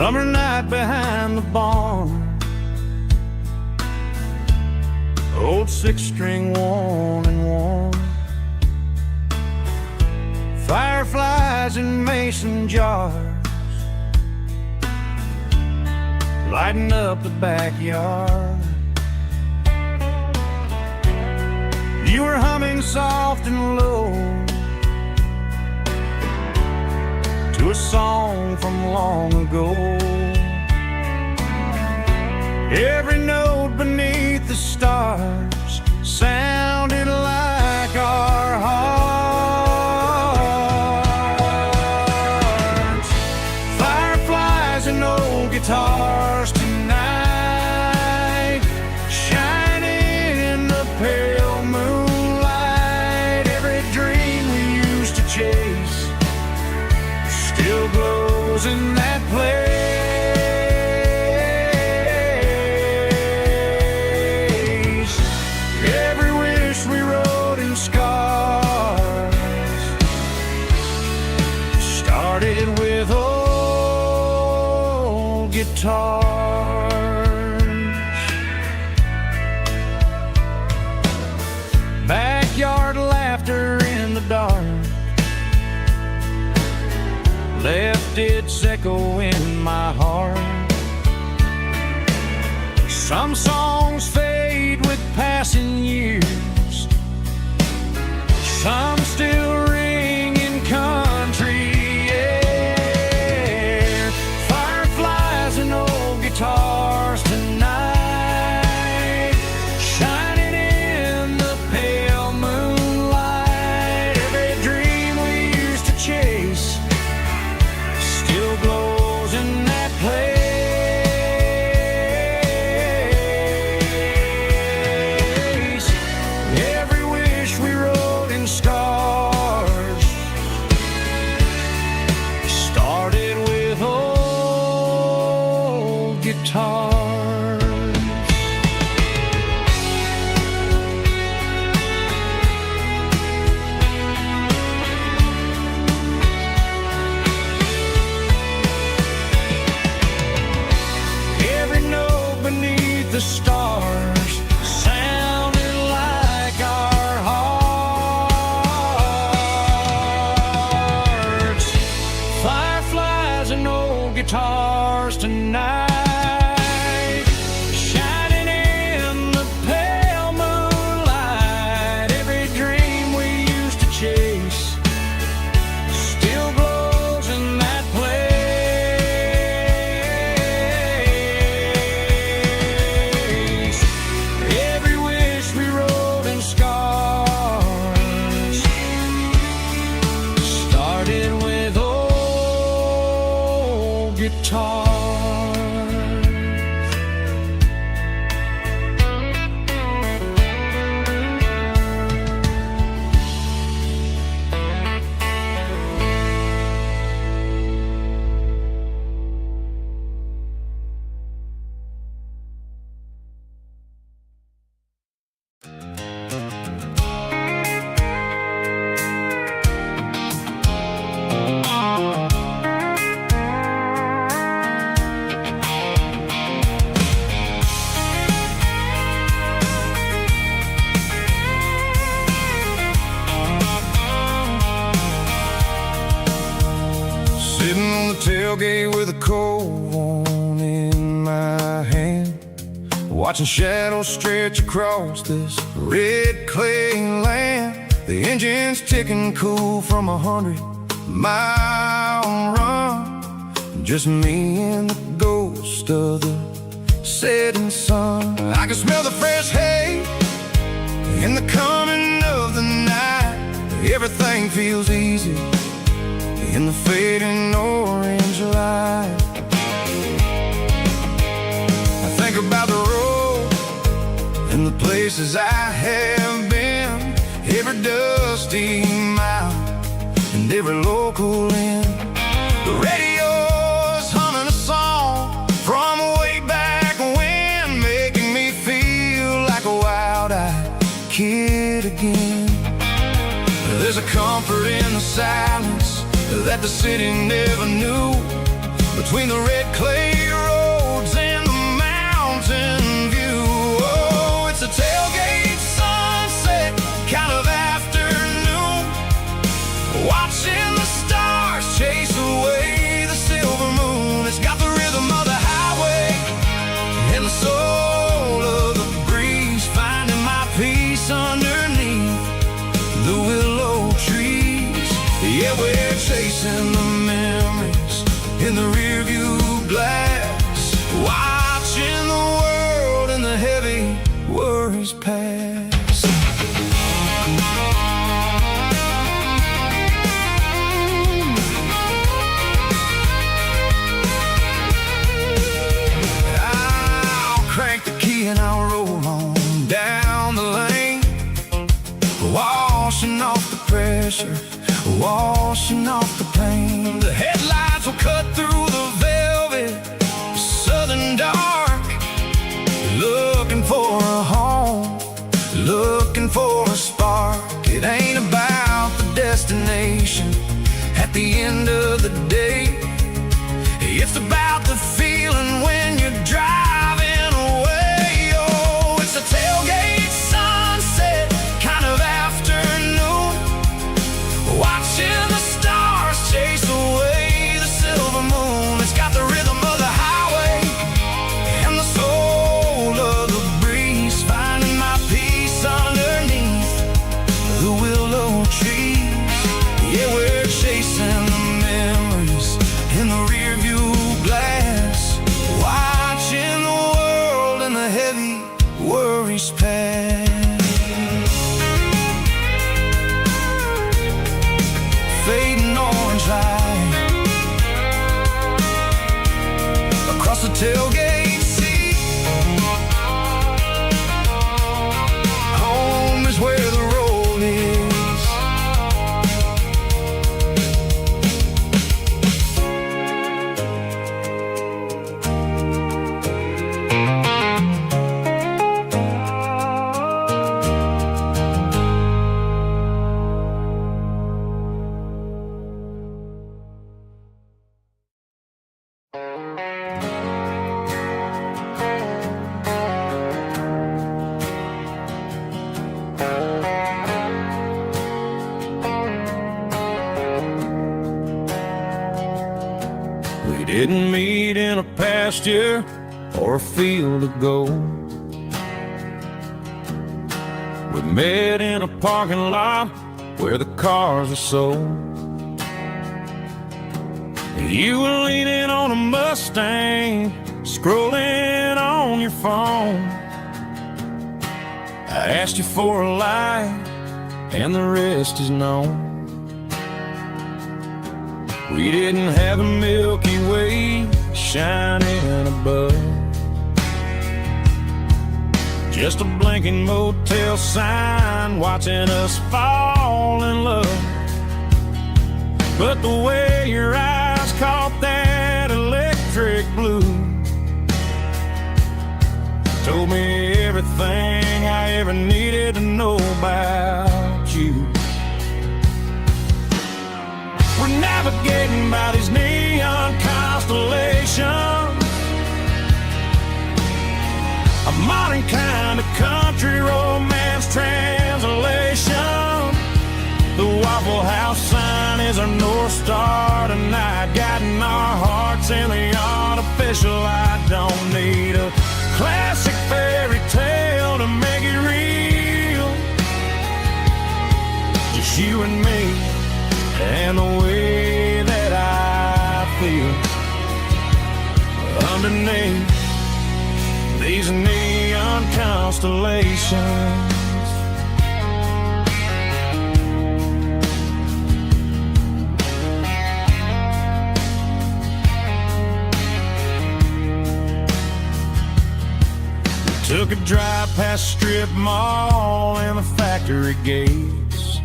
Summer night behind the barn, old six-string worn and worn, fireflies in mason jars lighting up the backyard. You were humming soft and low to a song from long ago. Every note beneath the stars sounded like our hearts. Fireflies and old guitars tonight, shining in the pale moonlight. Every dream we used to chase still glows in that place. Every wish we wrote in scars started with old guitars. Backyard laughter in the dark left its echo in my heart. Some songs fade with passing years, some still ring in country air. Fireflies and old guitars tonight, shining in the pale moonlight. Every dream we used to chase still glows in that place. Every wish we wrote in scars started with old guitars. Every note beneath the stars sounded like our hearts. Fireflies and old guitars tonight, shining in the pale moonlight. Every dream we used to chase still glows in that place. Every wish we wrote in scars started with old guitars. Sitting on the tailgate with a cold one in my hand, watching shadows stretch across this red clay land. The engine's ticking cool from 100-mile run. Just me and the ghost of the setting sun. I can smell the fresh hay in the coming of the night. Everything feels easy in the fading orange light. I think about the road and the places I have been, every dusty mile and every local inn. The radio's humming a song from way back when, making me feel like a wild-eyed kid again. There's a comfort in the silence that the city never knew, but between the red clay roads and the mountain view. Oh, it's a tailgate sunset kind of afternoon, watching the stars chase away the silver moon. It's got the rhythm of the highway and the soul of the breeze, finding my peace underneath the willow trees. Yeah, we're chasing the memories in the rearview glass, watching the world and the heavy worries pass. I'll crank the key and I'll roll on down the lane, washing off the pressure, washing off the pain. The headlights will cut through the velvet southern dark, looking for a home, looking for a spark. It ain't about the destination at the end of the day, it's about the feeling when you're driving away. Oh, it's a tailgate sunset kind of afternoon, watching the stars chase away the silver moon. It's got the rhythm of the highway and the soul of the breeze, finding my peace underneath the willow trees. Yeah, we're chasing the memories in the rearview glass, watching the world and the heavy worries pass. Fading orange light across the tailgate seat. Home is where the road is. We didn't meet in a pasture or a field of gold. We met in a parking lot where the cars are sold. You were leaning on a Mustang, scrolling on your phone. I asked you for a light, and the rest is known. We didn't have a Milky Way shining above, just a blinking motel sign watching us fall in love. But the way your eyes caught that electric blue told me everything I ever needed to know about you. We're navigating by these neon constellations, a modern kind of country romance translation. The Waffle House sign is our North Star tonight, guiding our hearts in the artificial. I don't need a classic fairy tale to make it real, just you and me and the way that I feel underneath these neon constellations. We took a drive past strip mall and the factory gates,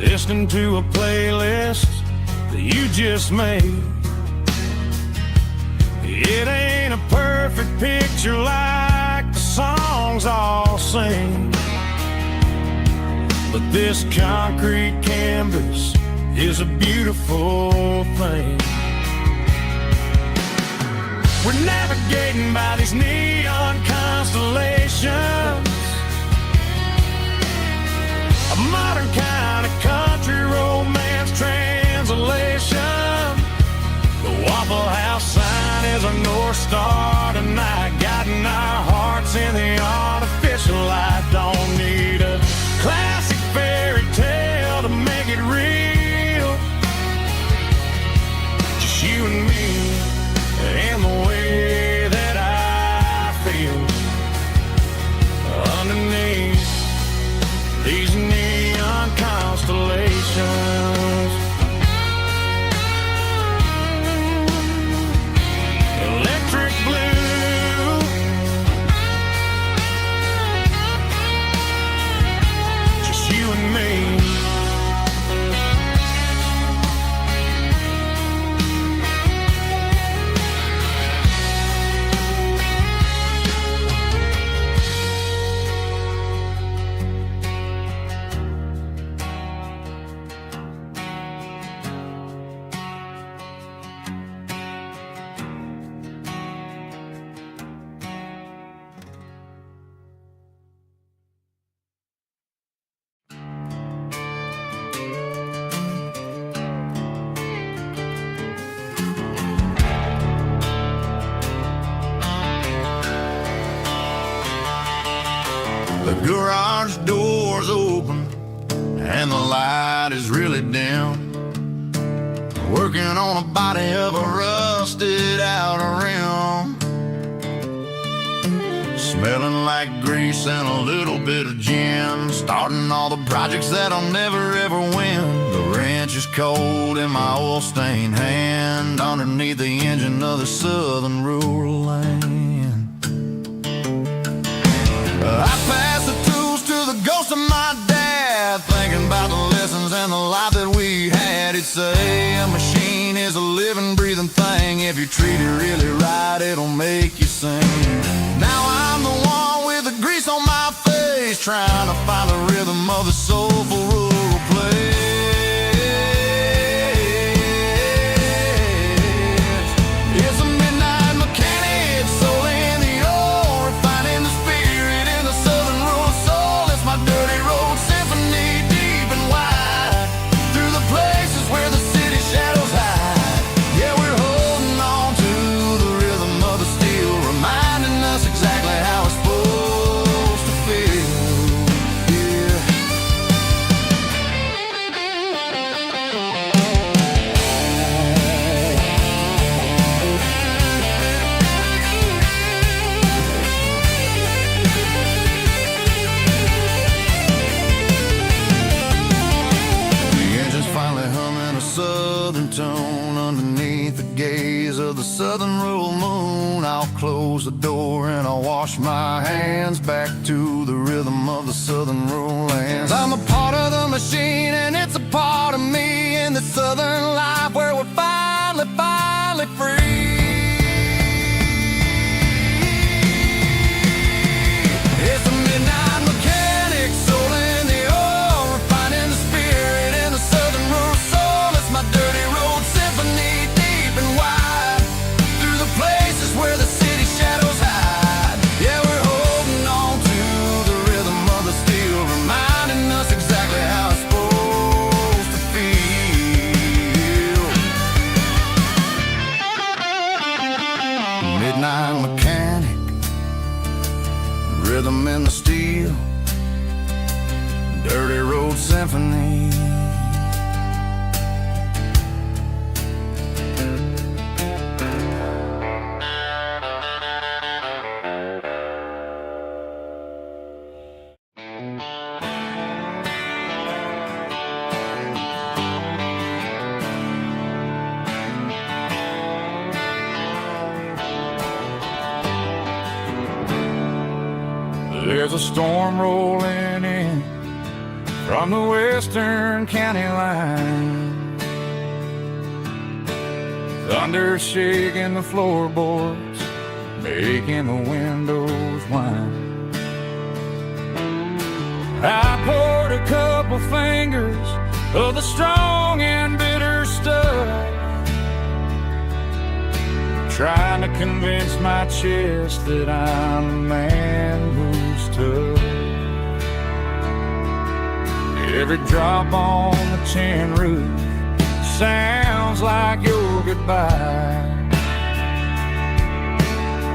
listening to a playlist that you just made. It ain't a perfect picture like the songs all sing, but this concrete canvas is a beautiful thing. We're navigating by these neon constellations, a modern kind of country romance translation. The Waffle House sign is a North Star tonight, guiding our hearts in the artificial light. Don't need a classic fairy tale to make it real. Just you and me and the way that I feel underneath these neon constellations. Electric blue, just you and me. The garage door's open and the light is really dim. Working on a body of a rusted out rim, smelling like grease and a little bit of gin. Starting all the projects that'll never ever win. The wrench is cold in my oil-stained hand, underneath the engine of the southern rural land. I pass the tools to the ghost of my dad, thinking about the lessons and the life that we had. He'd say a machine is a living, breathing thing. If you treat it really right, it'll make you sing. Now I'm the one with the grease on my face, trying to find the rhythm of the soulful rural place. It's a midnight mechanic, soul in the ore, refining the spirit in the southern rural soul. It's my dirty road symphony, deep and wide, through the places where the city shadows hide. Yeah, we're holding on to the rhythm of the steel, reminding us exactly how it's supposed to feel. Yeah. The engine's finally humming a southern tone underneath the gaze of the southern rural moon. I'll close the door and I'll wash my hands, back to the rhythm of the southern rural lands. I'm a part of the machine and it's a part of me, in the southern life where we're finally free. It's a midnight mechanic, soul in the ore, refining the spirit in the southern rural soul. It's my dirty road symphony, deep and wide, through the places where the city shadows hide. Yeah, we're holding on to the rhythm of the steel, reminding us exactly how it's supposed to feel. Midnight mechanic, rhythm in the steel, dirty road symphony. There's a storm rolling in from the western county line, thunder shaking the floorboards, making the windows whine. I poured a couple fingers of the strong and bitter stuff, trying to convince my chest that I'm a man who's tough. Every drop on the tin roof sounds like your goodbye,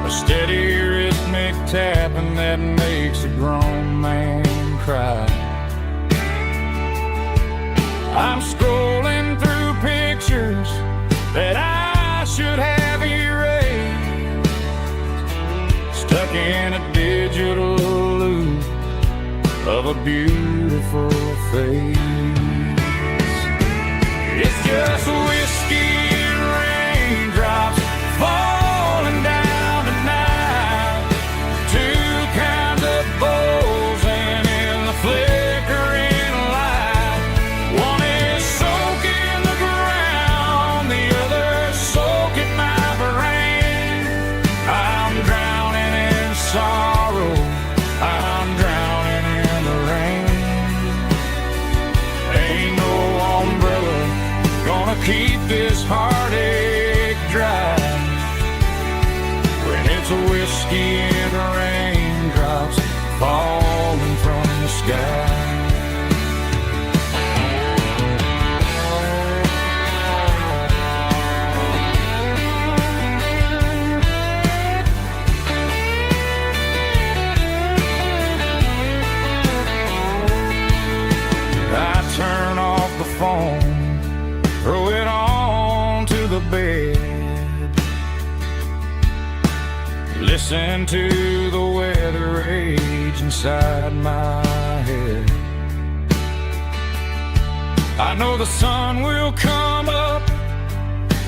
a steady rhythmic tapping that makes a grown man cry. I'm scrolling through pictures that I should have erased, stuck in a digital loop of a beautiful face. It's just whiskey and raindrops falling down tonight, two kinds of bowls and in the flickering light. One is soaking the ground, the other soaking my brain. I'm drowning in sorrow, I'm drowning in the rain. Ain't no umbrella gonna keep this heartache dry when it's a whiskey and raindrops falling from the sky. I turn off the phone, throw it on to the bed, listen to the weather rage inside my head. I know the sun will come up,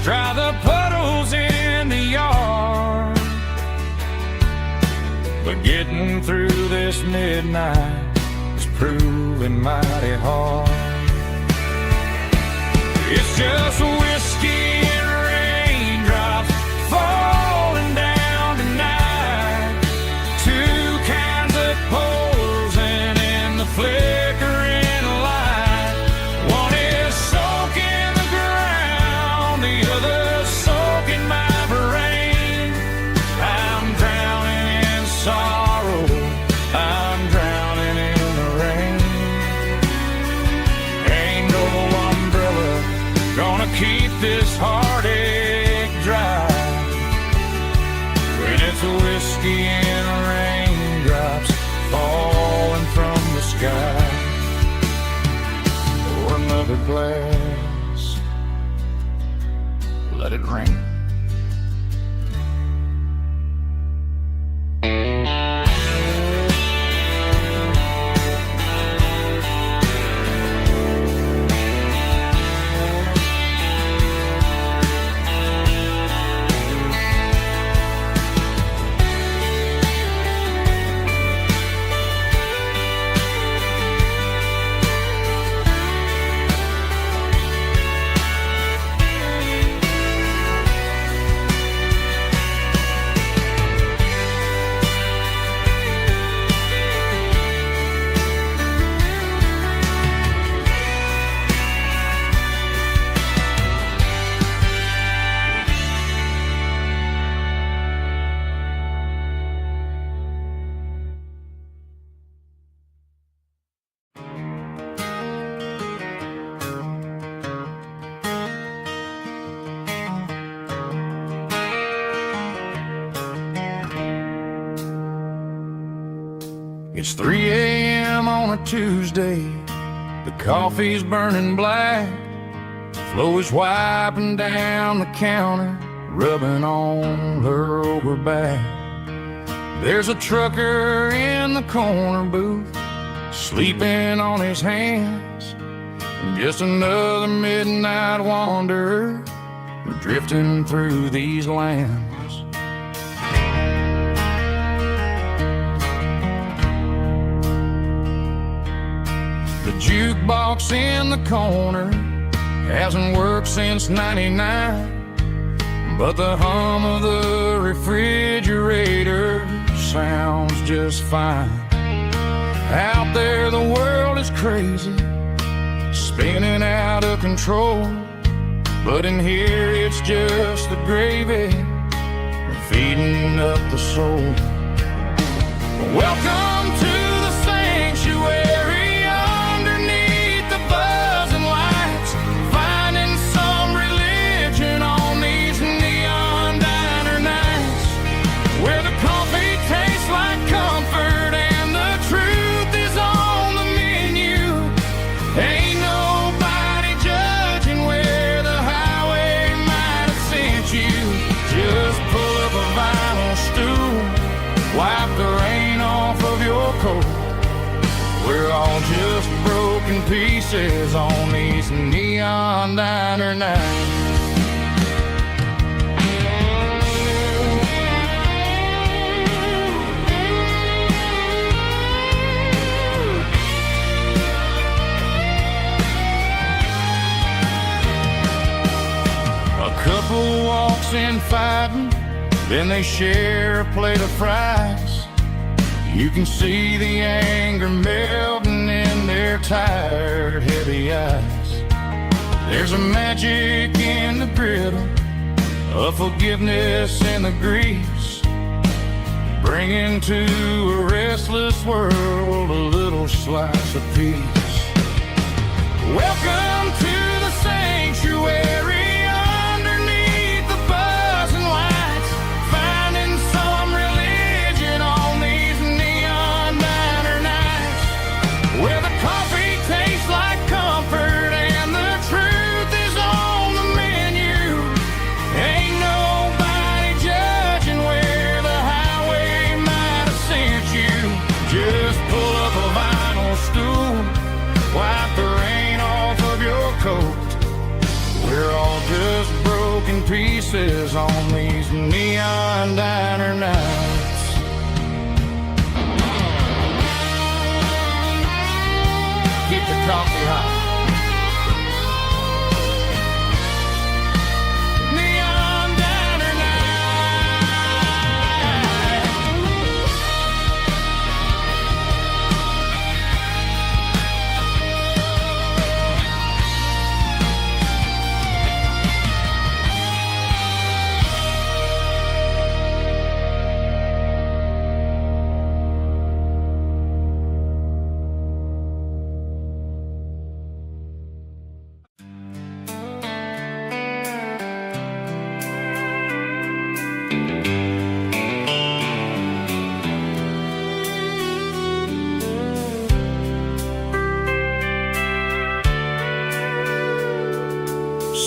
dry the puddles in the yard, but getting through this midnight is proving mighty hard. It's just whiskey and raindrops falling down tonight, two kinds of posing in the flickering light. One is soaking the ground, the other soaking my brain. I'm drowning in sorrow, I'm drowning in the rain. Ain't no umbrella gonna keep this heartache dry when it's a whiskey and raindrops falling from the sky. Pour another glass, let it rain. It's 3 a.m. on a Tuesday, the coffee's burning black, Flo is wiping down the counter, rubbing on her over back. There's a trucker in the corner booth, sleeping on his hands, just another midnight wanderer drifting through these lands. The jukebox in the corner hasn't worked since '99, but the hum of the refrigerator sounds just fine. Out there the world is crazy, spinning out of control. But in here it's just the gravy feeding up the soul. Welcome to the sanctuary underneath the buzzing lights, finding some religion on these neon diner nights, where the coffee tastes like comfort and the truth is on the menu. Ain't nobody judging where the highway might have sent you. Just pull up a vinyl stool, wipe the rain off of your coat. We're all just broken pieces on these neon diner nights. A couple walks in fighting, then they share a plate of fries. You can see the anger melting in their tired, heavy eyes. There's a magic in the griddle, a forgiveness in the grease, bringing to a restless world a little slice of peace. Welcome to the sanctuary underneath the buzzing lights, finding some religion on these neon diner nights, where the coffee tastes like comfort and the truth is on the menu. Ain't nobody judging where the highway might have sent you. Just pull up a vinyl stool, wipe the rain off of your coat. We're all just broken pieces on these neon diner nights. Keep the coffee hot. Neon diner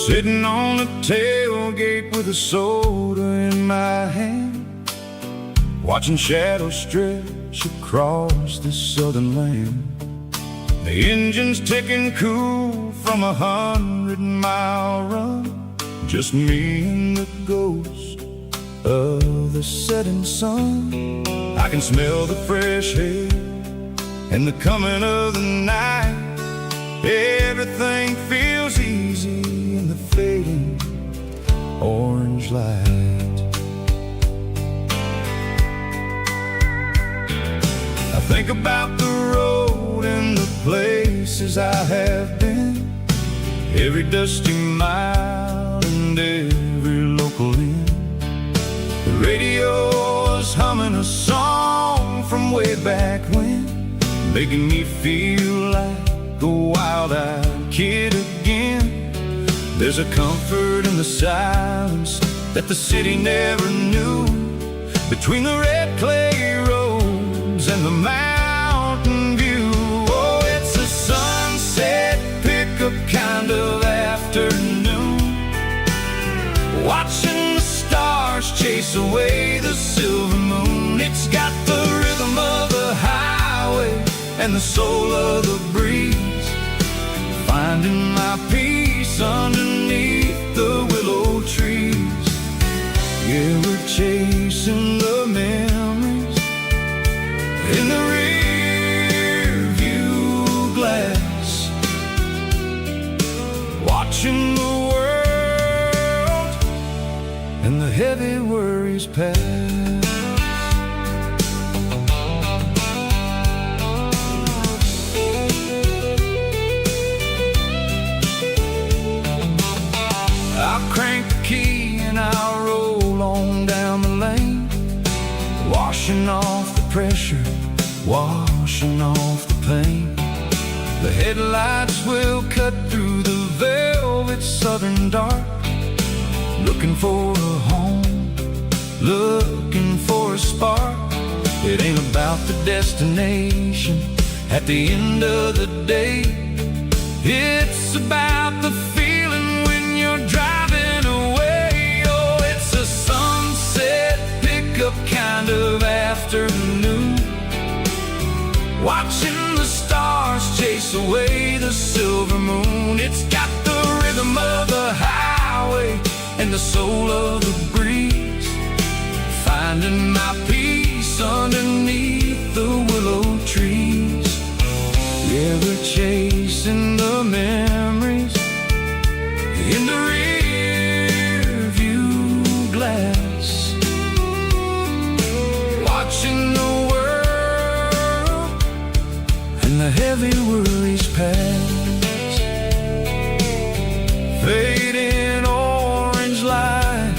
sitting on the tailgate with a soda in my hand, watching shadows stretch across this southern land. The engine's ticking cool from 100-mile run, just me and the ghost of the setting sun. I can smell the fresh air and the coming of the night. Everything feels easy in the fading orange light. I think about the road and the places I have been, every dusty mile and every local inn. The radio is humming a song from way back when, making me feel like a wild-eyed kid again. There's a comfort in the silence that the city never knew, between the red clay roads and the mountain view. Oh, it's a sunset pickup kind of afternoon, watching the stars chase away the silver moon. It's got the rhythm of the highway and the soul of the breeze, finding my peace underneath the willow trees. Yeah, we're chasing the memories in the rear view glass, watching the world and the heavy worries pass. pressure washing off the paint. The headlights will cut through the velvet southern dark, looking for a home, looking for a spark. It ain't about the destination at the end of the day. It's about the feeling when you're driving away. Oh, it's a sunset pickup kind of afternoon, watching the stars chase away the silver moon. It's got the rhythm of the highway and the soul of the breeze, finding my peace underneath the willow trees. Ever chasing the memories in the rear view glass, watching the world and the heavy worries pass. Fading orange light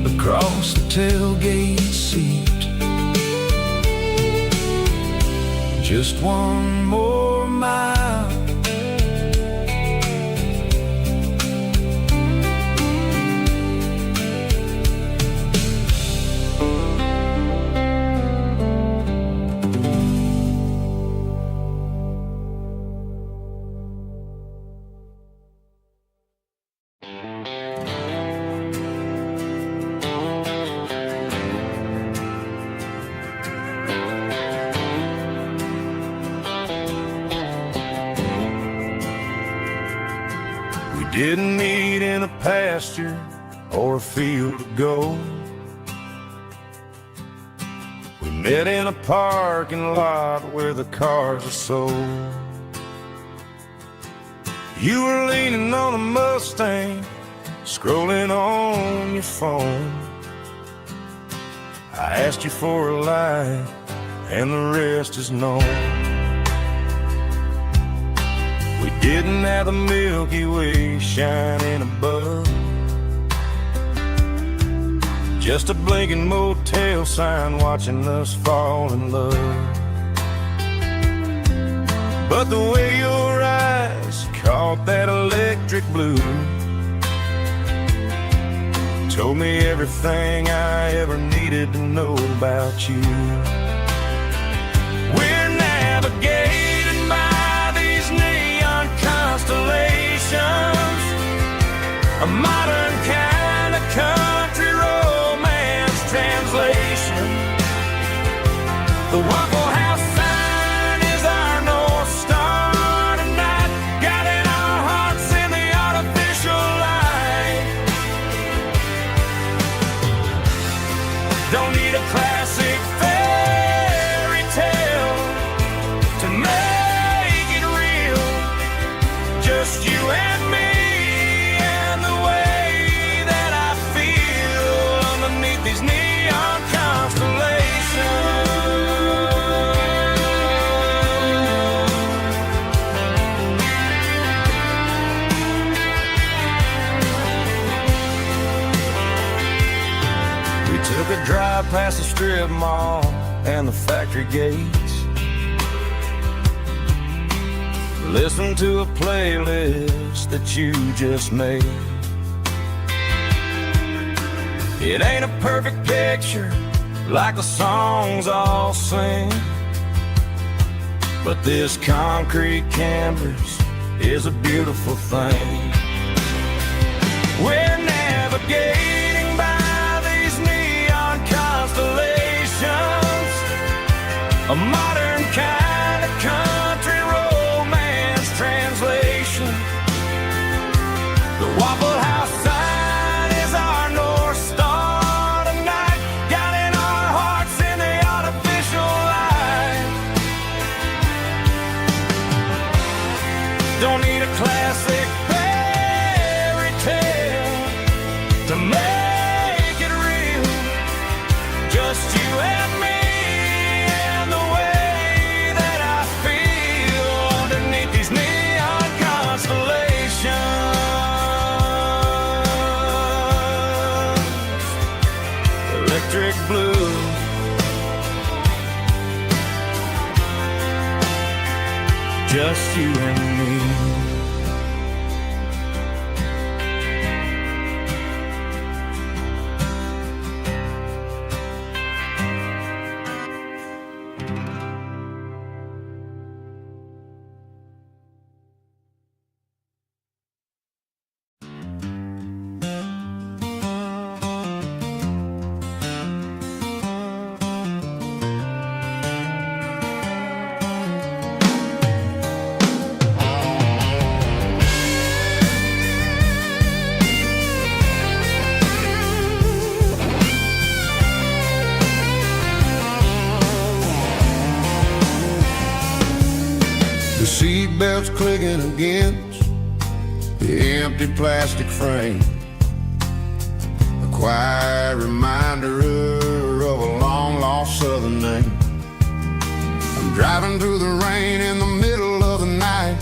across the tailgate seat. Just one more mile. Didn't meet in a pasture or a field of gold. We met in a parking lot where the cars are sold. You were leaning on a Mustang, scrolling on your phone. I asked you for a light, and the rest is known. We didn't have the Milky Way shining above, just a blinking motel sign watching us fall in love. But the way your eyes caught that electric blue told me everything I ever needed to know about you. We're navigating by these neon constellations, a modern kind of country romance translation. The Waffle House sign is our North Star tonight, guiding our hearts in the artificial light. Don't need a classic fairy tale to make it real, just you and me and the way that I feel underneath these neon constellations. We took a drive past the strip mall and the factory gates, listened to a playlist that you just made. It ain't a perfect picture like the songs all sing, but this concrete canvas is a beautiful thing. We're navigating by these neon constellations, a modern kind of country romance translation. The Waffle House sign is our North Star tonight, guiding our hearts in the artificial light. Don't need a classic fairy tale to make it real, just you and me and the way that I feel just you and me. The seatbelt's clicking against the empty plastic frame, a quiet reminder of a long-lost southern name. I'm driving through the rain in the middle of the night,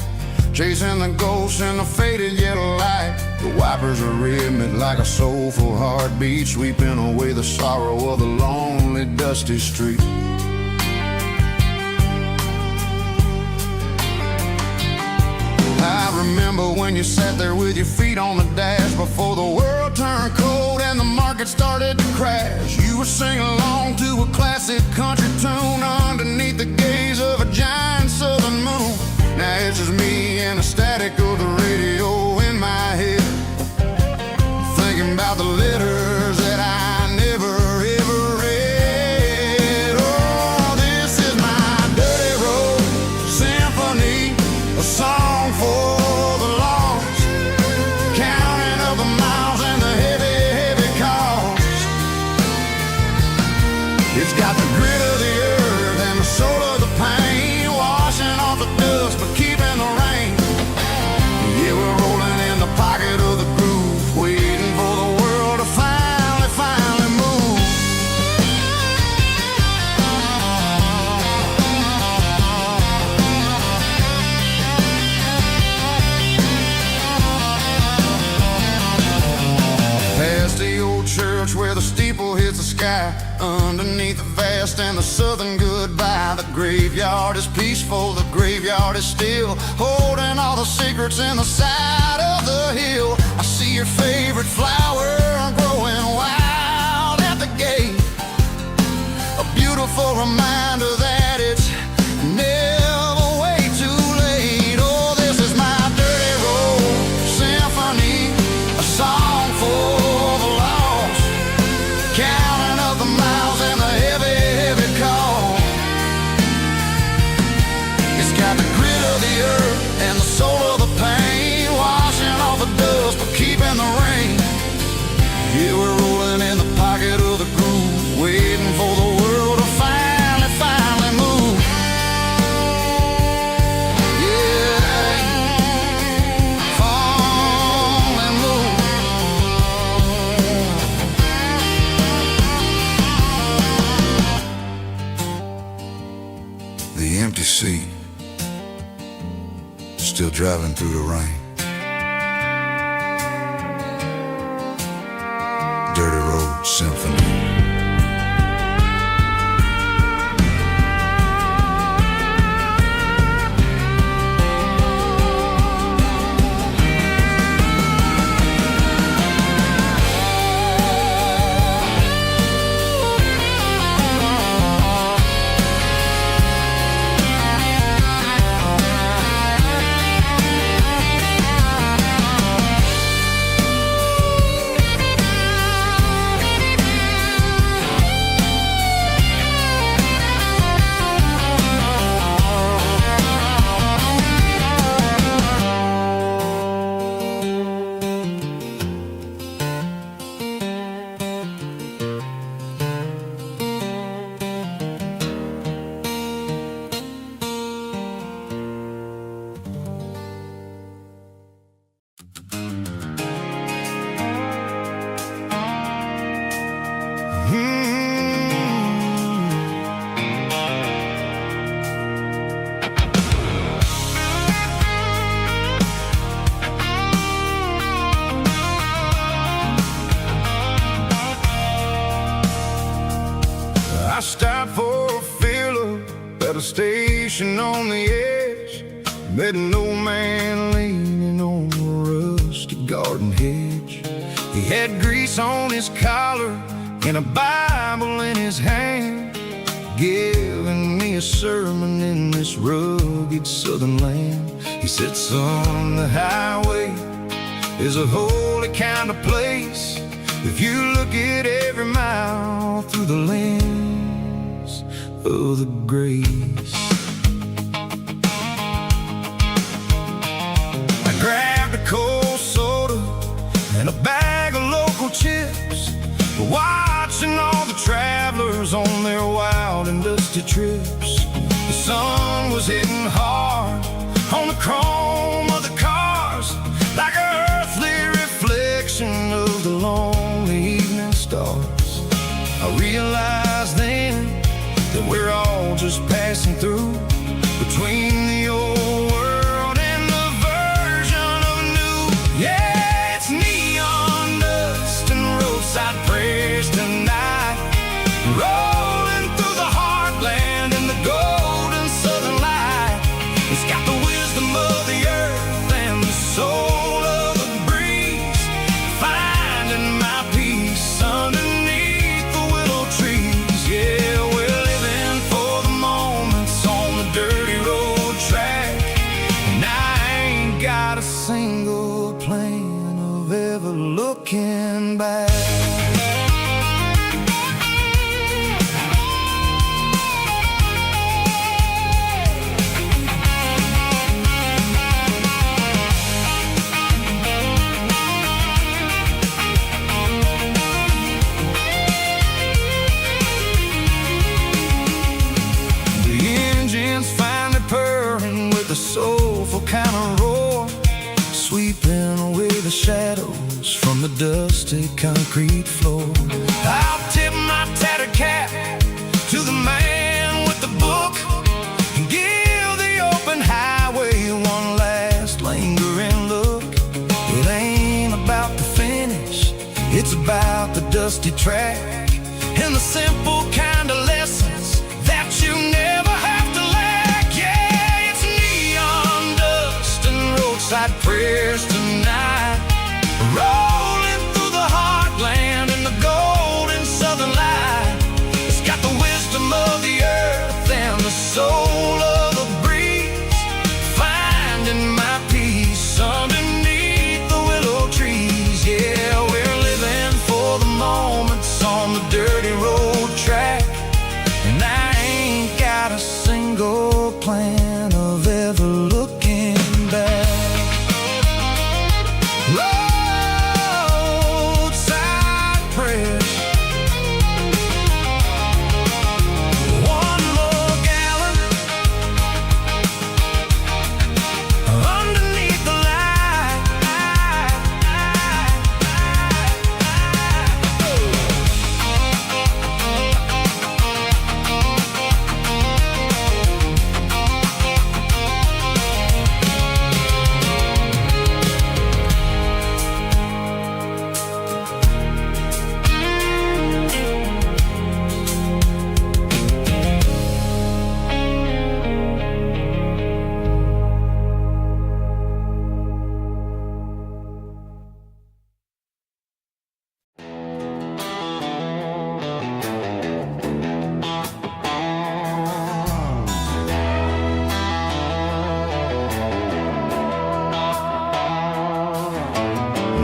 chasing the ghosts in the faded yellow light. The wipers are rhythmic like a soulful heartbeat, sweeping away the sorrow of the lonely, dusty street. I remember when you sat there with your feet on the dash before the world turned cold and the market started to crash. You were singing along to a classic country tune underneath the gaze of a giant southern moon. Now it's just me and the static of the radio in my head, thinking about the letters that I never ever read. Oh, this is my dirty road symphony, a song for the lost, counting up the miles and the heavy, heavy cost. It's got the grit of the earth and the soul of the pain, washing off the dust but keeping the rain. Yeah, we're rolling in the pocket of the groove, waiting for the world to finally move. Past the old church where the steeple hits the sky, underneath the vast and the southern goodbye. The graveyard is peaceful, the graveyard is still, holding all the secrets in the side of the hill. I see your favorite flower growing wild at the gate, a beautiful reminder that it's never way too late. Oh, this is my dirty road symphony, a song for the lost, counting up the miles and the heavy, heavy call. It's got the grit of the earth and the soul of the pain, washing off the dust but keeping the rain. Yeah, we're rolling in the pocket of the groove, waiting for the world to finally move. Yeah, fall and move. The empty seat, still driving through the rain. Dirty Road Symphony. I stopped for a fill-up at a station on the edge, Met an old man leaning on a rusty garden hedge. He had grease on his collar and a Bible in his hand, giving me a sermon in this rugged southern land. He said, son, the highway is a holy kind of place if you look at every mile through the lens of the grace. I grabbed a cold soda and a bag of local chips, watching all the travelers on their wild and dusty trips. The sun was hitting hard on the chrome of the cars, like an earthly reflection of the lonely evening stars. I realized then that we're all just passing through between the old world and the version of new. Yeah, it's neon dust and roadside prayers tonight, rolling through the heartland in the golden southern light. It's got the wisdom of the earth and the soul of the breeze, finding my peace underneath the willow trees. Yeah, we're living for the moments on the dirty road track, and I ain't got a single plan of ever looking back. Finally purring with a soulful kind of roar, sweeping away the shadows from the dusty concrete floor. I'll tip my tattered cap to the man with the book and give the open highway one last lingering look. It ain't about the finish, it's about the dusty track and the simple kind of lessons that you never have to lack. Yeah, it's neon dust and roadside prayers tonight, rolling through the heartland in the golden southern light. It's got the wisdom of the earth and the soul of the breeze, finding my peace underneath the willow trees. Yeah, we're living for the moments on the dirty road track, and I ain't got a single plan of ever looking back. Roadside prayers, one more gallon underneath the light.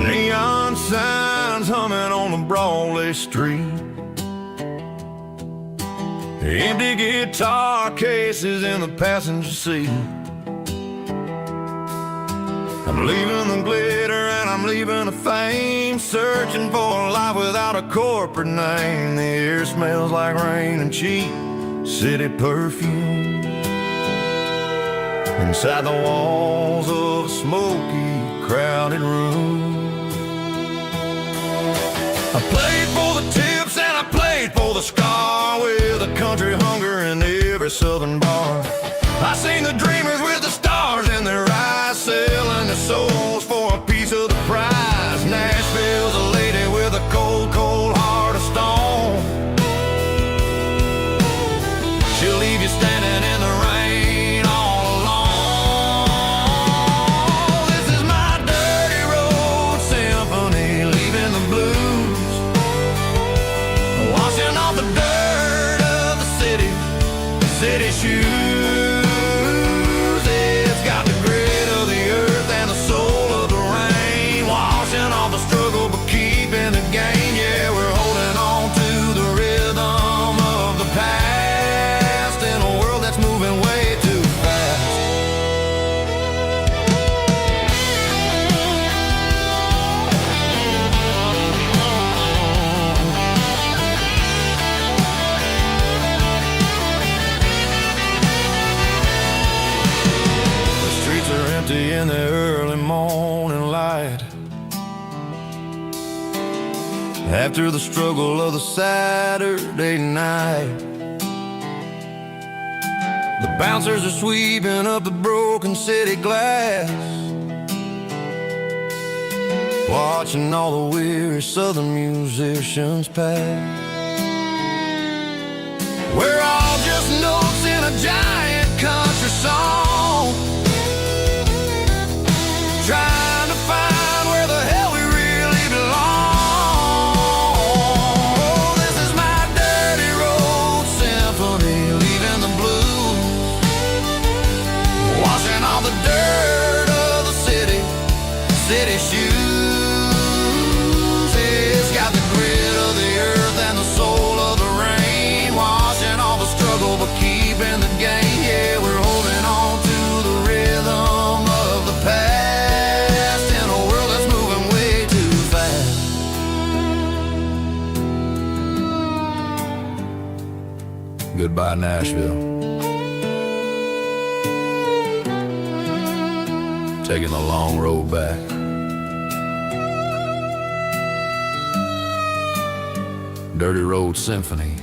Neon signs humming on the Broadway street, empty guitar cases in the passenger seat. I'm leaving the glitter and I'm leaving the fame, searching for a life without a corporate name. The air smells like rain and cheap city perfume inside the walls of a smoky, crowded room. I played for the tips and I played for the scar, with a country hunger in every southern bar. I seen the dreamers with the stars in their eyes, selling their souls for a piece of the prize. Nashville's a lady with a cold, cold heart of stone. She'll leave you standing in the rain all alone. city shoes. It's got the grit of the earth and the soul of the rain, washing off the struggle but keeping the gain. Yeah, we're holding on to the rhythm of the past in a world that's moving way too fast. In the early morning light, after the struggle of the Saturday night, the bouncers are sweeping up the broken city glass, watching all the weary southern musicians pass. We're all just notes in a giant country song, trying to find where the hell we really belong. Oh, this is my dirty road symphony, leaving the blues, washing all the dirt of the city shoes. It's got the grit of the earth and the soul of the rain, washing all the struggle but keeping the gain. Yeah, we're holding on to the rhythm of the past. Goodbye, Nashville. Taking the long road back. Dirty Road Symphony.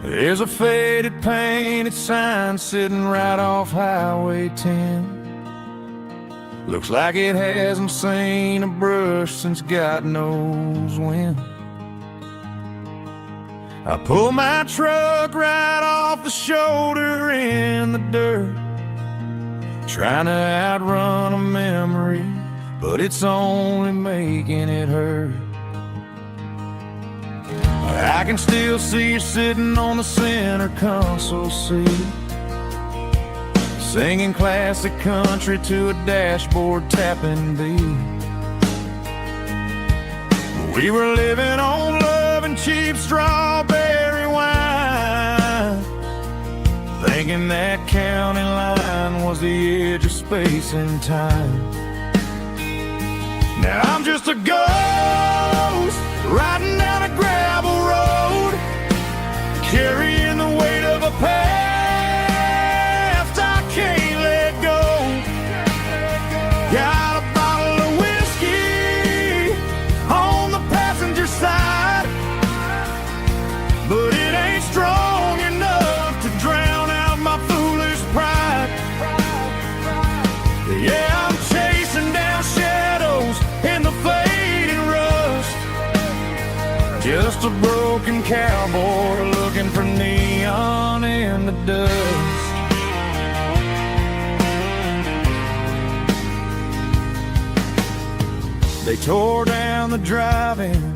There's a faded painted sign sitting right off Highway 10. Looks like it hasn't seen a brush since God knows when. I pull my truck right off the shoulder in the dirt, trying to outrun a memory, but it's only making it hurt. I can still see you sitting on the center console seat, singing classic country to a dashboard tapping beat. We were living on love and cheap strawberry wine, thinking that county line was the edge of space and time. Now I'm just a ghost riding down a gravel road, carrying the weight of a past I can't let go. Got a bottle of whiskey on the passenger side, but it ain't strong enough to drown out my foolish pride. Yeah, I'm chasing down shadows in the fading rust, just a broken cowboy looking for neon in the dust. They tore down the drive-in,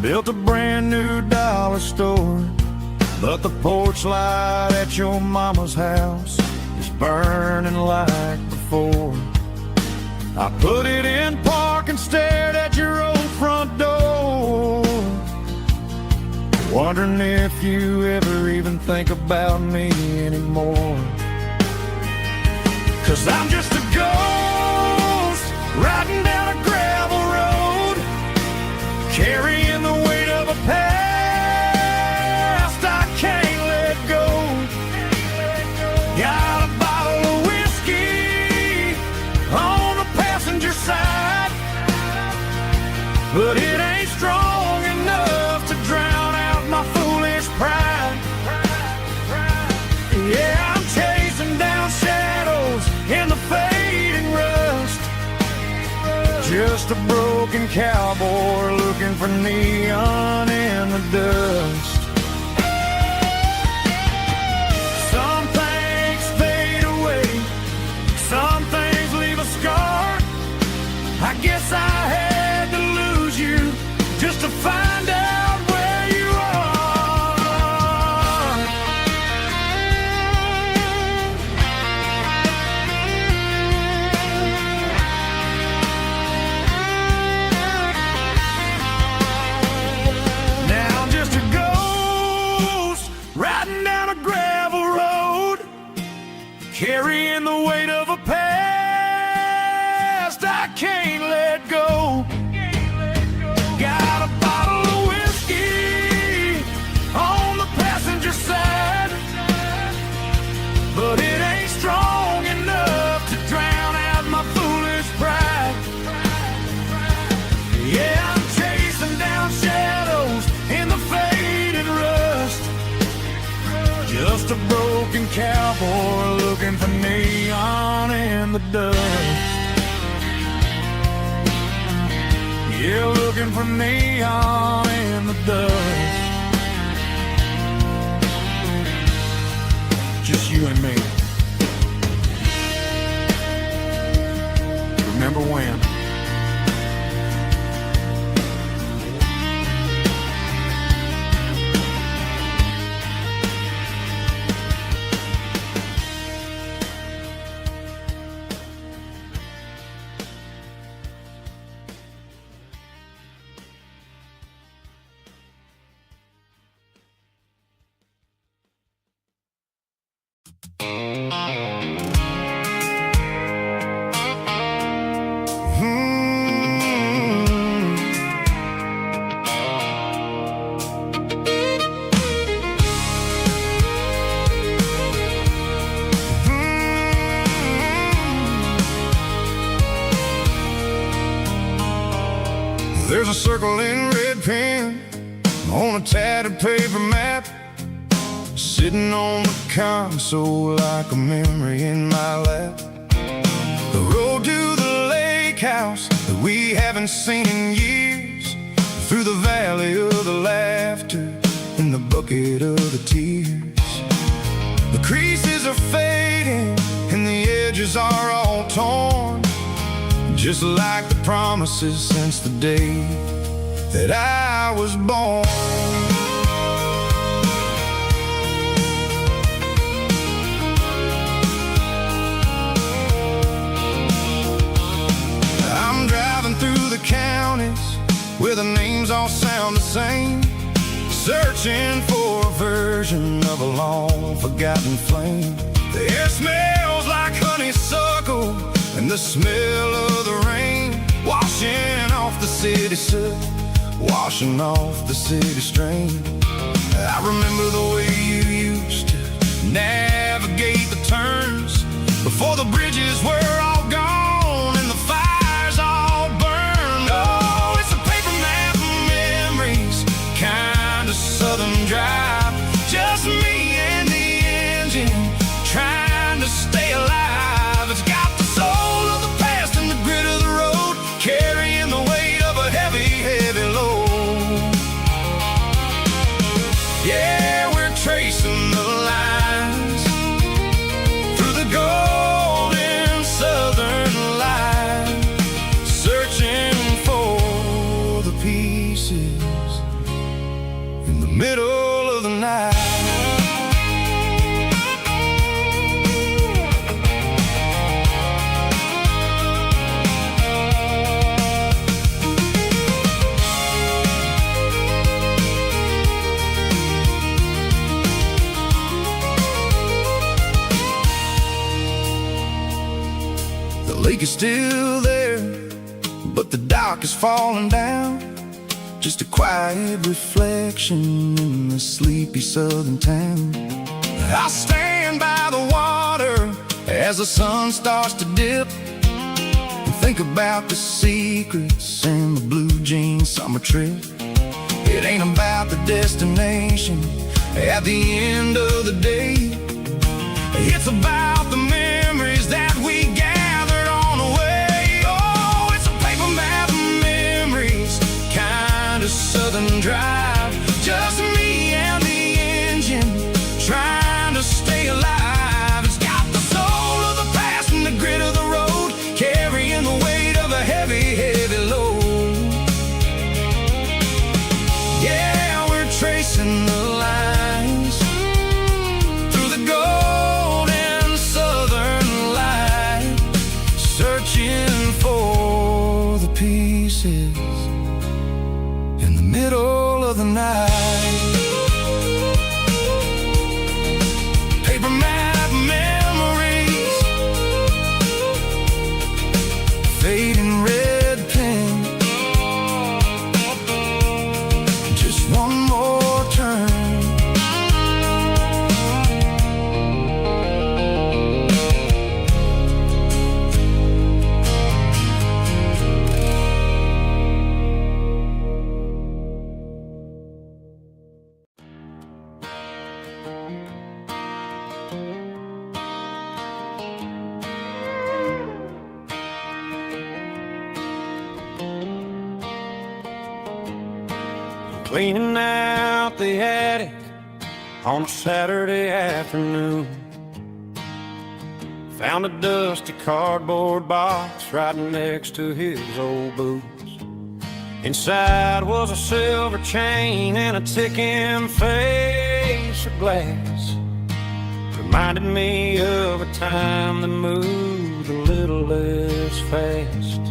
built a brand new dollar store, but the porch light at your mama's house is burning like before. I put it in park and stared at your old front door. wondering if you ever even think about me anymore. 'Cause I'm just a ghost riding down a gravel road, carrying the weight of a past I can't let go. Got a bottle of whiskey on the passenger side, but it ain't strong enough to drown out my foolish pride. Yeah, I'm chasing down shadows in the fading rust, just a broken cowboy looking for neon in the dust. Some things fade away, some things leave a scar. I guess I had to lose you just to find out where you are. Now I'm just a ghost riding down a gravel road, carrying the weight of a past I can't let go. Got a bottle of whiskey on the passenger side, but it ain't strong enough to drown out my foolish pride. Yeah, I'm chasing down shadows in the faded rust, just a broken cowboy looking for neon in the dust. Yeah, looking for neon in the dust. Just you and me. Remember when? There's a circle in red pen on a tattered paper map, sitting on the console like a memory in my lap. The road to the lake house that we haven't seen in years, through the valley of the laughter and the bucket of the tears. The creases are fading and the edges are all torn, just like the promises since the day that I was born. I'm driving through the counties where the names all sound the same, searching for a version of a long forgotten flame. The air smells like honeysuckle and the smell of the rain, washing off the city soot, washing off the city strain. I remember the way you used to navigate the turns before the bridges were all gone and the fires all burned. Oh, it's a paper map of memories, kind of southern drive, just me and the engine trying to stay alive. It's got the soul of the past and the grit of the road, carrying the weight of a heavy, heavy load. Yeah, we're lake is still there, but the dock is falling down. Just a quiet reflection in the sleepy southern town. I stand by the water as the sun starts to dip, and think about the secrets and the blue jean summer trip. It ain't about the destination at the end of the day. It's about the memories that we gathered on the way. Oh, it's a paper map of memories, kind of southern drive. Just me and the engine, trying to stay alive. It's got the soul of the past and the grit of the road, carrying the weight of a heavy, heavy load. Yeah, we're tracing the lines through the golden southern light, searching for the pieces in the middle of the night. Paper map memories, fading red pen, just one more turn. Cleaning out the attic on a Saturday afternoon. Found a dusty cardboard box right next to his old boots. Inside was a silver chain and a ticking face of glass. Reminded me of a time that moved a little less fast.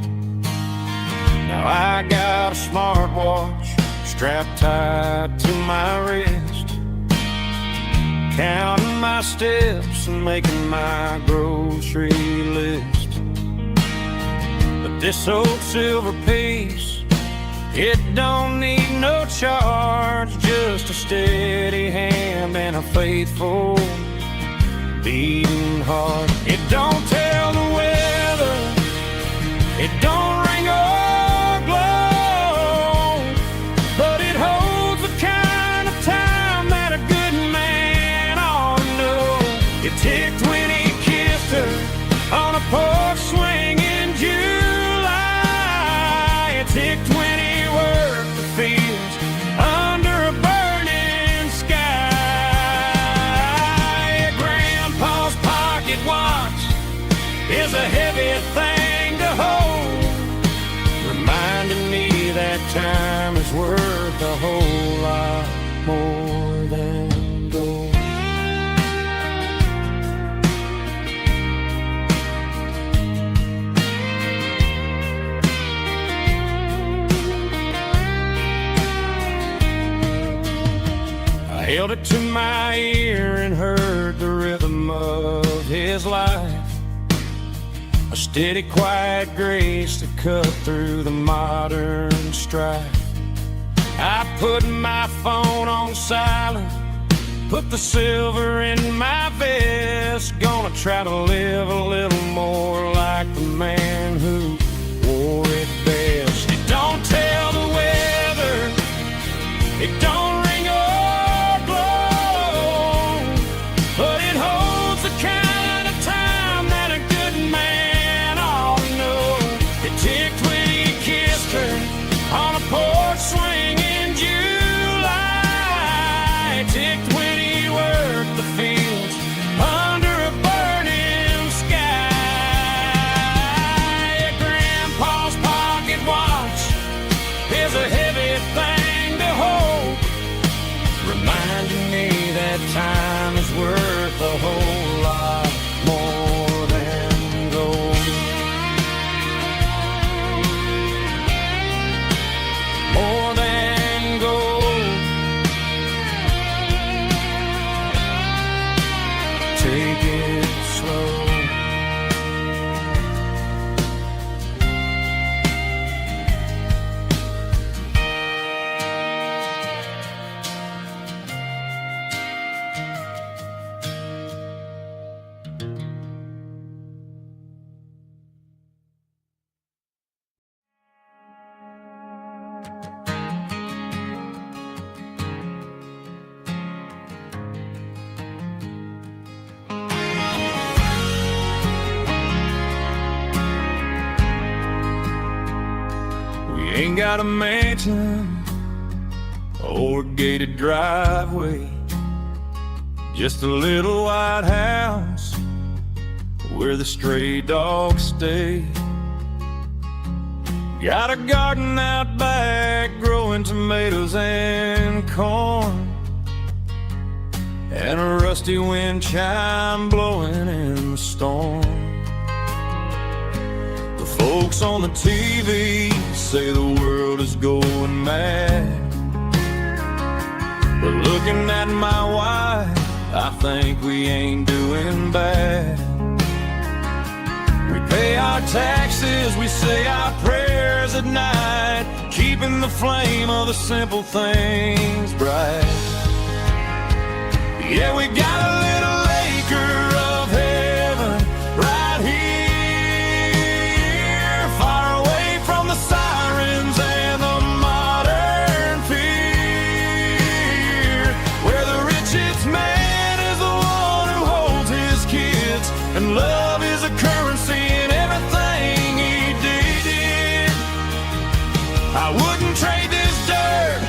Now I got a smartwatch strapped tight to my wrist, counting my steps and making my grocery list. But this old silver piece, it don't need no charge, just a steady hand and a faithful beating heart. It don't tell the weather, it don't ring or glow, but it holds the kind of time that a good man ought to know. It ticked when he kissed her on a porch swing in July. It ticked when he worked the fields under a burning sky. Grandpa's pocket watch is a heavy thing to hold, reminding me that time is worth a whole lot more than gold. I held it to my ear and heard the rhythm of his life, a steady, quiet grace that cut through the modern strife. I put my phone on silent, put the silver in my vest. Gonna try to live a little more like the man who wore it best. It don't tell the weather, it don't ring or glow, but it holds the kind of time that a good man ought to know. It ticked when he kissed her on a porch swing in July. It ticked when he worked the fields under a burning sky. Grandpa's pocket watch is a heavy thing to hold, reminding me that time is worth a whole lot more than gold. More than gold. Take it slow. ain't got a mansion or a gated driveway, just a little white house where the stray dogs stay. Got a garden out back growing tomatoes and corn, and a rusty wind chime blowing in the storm. The folks on the TV say the world is going mad, but looking at my wife, I think we ain't doing bad. We pay our taxes, we say our prayers at night, keeping the flame of the simple things bright. Yeah, we got a little acre of heaven right here, far away from the sirens and the modern fear, where the richest man is the one who holds his kids, and love is a currency in everything he did. I wouldn't trade this dirt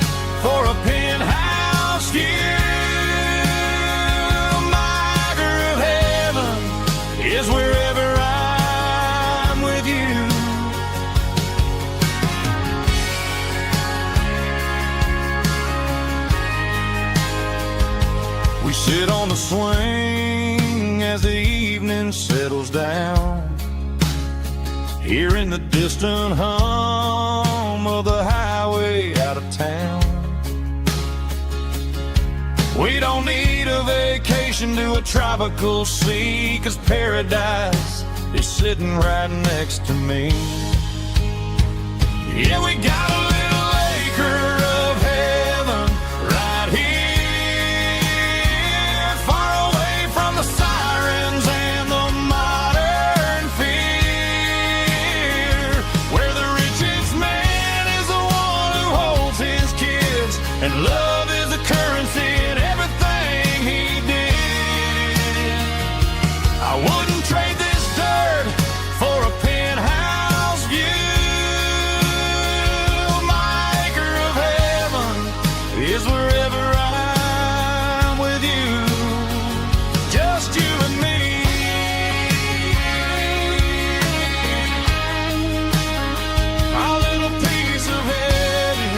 for a penthouse view. Is wherever I'm with you. We sit on the swing as the evening settles down, hearing the distant hum of the highway out of town. We don't need a vacation to a tropical sea, 'cause paradise is sitting right next to me. Yeah, we got a little acre of heaven right here, far away from the sirens and the modern fear, where the richest man is the one who holds his kids, and love is the currency in everything he did. I wouldn't trade this dirt for a penthouse view. My acre of heaven is wherever I'm with you, just you and me. Our little piece of heaven.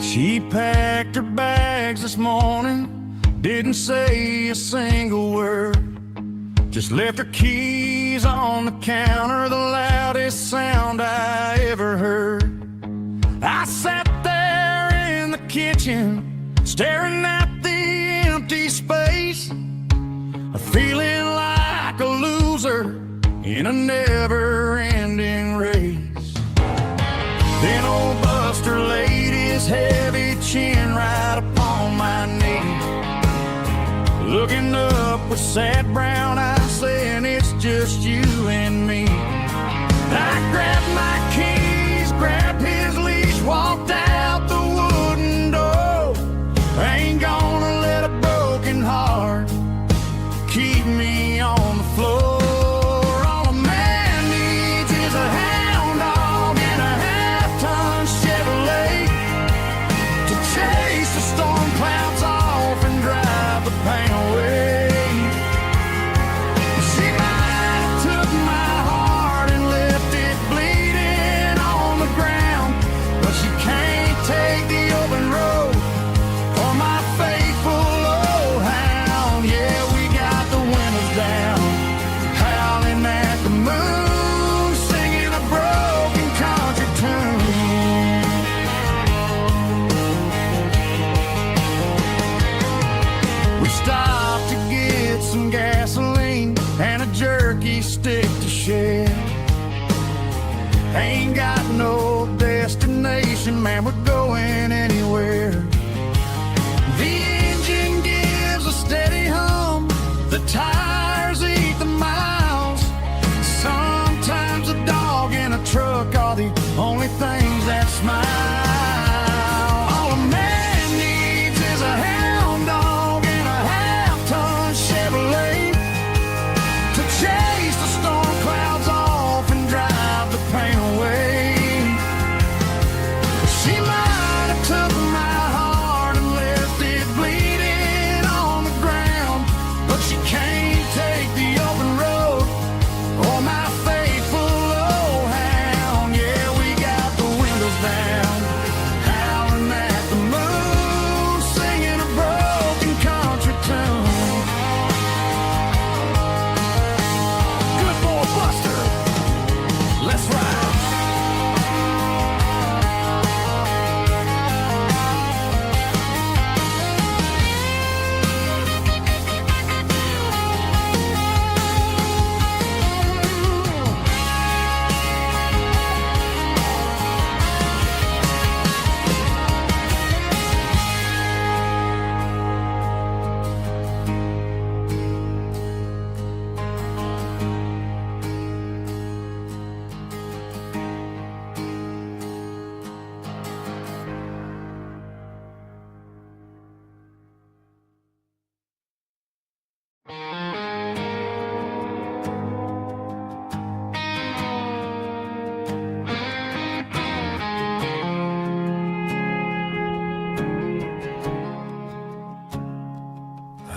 She packed her bags this morning, didn't say a single word, just left her keys on the counter, the loudest sound I ever heard. I sat there in the kitchen, staring at the empty space, feeling like a loser in a never-ending race. Then old Buster laid his heavy chin right upon my knee, looking up with sad brown eyes, saying it's just you and me. I grabbed my keys, grabbed his leash, walked out the wooden door. I ain't gonna let a broken heart keep me on the floor. All a man needs is a hound dog and a half-ton Chevrolet to chase the storm clouds off and drive the pain away. She might have took my heart and left it bleed. Ain't got no destination, man, we're going anywhere. The engine gives a steady hum, the tires eat the miles. Sometimes a dog in a truck are the only things that smile. All a man needs is a hound dog and a half-ton Chevrolet to chase the storm clouds off and drive the pain away. She might have took my heart and left it bleeding on the ground, but she can't take the open road or my faithful old hound. Yeah, we got the windows down, howling at the moon, singing a broken country tune. Good boy Buster, let's ride.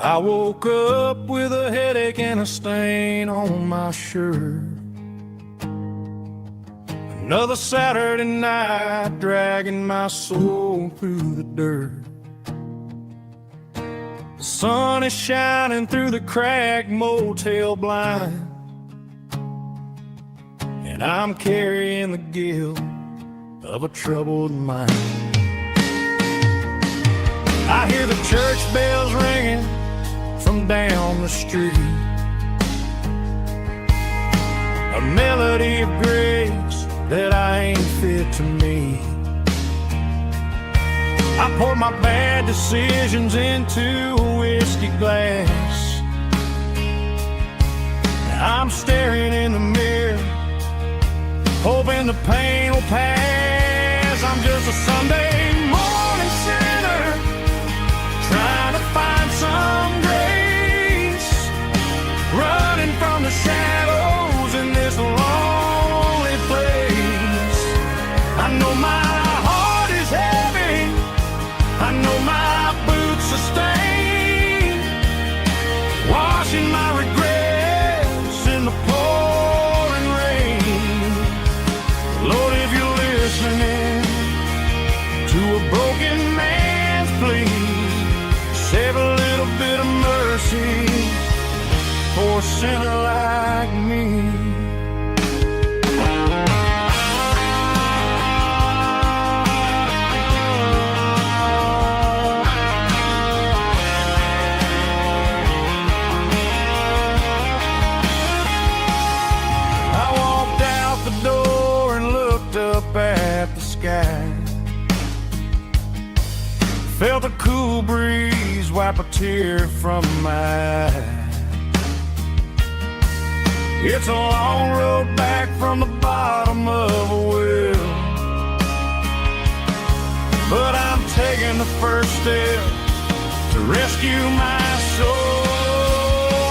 I woke up with a headache and a stain on my shirt. Another Saturday night dragging my soul through the dirt. The sun is shining through the cracked motel blind, and I'm carrying the guilt of a troubled mind. I hear the church bells ringing from down the street, a melody of grace that I ain't fit to meet. I poured my bad decisions into a whiskey glass. Now I'm staring in the mirror, hoping the pain will pass. I'm just a Sunday morning sinner, trying to find some grace, running from the shadows in this lonely place. I know my heart is heavy, I know my boots are stained, washing my regrets in the pouring rain. Lord, if you're listening to a broken man's plea, save a little bit of mercy for a sinner like me. I walked out the door and looked up at the sky, felt a cool breeze wipe a tear from my eye. It's a long road back from the bottom of a well, but I'm taking the first step to rescue my soul.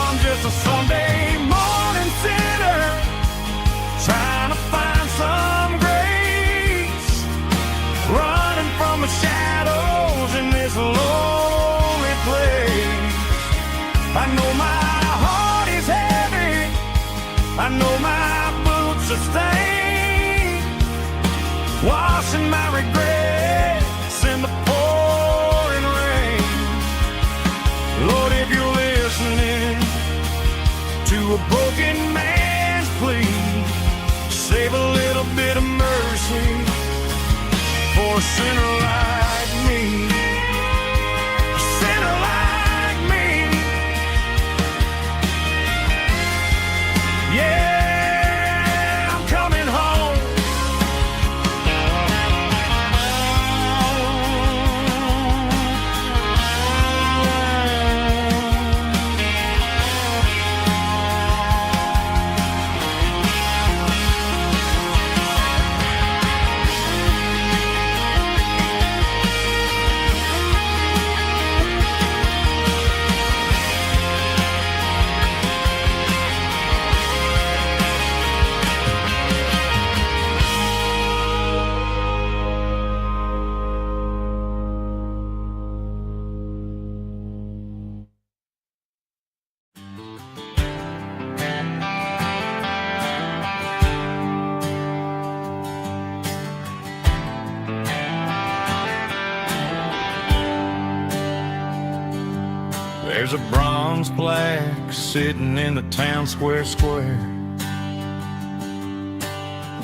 I'm just a Sunday morning sinner, trying to find some grace, running from the shadows in this lonely place. I know my heart is heavy, I know my boots are stained, washing my regrets in the pouring rain. Lord, if you're listening to a broken man's plea, save a little bit of mercy for a sinner like me. A sinner like me. Yeah, I'm coming home. There's a bronze plaque sitting in the town square.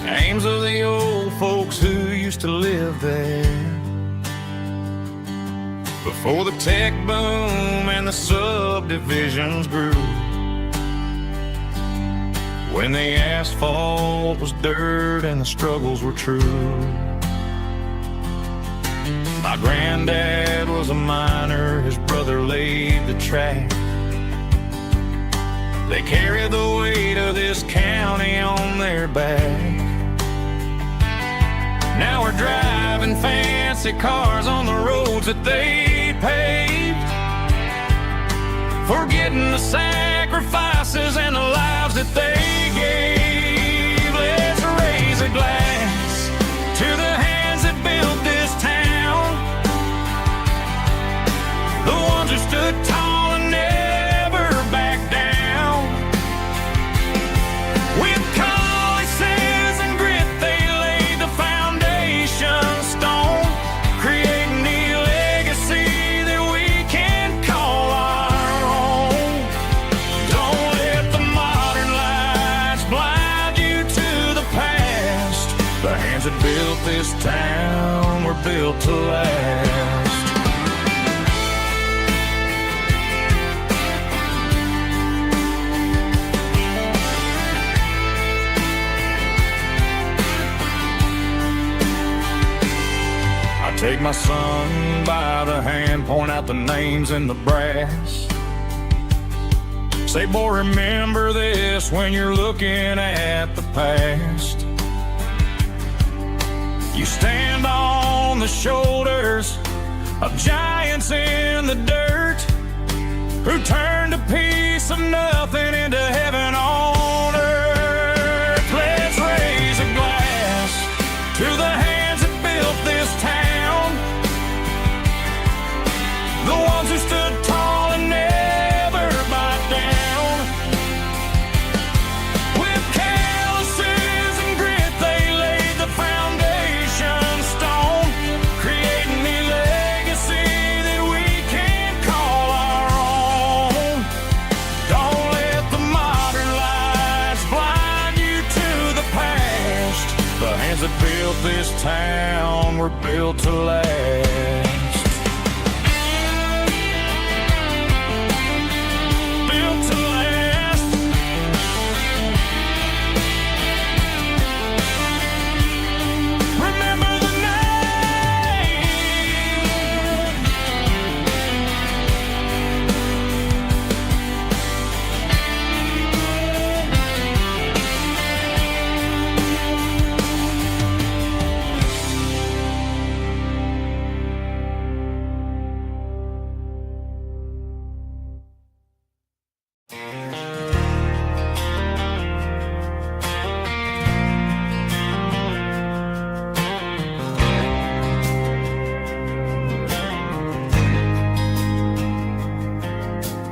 Names of the old folks who used to live there before the tech boom and the subdivisions grew, when the asphalt was dirt and the struggles were true. My granddad was a miner, his brother laid the track. They carried the weight of this county on their back. Now we're driving fancy cars on the roads that they paved, forgetting the sacrifices and the lives that they gave. Let's raise a glass to the hands that built this town, the ones who stood tall and never backed down. With calluses and grit they laid the foundation stone, creating the legacy that we can call our own. Don't let the modern lights blind you to the past. The hands that built this town were built to last. Take my son by the hand, point out the names in the brass. Say, boy, remember this when you're looking at the past. You stand on the shoulders of giants in the dirt, who turned a piece of nothing into heaven on earth. Let's raise a glass to the hands that built this town, the ones who stood tall and never backed down. With calluses and grit they laid the foundation stone, creating the legacy that we can call our own. Don't let the modern lights blind you to the past. The hands that built this town were built to last.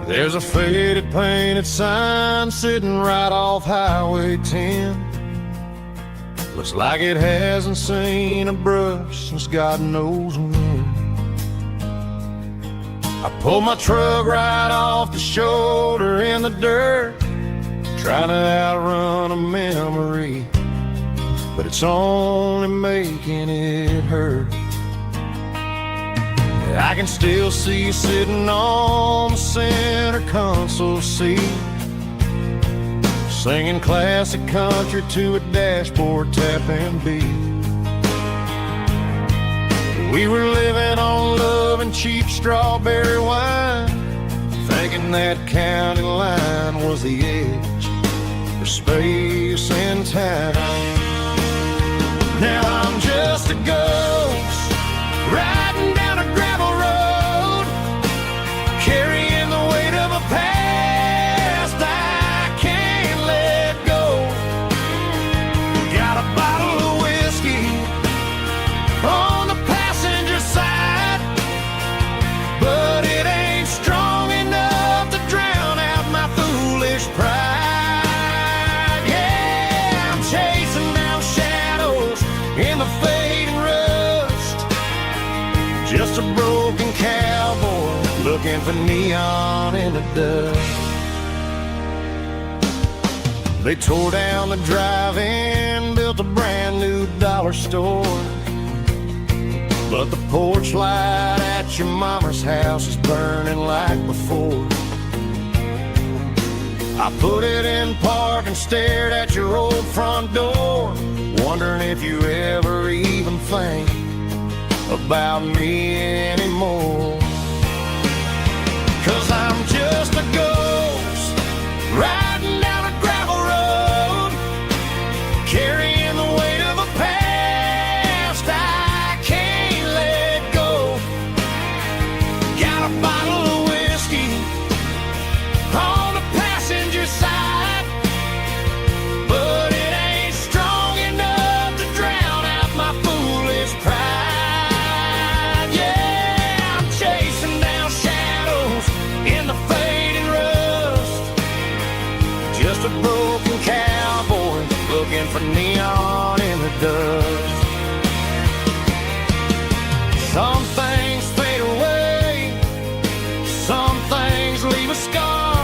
There's a faded painted sign sitting right off Highway 10. Looks like it hasn't seen a brush since God knows when. I pulled my truck right off the shoulder in the dirt, trying to outrun a memory, but it's only making it hurt. I can still see you sitting on the center console seat, singing classic country to a dashboard tapping beat. We were living on love and cheap strawberry wine, thinking that county line was the edge for space and time. Now I'm just a ghost riding down a gravel road, carrying the weight of a past I can't let go. Got a bottle of whiskey on the passenger side, but it ain't strong enough to drown out my foolish pride. Yeah, I'm chasing down shadows in the fading rust, just a broken cowboy looking for neon in the dust. They tore down the drive-in, built a brand new dollar store, but the porch light at your mama's house is burning like before. I put it in park and stared at your old front door, wondering if you ever even think about me anymore. 'Cause I'm just a ghost riding down a gravel road, carrying the weight of a past I can't let go. Got a bottle of whiskey on the passenger side, but it ain't strong enough to drown out my foolish pride. Yeah, I'm chasing down shadows in the fading rust, just a broken cowboy looking for neon in the dust. Some things fade away, some things leave a scar.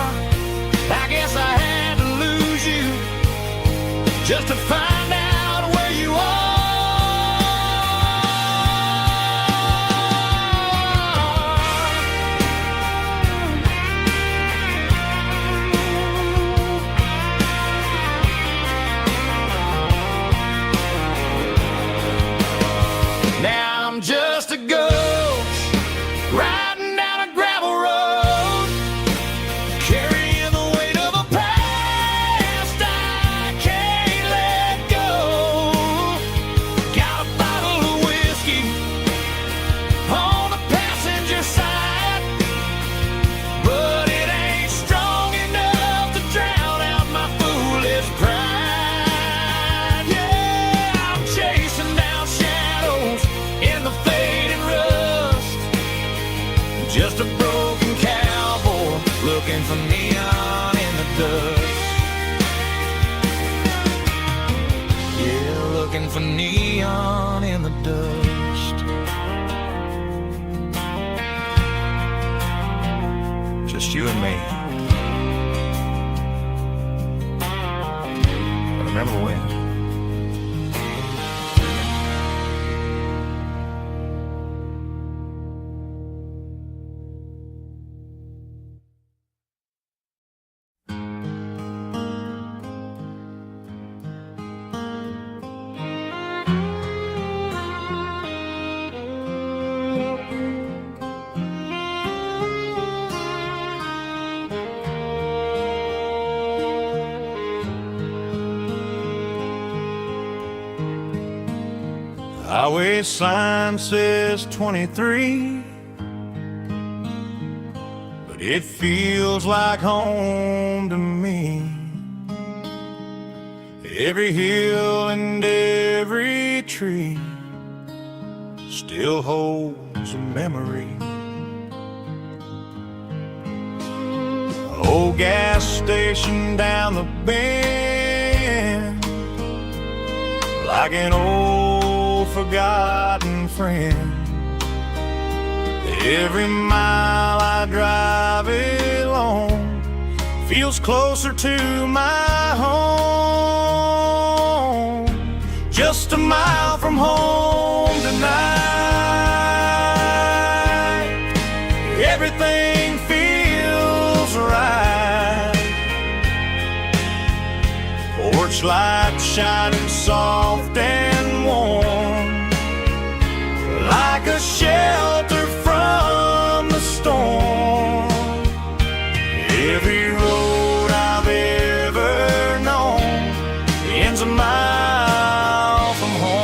I guess I had to lose you just to find out where you are. Now I'm just a ghost riding down a gravel road, carrying the weight of a past I can't let go. Got a bottle of whiskey on the passenger side, but it ain't strong enough to drown out my foolish pride. Yeah, I'm chasing down shadows in the fading rust, just a broken cowboy looking for neon in the dust. Yeah, looking for neon in the dust. Just you and me. But remember when? Highway sign says 23, but it feels like home to me. Every hill and every tree still holds a memory. Old gas station down the bend, like an old forgotten friend. Every mile I drive along feels closer to my home. Just a mile from home tonight, everything feels right. Porch light shining soft and warm, like a shelter from the storm. Every road I've ever known ends a mile from home.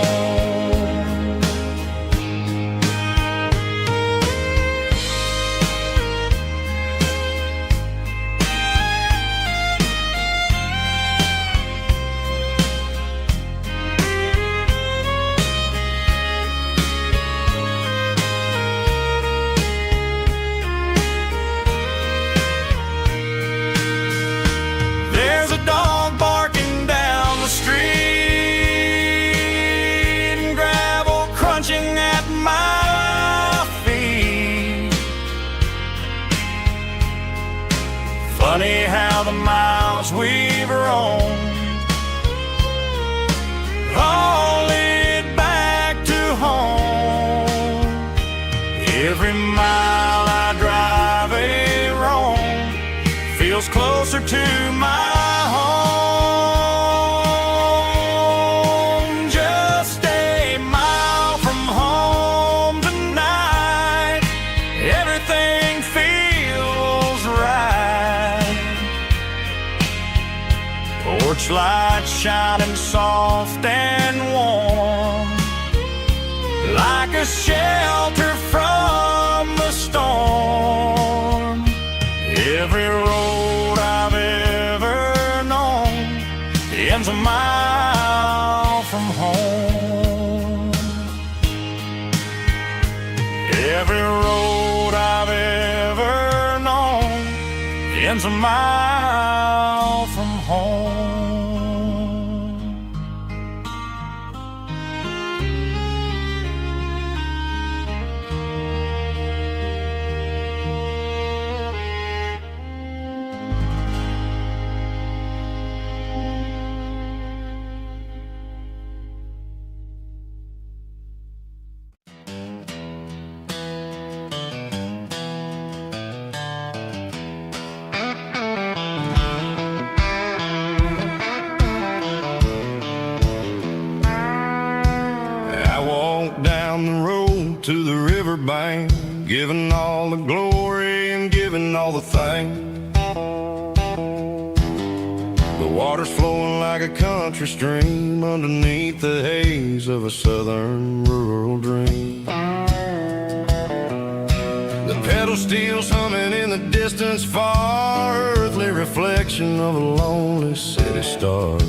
Every mile I drive a roam feels closer to my home. Just a mile from home tonight, everything feels right. Porch light shining soft and warm, like a shelter from the storm. Every road I've ever known ends a mile from home. Every road I've ever known ends a mile from home. To the riverbank, giving all the glory and giving all the thanks. The water's flowing like a country stream underneath the haze of a southern rural dream. The pedal steel's humming in the distance far, earthly reflection of a lonely city star.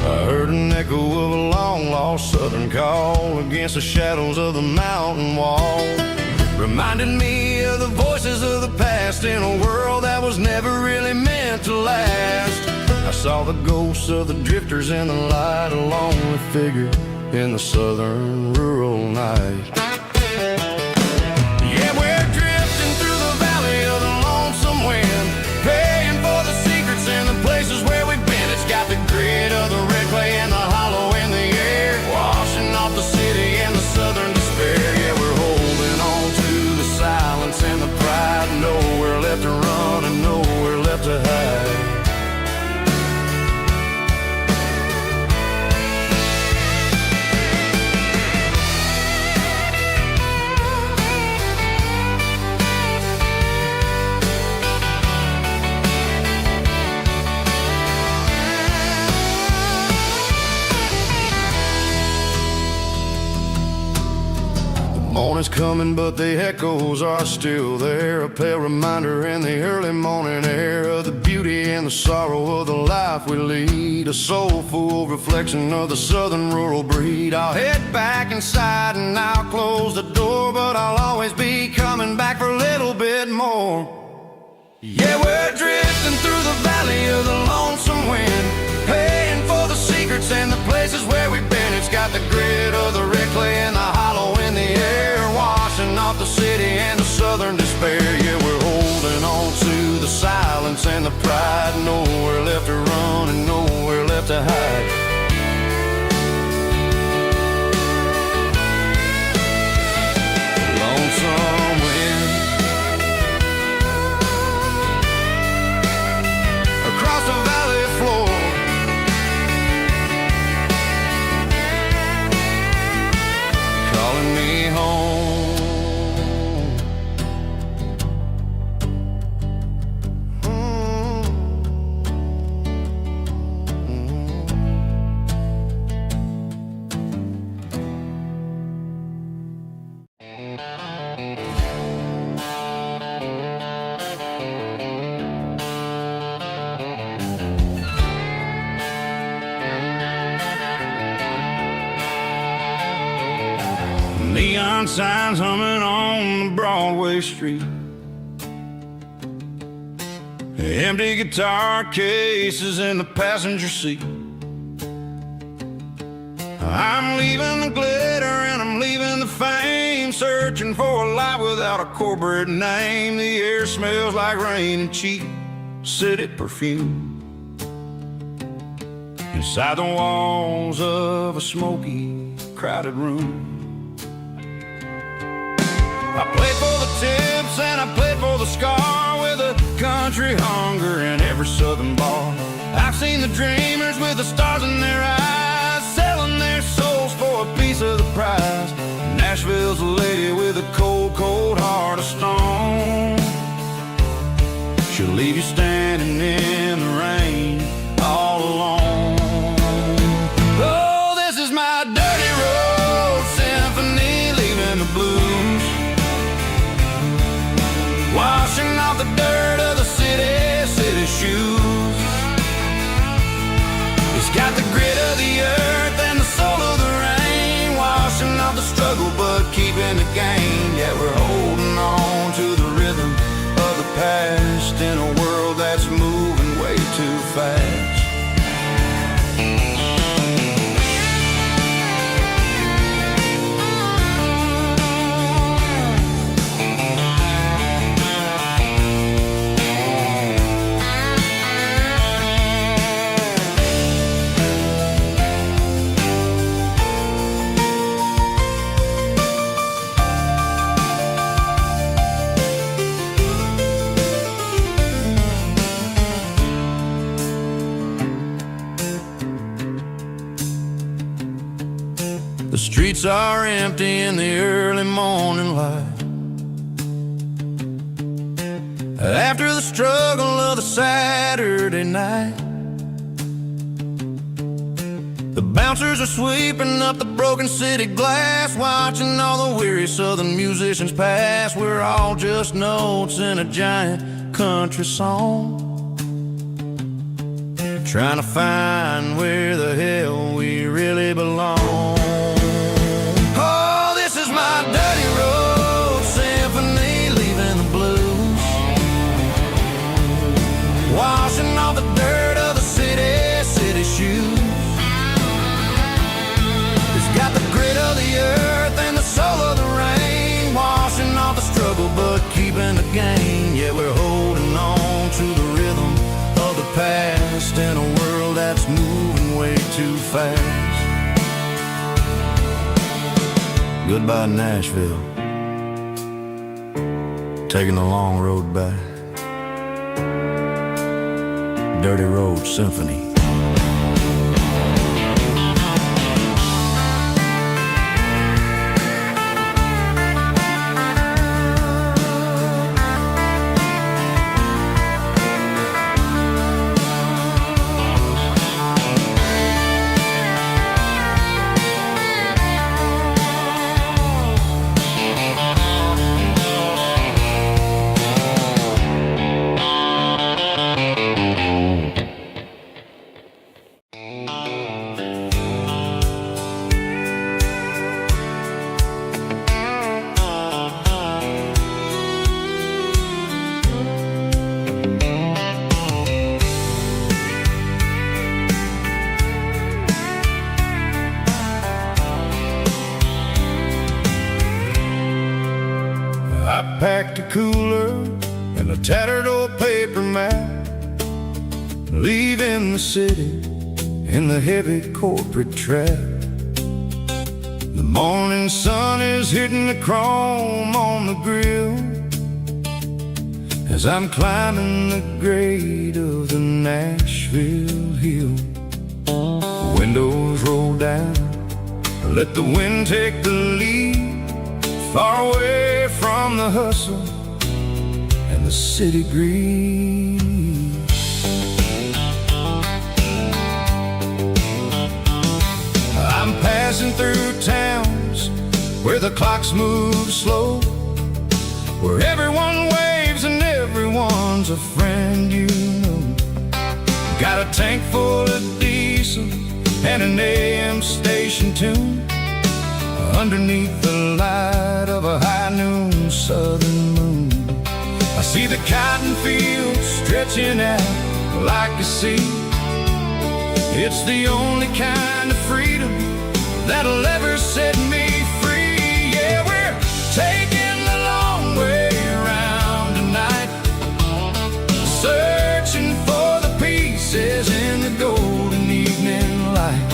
I heard an echo of a long-lost southern call against the shadows of the mountain wall, reminding me of the voices of the past in a world that was never really meant to last. I saw the ghosts of the drifters in the light, a lonely figure in the southern rural night. Yeah, we're drifting through the valley of the lonesome wind, paying for the secrets and the places where we've been. It's got the grit of the red clay and the hollow in the air, washing off the city and the southern despair. Yeah, we're holding on to the silence and the pride, nowhere left to run and nowhere left to hide. Morning's coming, but the echoes are still there, a pale reminder in the early morning air of the beauty and the sorrow of the life we lead, a soulful reflection of the southern rural breed. I'll head back inside and I'll close the door, but I'll always be coming back for a little bit more. Yeah, we're drifting through the valley of the lonesome wind, paying for the secrets and the places where we've been. It's got the grit of the red clay and the hollow in the air, washing off the city and the southern despair. Yeah, we're holding on to the silence and the pride, nowhere left to run and nowhere left to hide. Lonesome wind across the valley floor, calling me home. Neon signs humming on the Broadway street, empty guitar cases in the passenger seat. I'm leaving the glitter and I'm leaving the fame, searching for a life without a corporate name. The air smells like rain and cheap city perfume inside the walls of a smoky, crowded room. I played for the tips and I played for the scar, with a country hunger in every southern bar. I've seen the dreamers with the stars in their eyes, selling their souls for a piece of the prize. Nashville's a lady with a cold, cold heart of stone. She'll leave you standing in the rain all alone. Oh, this is my dirty road symphony, leaving the blues, washing off the dirt of the city shoes. It's got the grit of the earth and the soul of the rain, washing off the struggle but keeping the gain. Yeah, we're holding on to the rhythm of the past in a world that's moving way too fast. The streets are empty in the early morning light, after the struggle of the Saturday night. The bouncers are sweeping up the broken city glass, watching all the weary southern musicians pass. We're all just notes in a giant country song, trying to find where the hell we really belong. Oh, this is my dirty road symphony, leaving the blues, washing off the dirt of the city shoes. It's got the grit of the earth and the soul of the rain, washing off the struggle but keeping the gain. Yeah, we're holding on to the rhythm of the past in a world that's moving way too fast. Goodbye, Nashville, taking the long road back. Dirty Road Symphony. I packed a cooler and a tattered old paper map, leaving the city in the heavy corporate trap. The morning sun is hitting the chrome on the grill as I'm climbing the grade of the Nashville hill. Windows roll down, let the wind take the lead, far away from the hustle and the city greed. I'm passing through towns where the clocks move slow, where everyone waves and everyone's a friend you know. Got a tank full of diesel and an AM station tune, underneath the light of a high noon southern moon. I see the cotton fields stretching out like a sea. It's the only kind of freedom that'll ever set me free. Yeah, we're taking the long way around tonight, searching for the pieces in the golden evening light.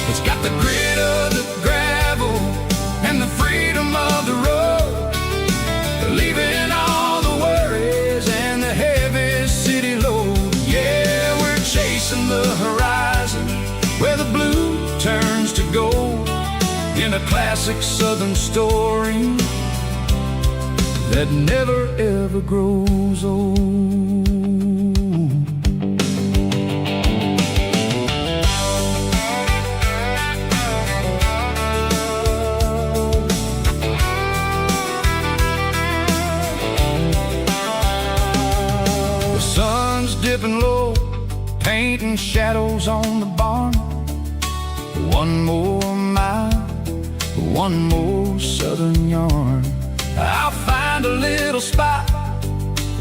It's got the grit of the gravel and the freedom of the road, classic southern story that never ever grows old. The sun's dipping low, painting shadows on the barn. One more mile, one more southern yarn. I'll find a little spot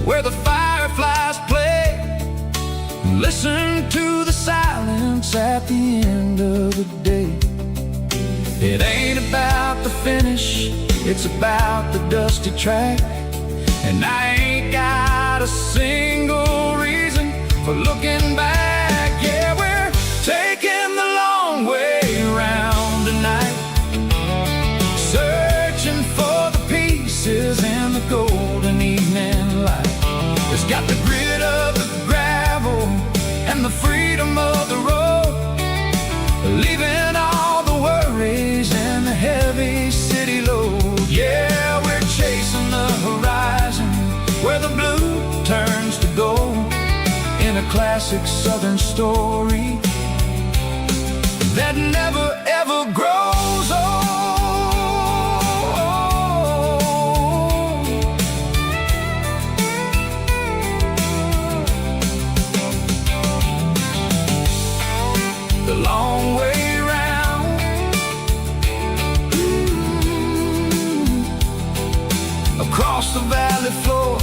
where the fireflies play, listen to the silence at the end of the day. It ain't about the finish, it's about the dusty track. And I ain't got a single reason for looking back. Yeah, we're taking the long way around tonight, searching for the pieces in the golden evening light. It's got the grit of the gravel and the freedom of the road, leaving all the worries and the heavy city load. Yeah, we're chasing the horizon where the blue turns to gold, in a classic southern story that never ever grows old. The long way round, across the valley floor,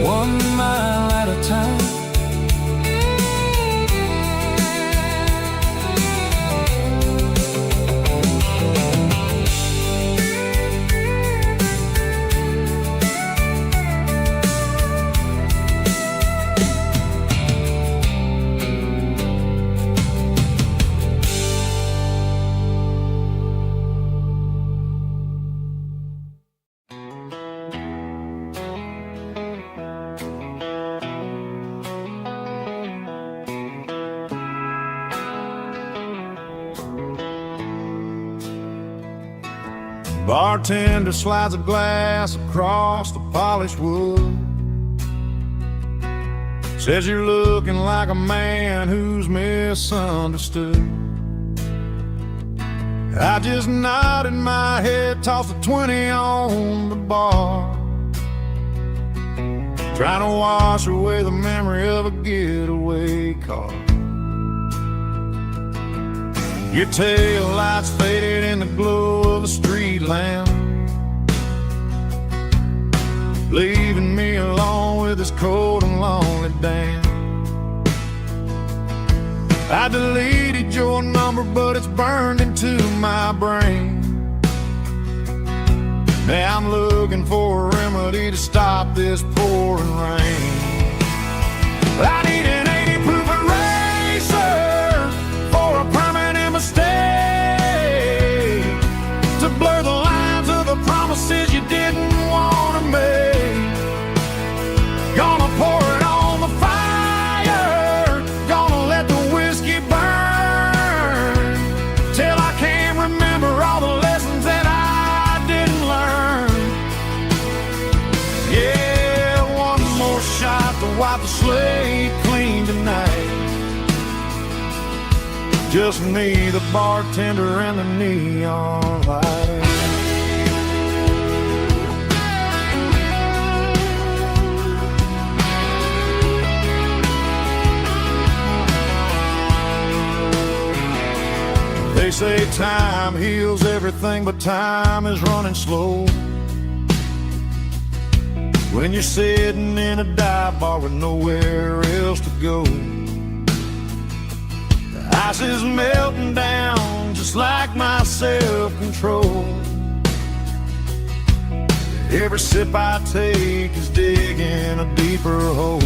1 mile at a time. Bartender slides a glass across the polished wood, says you're looking like a man who's misunderstood. I just nodded my head, tossed a 20 on the bar, trying to wash away the memory of a getaway car. Your tail lights faded in the glow of a street lamp, leaving me alone with this cold and lonely damn. I deleted your number, but it's burned into my brain. Now I'm looking for a remedy to stop this pouring rain. I need an 80 proof eraser for a permanent mistake, to blur the lines of the promises you didn't want to make. Gonna pour it on the fire, gonna let the whiskey burn, till I can't remember all the lessons that I didn't learn. Yeah, one more shot to wipe the slate clean tonight. Just me, the bartender, and the neon light. They say time heals everything, but time is running slow when you're sitting in a dive bar with nowhere else to go. The ice is melting down just like my self-control. Every sip I take is digging a deeper hole.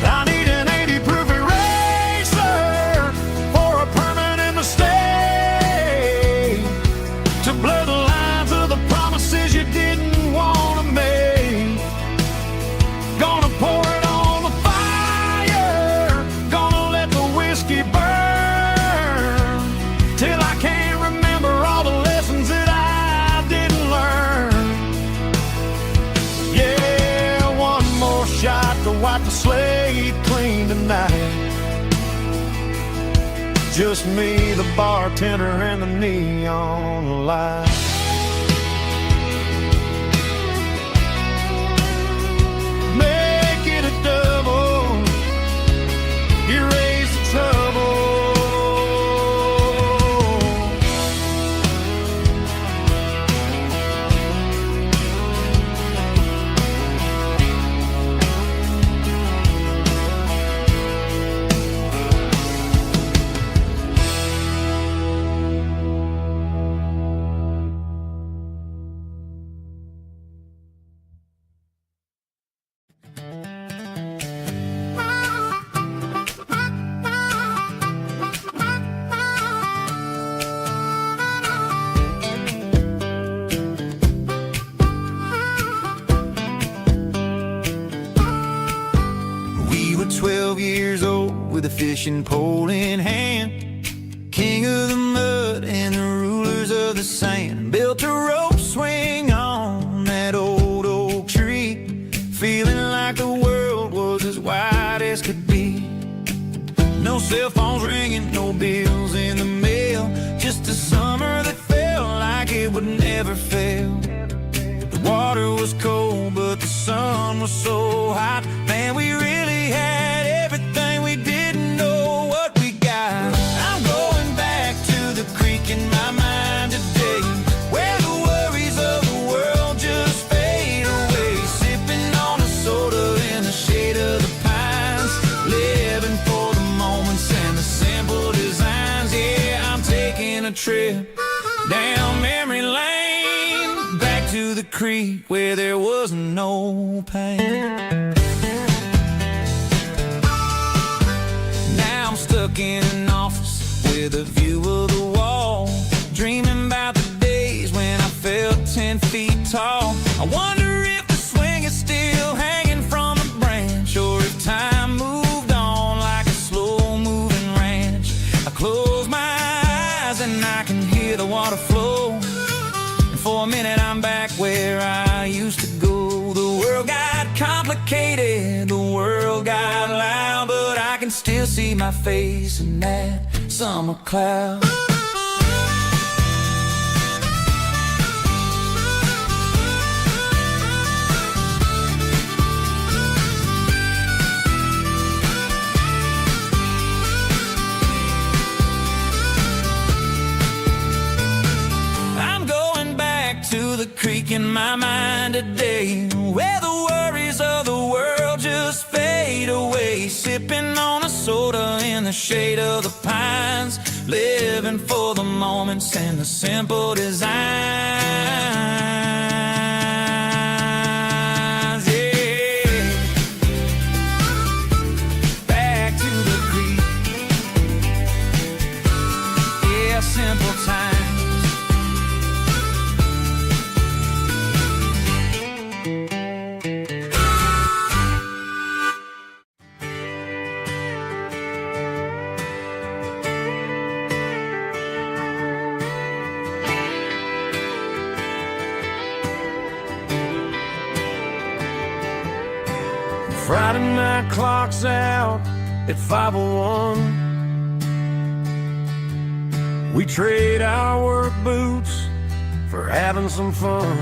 I need an 80 proof eraser for a permanent mistake, to blur the lines of the promises you didn't want to make. Gonna pour it on the fire, gonna let the whiskey burn, just me, the bartender, and the neon light. Make it a double, erase the trouble. We were 12 years old with a fishing pole in hand, king of the mud and the rulers of the sand. Built a rope swing on that old oak tree, feeling like the world was as wide as could be. No cell phones ringing, no bills in the mail, just a summer that felt like it would never fail. The water was cold, but the sun was so hot. Man, we really had everything, we didn't know what we got. I'm going back to the creek in my mind today, where the worries of the world just fade away. Sipping on a soda in the shade of the pines, living for the moments and the simple designs. Yeah, I'm taking a trip down memory lane, back to the creek where there was no pain. Now I'm stuck in an office with a view of the wall, dreaming about the days when I felt 10 feet tall. I wonder if the swing is still hanging from a branch, or if time moved on like a slow-moving ranch. I close my eyes and I can hear the water flow, and for a minute I'm back where I used to go. The world got complicated, the world got loud, but I can still see my face in that summer cloud. I'm going back to the creek in my mind today, where the worries of the world just fade away. Sipping on a soda in the shade of the pines, living for the moments and the simple designs. Yeah, back to the creek. Yeah, simple times. Friday night clock's out at 5:01. We trade our work boots for having some fun.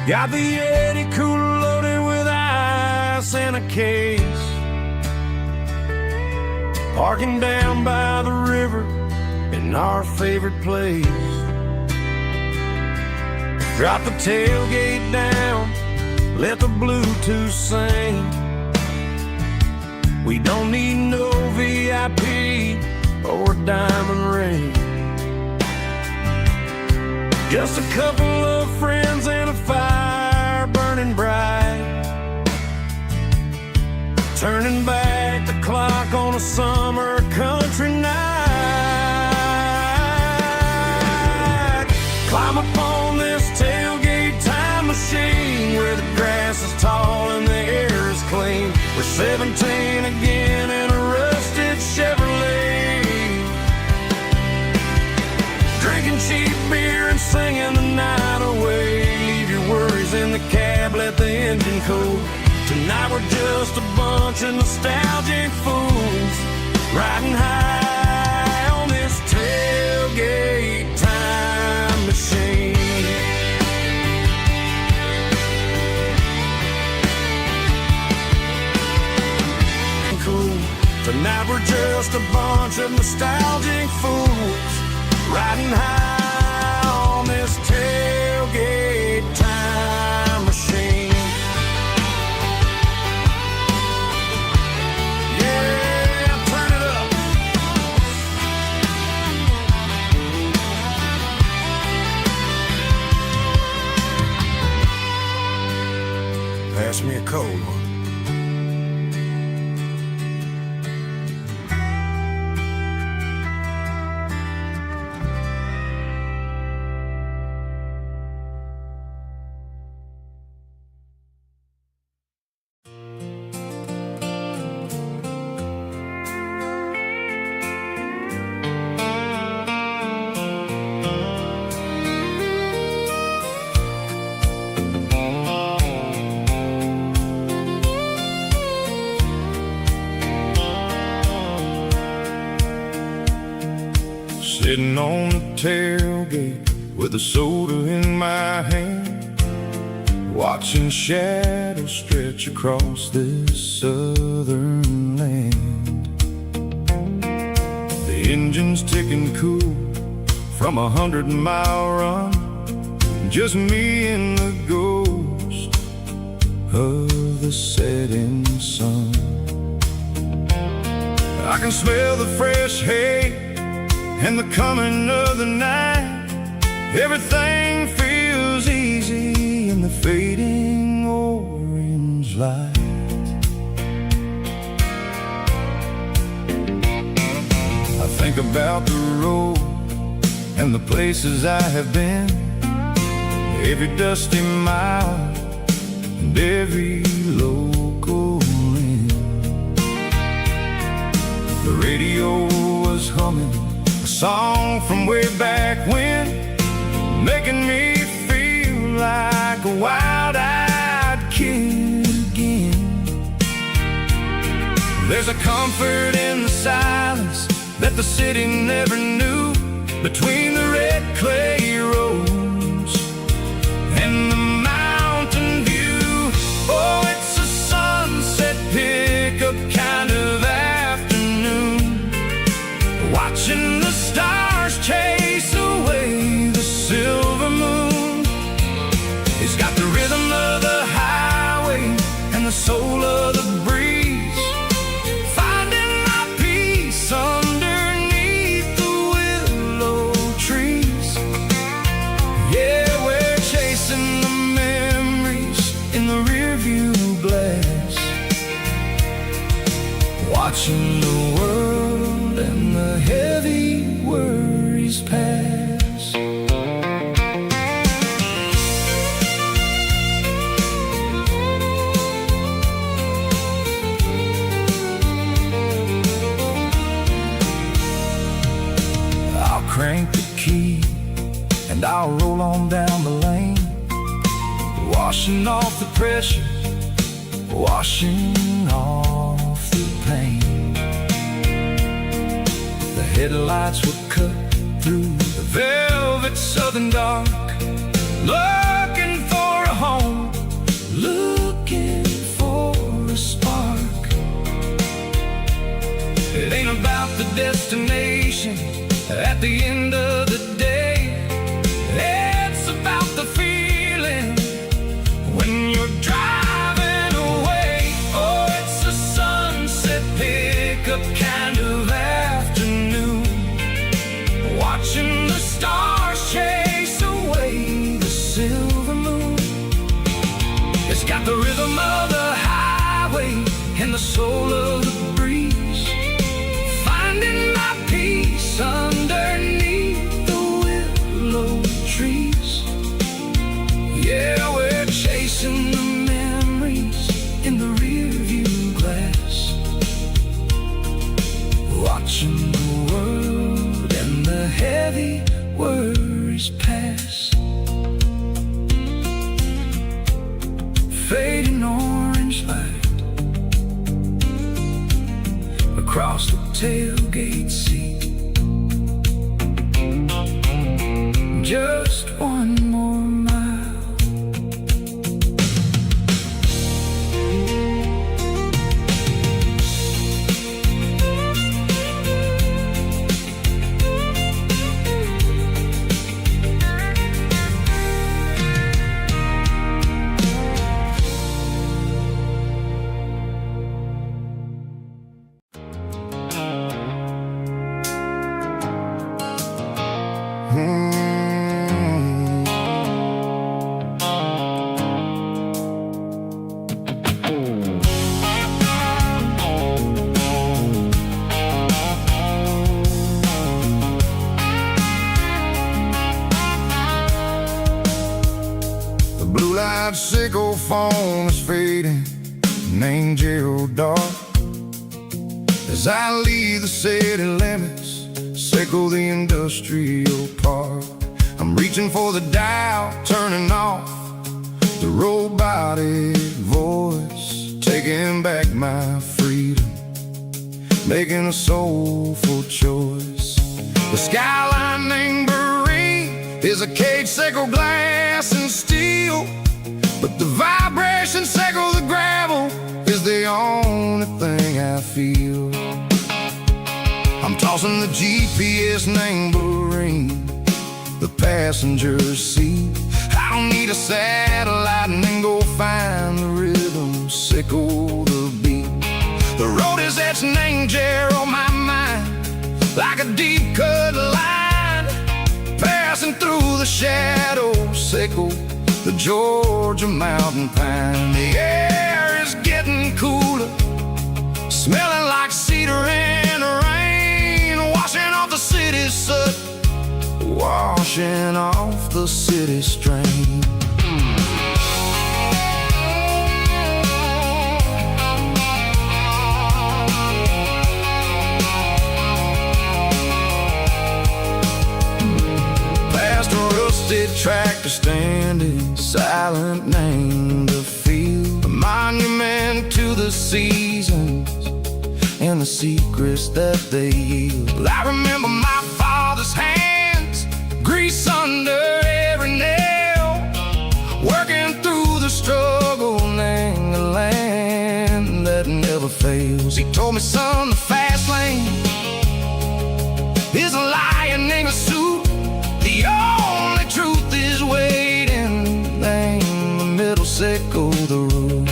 Got the Yeti cooler loaded with ice and a case, parking down by the river in our favorite place. Drop the tailgate down, let the Bluetooth sing. We don't need no VIP or a diamond ring, just a couple of friends and a fire burning bright, turning back the clock on a summer country night. Climb up on this tailgate time machine, where the grass is tall and the air is clean. We're 17 again in a rusted Chevrolet, drinking cheap beer and singing the night away. Leave your worries in the cab, let the engine cool. Tonight we're just a bunch of nostalgic fools, riding high on this tailgate time machine. Cool. Tonight we're just a bunch of nostalgic fools riding high on this tailgate time machine. Yeah, turn it up. Pass me a cold one. Sitting on the tailgate with a soda in my hand, watching shadows stretch across this southern land. The engine's ticking cool from 100-mile run, just me and the ghost of the setting sun. I can smell the fresh hay and the coming of the night. Everything feels easy in the fading orange light. I think about the road and the places I have been, every dusty mile and every local inn. The radio was humming a song from way back when, making me feel like a wild-eyed kid again. There's a comfort in the silence that the city never knew, between the red clay roads and the mountain view. Oh, it's a sunset pickup kind of afternoon, watching the stars chase away the silver moon. It's got the rhythm of the highway and the soul of the breeze, finding my peace underneath the willow trees. Yeah, we're chasing the memories in the rearview glass, watching the world and the heavy worries pass. I'll crank the key and I'll roll on down the lane, washing off the pressure, washing off the pain. The headlights will cut through the velvet southern dark, looking for a home, looking for a spark. It ain't about the destination at the end of the day, it's about the feeling when you're driving away. Oh, it's a sunset pickup kind of afternoon, watching the stars chase away the silver moon. It's got the rhythm of the highway and the soul of the breeze, finding my peace underneath the willow trees. Yeah, we're chasing the memories in the rearview glass, watching the world and the heavy worries pass. Fading orange light across the tailgate seat. Just one more mile. Sickle phone is fading, name Gerald dark. As I leave the city limits, sickle the industrial park. I'm reaching for the dial, turning off the robotic voice, taking back my freedom, making a soulful choice. The skyline named Marine is a cage, sickle glass and steel, but the vibration sickle the gravel is the only thing I feel. I'm tossing the GPS named Marine, the passenger seat. I don't need a satellite and then go find the rhythm, sickle the beat. The road is etched named Gerald on my mind, like a deep cut line, passing through the shadows, sickle the Georgia mountain pine. The air is getting cooler, smelling like cedar in the rain, washing off the city soot, washing off the city strain. Past a rusted tractor standing silent, named the field, a monument to the seasons and the secrets that they yield. I remember my father's hands, grease under every nail, working through the struggle, named the land that never fails. He told me, son, the fast lane is a lion in a suit, the only truth is waiting, name the middle, sickle the root.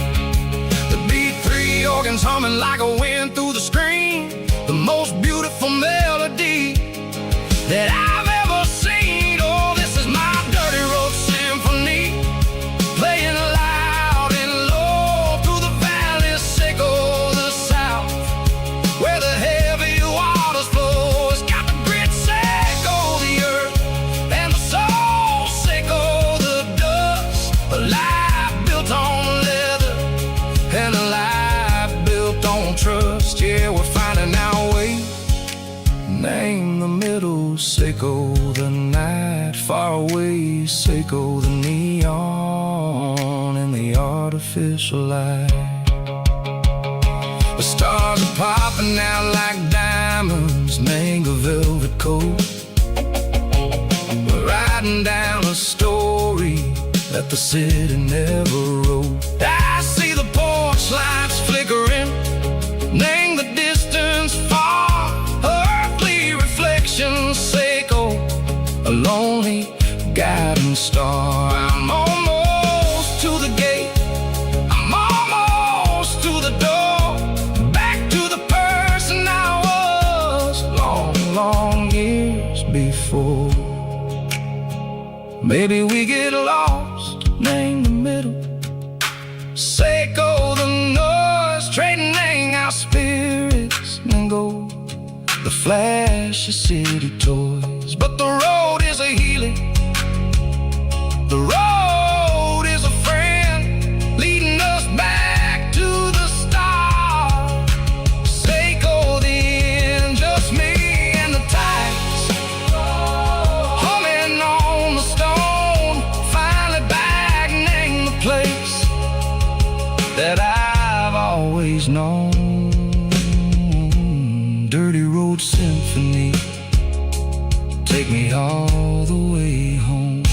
The B3 organs humming like a wind through the screen, the most beautiful melody that I've ever seen. Oh, this is my dirty road symphony, playing loud and low through the valley, sickle the south, where the heavy waters flow. It's got the grit, sickle the earth, and the soul, sickle the dust. A life built on leather and a life built on trust. Yeah, we're finding our way, name the middle, sickle the night, far away, sickle the neon and the artificial light. The stars are popping out like diamonds, mango velvet coat. We're riding down a story that the city never wrote. I see the porch lights flickering, name the distance far, earthly reflections, sickle a lonely guiding star. I'm almost to the gate, I'm almost to the door, back to the person I was long, long years before. Maybe we get lost, name the middle, sickle the noise, trading our spirits and go the flash of city toys. But the road is a healing, the road is a friend, leading us back to the start. Sickle the end, just me and the tides, humming on the stone, finally back, name the place that I've always known. take me all the way home.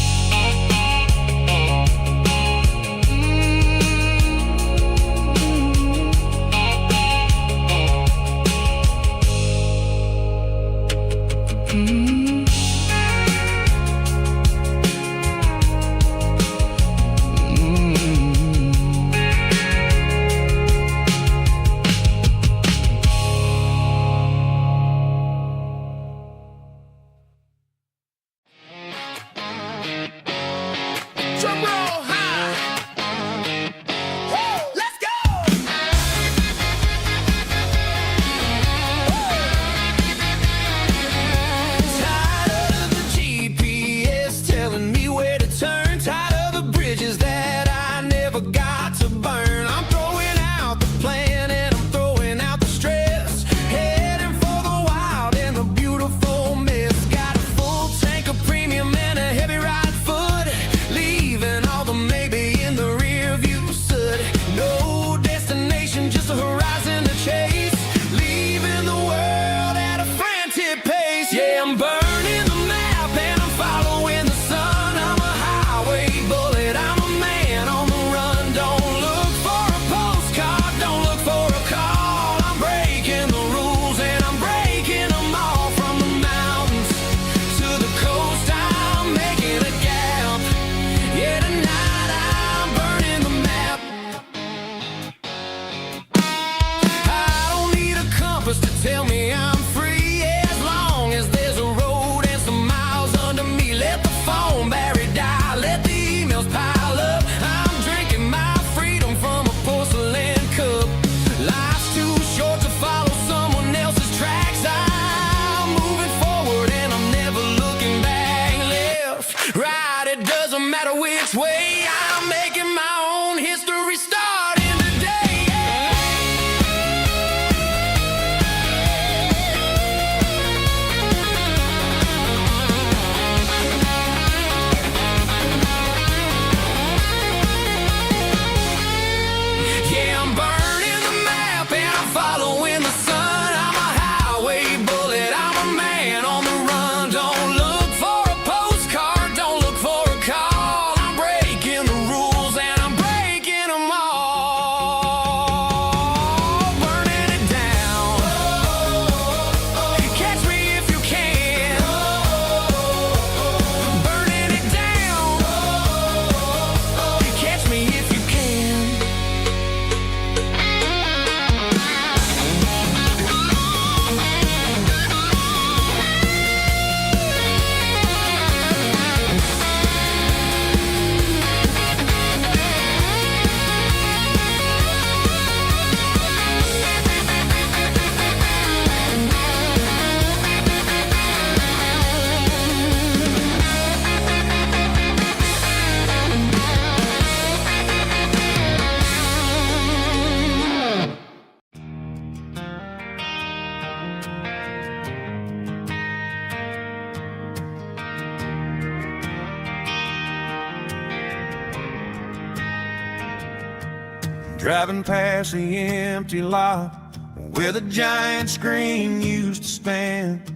Driving past the empty lot where the giant screen used to stand.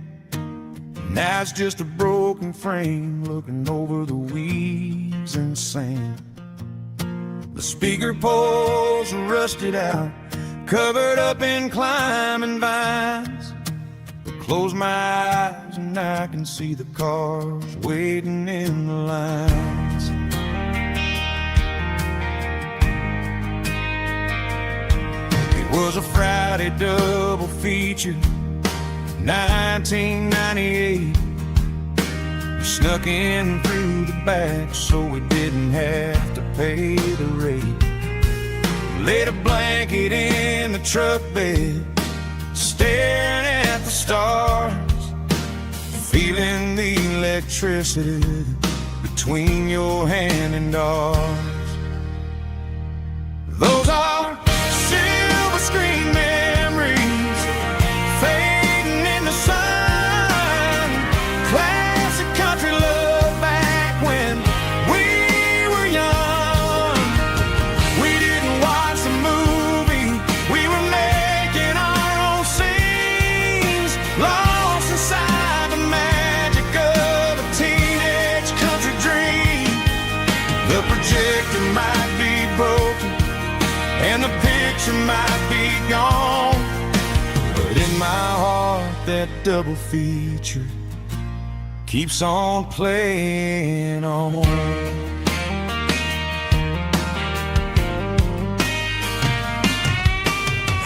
Now it's just a broken frame looking over the weeds and sand. The speaker poles are rusted out, covered up in climbing vines. I close my eyes and I can see the cars waiting in the lines. Was a Friday double feature, 1998. We snuck in through the back so we didn't have to pay the rate. Laid a blanket in the truck bed, staring at the stars, feeling the electricity between your hand and ours. Those are silver screen memories fading in the sun. Classic country love back when we were young. We didn't watch the movie, we were making our own scenes, lost inside the magic of projector might be broken and the picture might be gone, but in my heart that double feature keeps on playing on.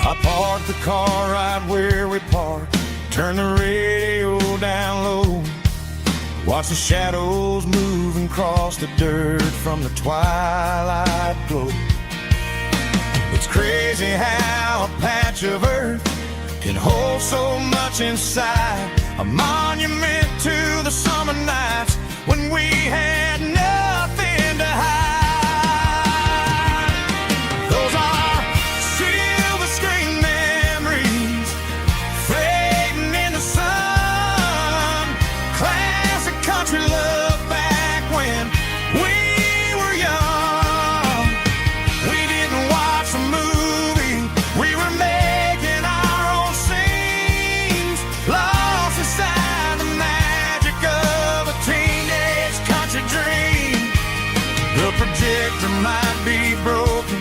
I parked the car right where we parked, turn the radio down low, watch the shadows moving across the dirt from the twilight glow. It's crazy how a patch of earth can hold so much inside, a monument to the summer nights when we had nothing to hide. Those are silver screen memories fading in the sun, classic country love back when we were young. We didn't watch a movie, we were making our own scenes, lost inside the magic of a teenage country dream. The projector might be broken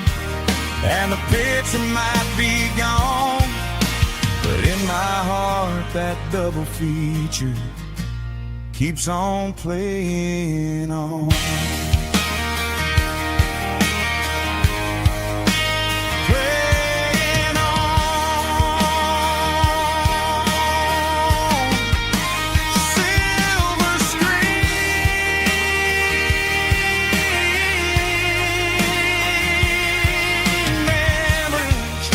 and the picture might be gone, but in my heart that double feature keeps on playing on. Playing on. Silver screen memories.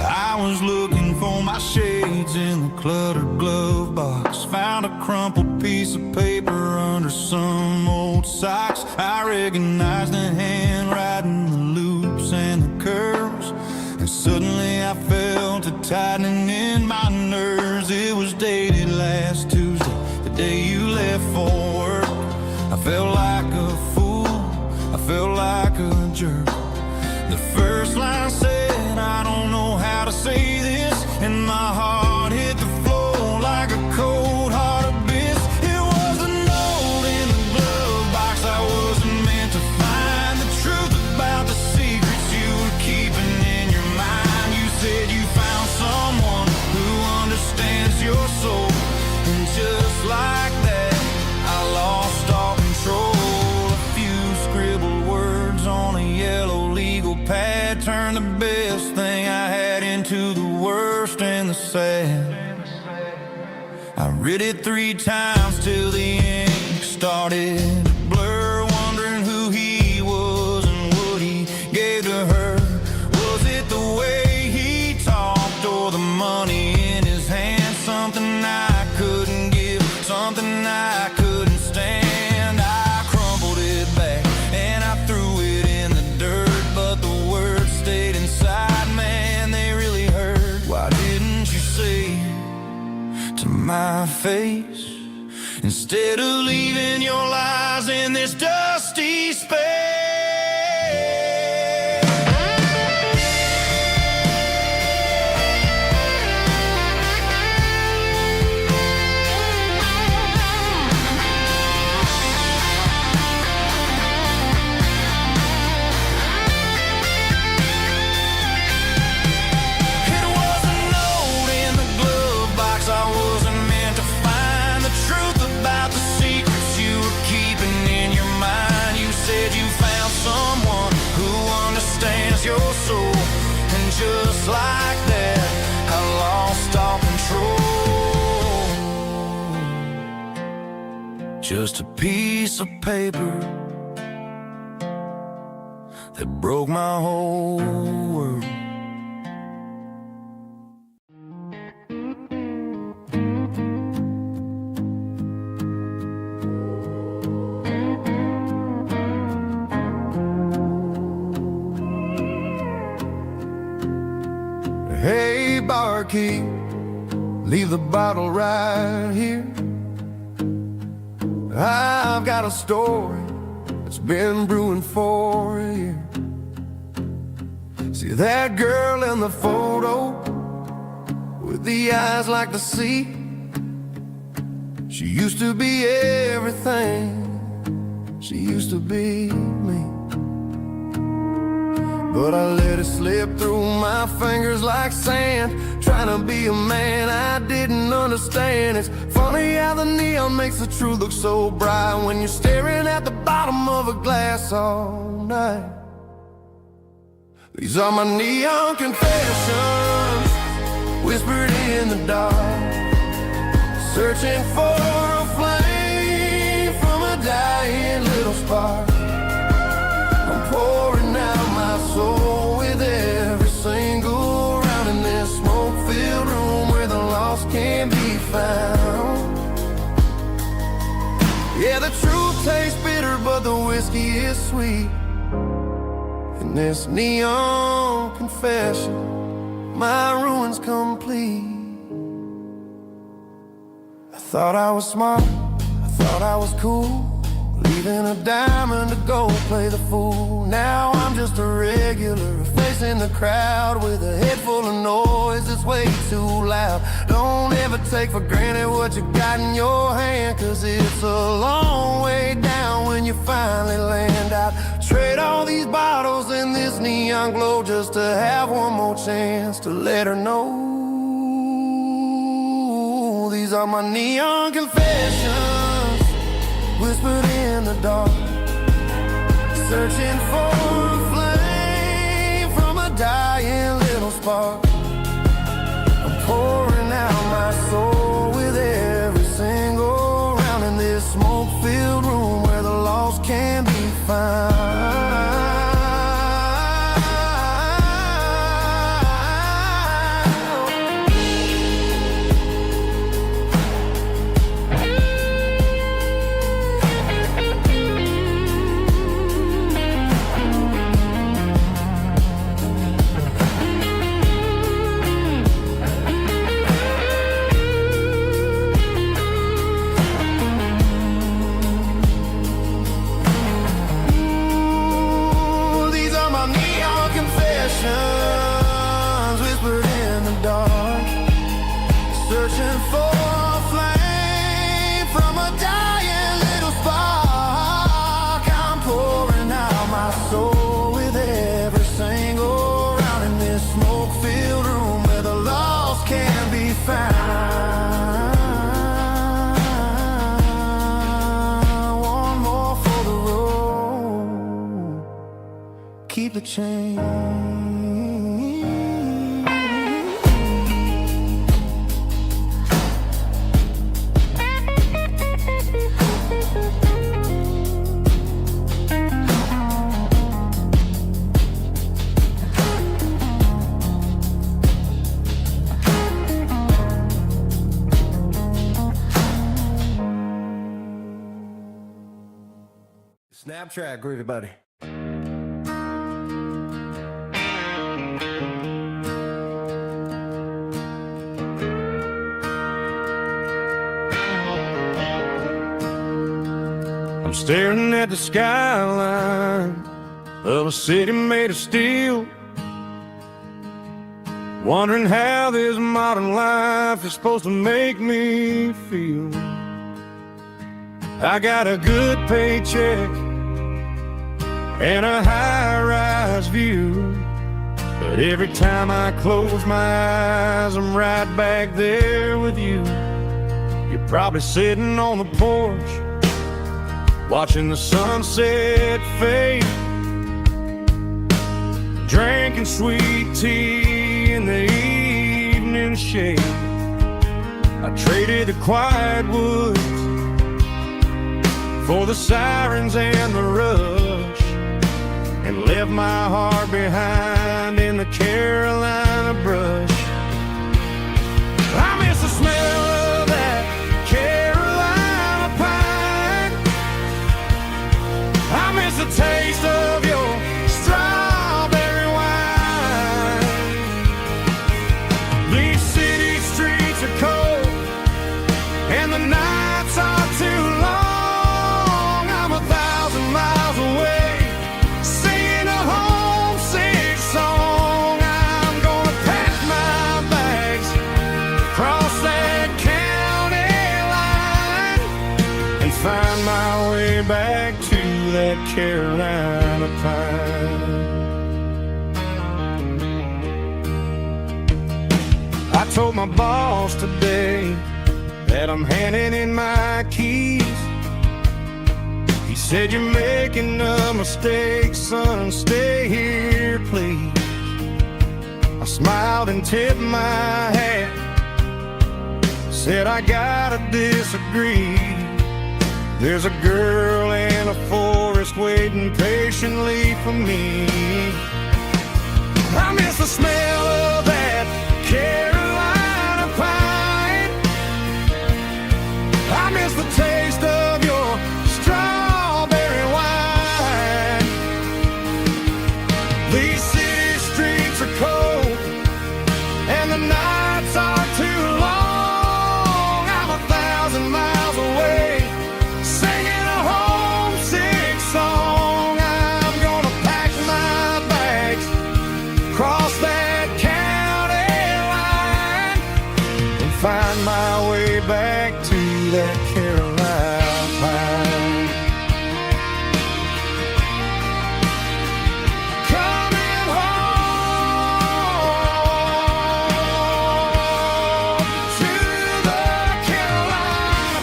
I was looking for my shades in the cluttered glove box, found a crumpled piece of paper under some old socks. I recognized the handwriting, the loops and the curves, and suddenly I felt a tightening in my nerves. It was dated last Tuesday, the day you left for work. I felt like a fool, I felt like a jerk. The first line said, I don't know how to say this, and my heart hit the floor like a cold heart abyss. It was a note in the glove box I wasn't meant to find, the truth about the secrets you were keeping in your mind. You said you found someone who understands your soul, and just like that I lost all control. A few scribbled words on a yellow legal pad turned the best thing I had into the worst and the sad. I read it 3 times till the ink started to blur, wondering who he was and what he gave to her. Was it the way he talked or the money in his hand? Something I couldn't give, something I couldn't stand. I crumpled it back and I threw it in the dirt, but the words stayed inside, man, they really hurt. Why didn't you say to my face, instead of leaving your lies in this dusty space? It was a note in the glove box I wasn't meant to find, the truth about the secrets you were keeping in your mind. You said you found someone who understands your soul, and just like that I lost all control. Just a piece of paper that broke my whole world. Hey, barkeep, leave the bottle right here. I've got a story that's been brewing for a year. See that girl in the photo with the eyes like the sea? She used to be everything. She used to be me. But I let it slip through my fingers like sand, trying to be a man I didn't understand. It's funny how the neon makes the truth look so bright when you're staring at the bottom of a glass all night. These are my neon confessions, whispered in the dark, searching for a flame from a dying little spark. I'm pouring out my soul with every single round in this smoke-filled room where the lost can be found. Yeah, the truth tastes bitter, but the whiskey is sweet. In this neon confession, my ruin's complete. I thought I was smart, I thought I was cool, leaving a diamond to go play the fool. Now I'm just a regular, facing the crowd with a head full of noise that's way too loud. Don't ever take for granted what you got in your hand, cause it's a long way down when you finally land out. Trade all these bottles and this neon glow just to have one more chance to let her know. These are my neon confessions, whispered in the dark, searching for a flame from a dying little spark. I'm pouring out my soul with every single round in this smoke-filled room where the lost can be found. Whispered in the dark, searching for a flame from a dying little spark. I'm pouring out my soul with every single round in this smoke-filled room where the lost can be found. One more for the road, keep the change. Snapchat, groovy buddy. I'm staring at the skyline of a city made of steel, wondering how this modern life is supposed to make me feel. I got a good paycheck and a high-rise view, but every time I close my eyes, I'm right back there with you. You're probably sitting on the porch, watching the sunset fade, drinking sweet tea in the evening shade. I traded the quiet woods for the sirens and the rush, and left my heart behind in the Carolina brush. I miss the smell of that Carolina pine. I miss the taste of your strawberry wine. These city streets are cold and the nights are too long. Carolina pine. I told my boss today that I'm handing in my keys. He said, "You're making a mistake, son, stay here, please." I smiled and tipped my hat, said, "I gotta disagree. There's a girl in a forest waiting patiently for me." I miss the smell of that Carolina pine. I miss the taste of your strawberry wine. These city streets are cold and the nights are too long. I'm 1,000 miles away, singing a homesick song. I'm gonna pack my bags, cross that county line, and find my way back to that Carolina pine. Coming home to the Carolina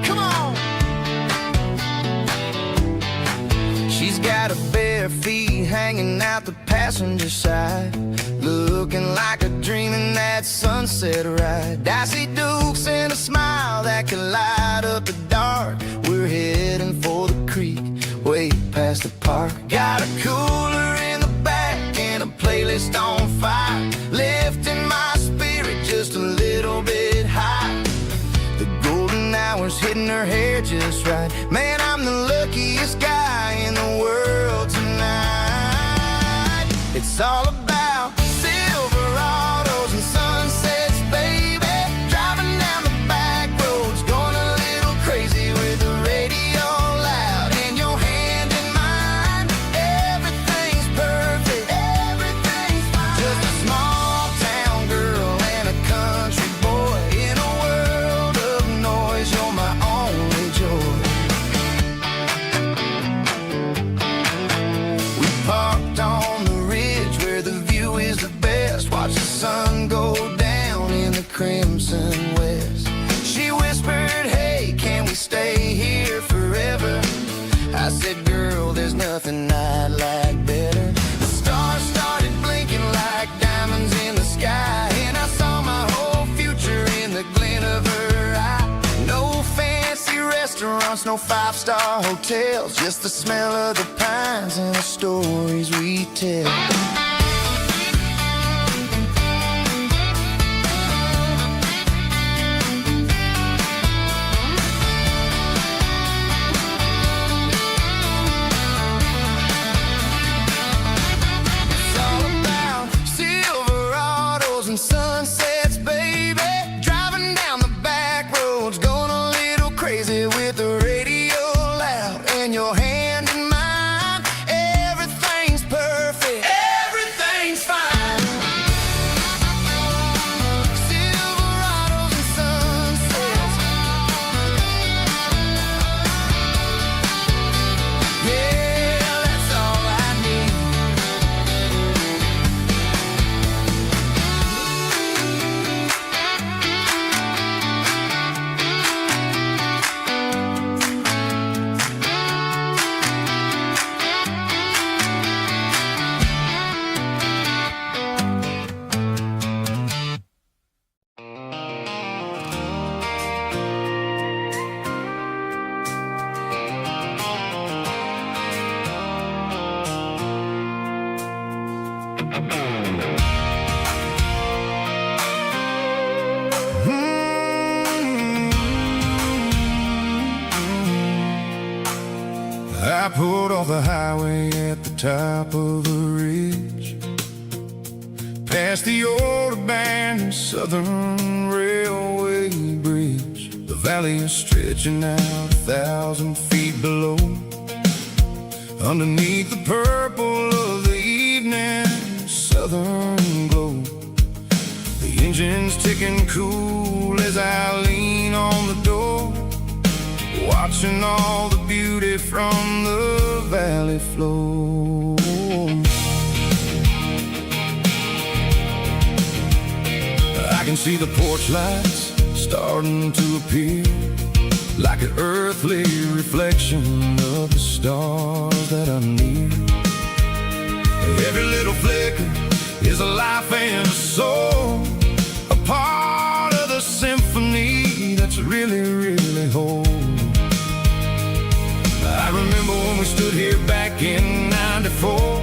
Come on. She's got her bare feet hanging out the passenger side, looking like a dream in that sunset ride. I see Dukes and a smile that can light up the dark. We're heading for the creek, way past the park. Got a cooler in the back and a playlist on fire, lifting my spirit just a little bit high. The golden hours hitting her hair just right. Man, I'm the luckiest guy in the world tonight. It's all about Silverados and sunsets, baby. Driving down the back roads, going a little crazy with the radio loud and your hand in mine. Everything's perfect, everything's fine. Just a small town girl and a country boy in a world of noise. You're my only joy. We parked on the ridge where the view is the best. Watch the sun go down in the crimson west. She whispered, "Hey, can we stay here forever?" I said, "Girl, there's nothing I'd like better." The stars started blinking like diamonds in the sky, and I saw my whole future in the glint of her eye. No fancy restaurants, no five-star hotels, just the smell of the pines and the stories we tell. It's all about Silverados and sunsets, baby. Driving down the back roads, going a little crazy with the radio loud and your hand in mine. Everything's perfect. I pulled off the highway at the top of a ridge, past the old abandoned Southern Railway bridge. The valley is stretching out 1,000 feet below, underneath the purple of the evening southern glow. The engine's ticking cool as I lean on the door, watching all the beauty from the valley flow. I can see the porch lights starting to appear, like an earthly reflection of the stars that are near. Every little flicker is a life and a soul, a part of the symphony that's really, really whole. I remember when we stood here back in '94,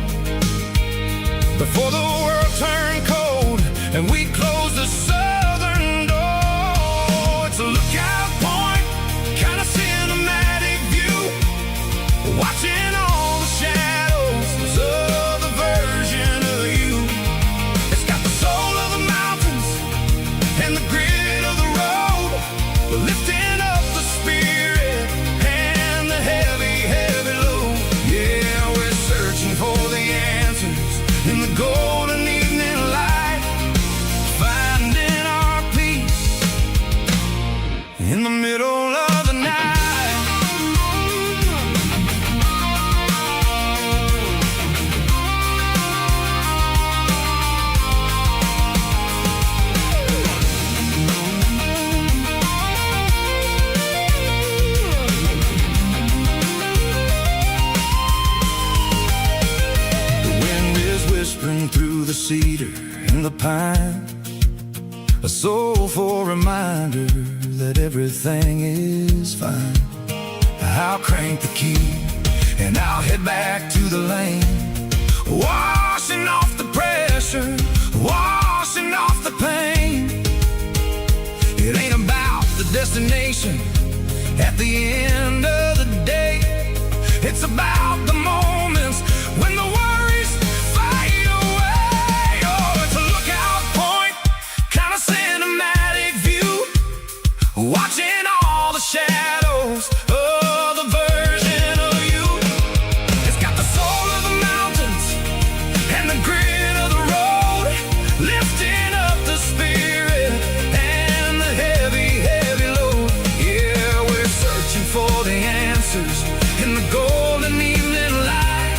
before the world turned cold and we closed the southern door. It's a lookout point, kind of cinematic view, watching all the shadows of the version of you. It's got the soul of the mountains and the grit of the road, lifting up the spirit and the heavy, heavy load. Yeah, we're searching for the answers in the golden evening light, finding our peace in the middle of the night. Whispering through the cedar and the pine, a soulful reminder that everything is fine. I'll crank the key and I'll head back to the lane, washing off the pressure, washing off the pain. It ain't about the destination at the end of the day, it's about the moments when the worries fade away. Oh, it's a lookout point, kind of cinematic view, watching all the shadows of the version of you. It's got the soul of the mountains and the grit of the road, lifting up the spirit and the heavy, heavy load. Yeah, we're searching for the answers in the golden evening light,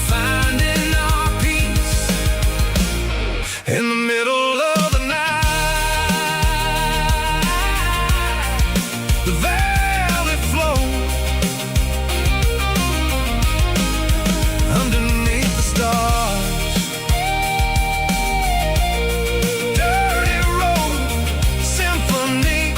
finding our peace in the middle of the night. The valley flows underneath the stars. Dirty road symphony.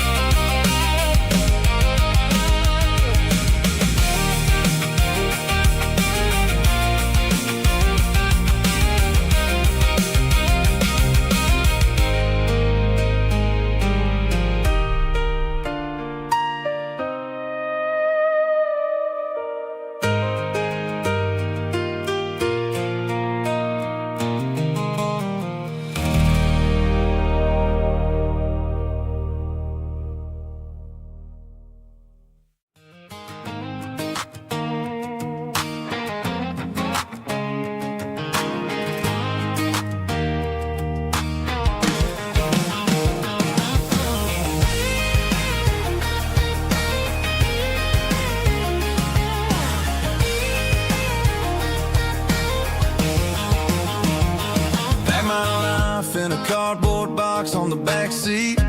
In a cardboard box on the back seat,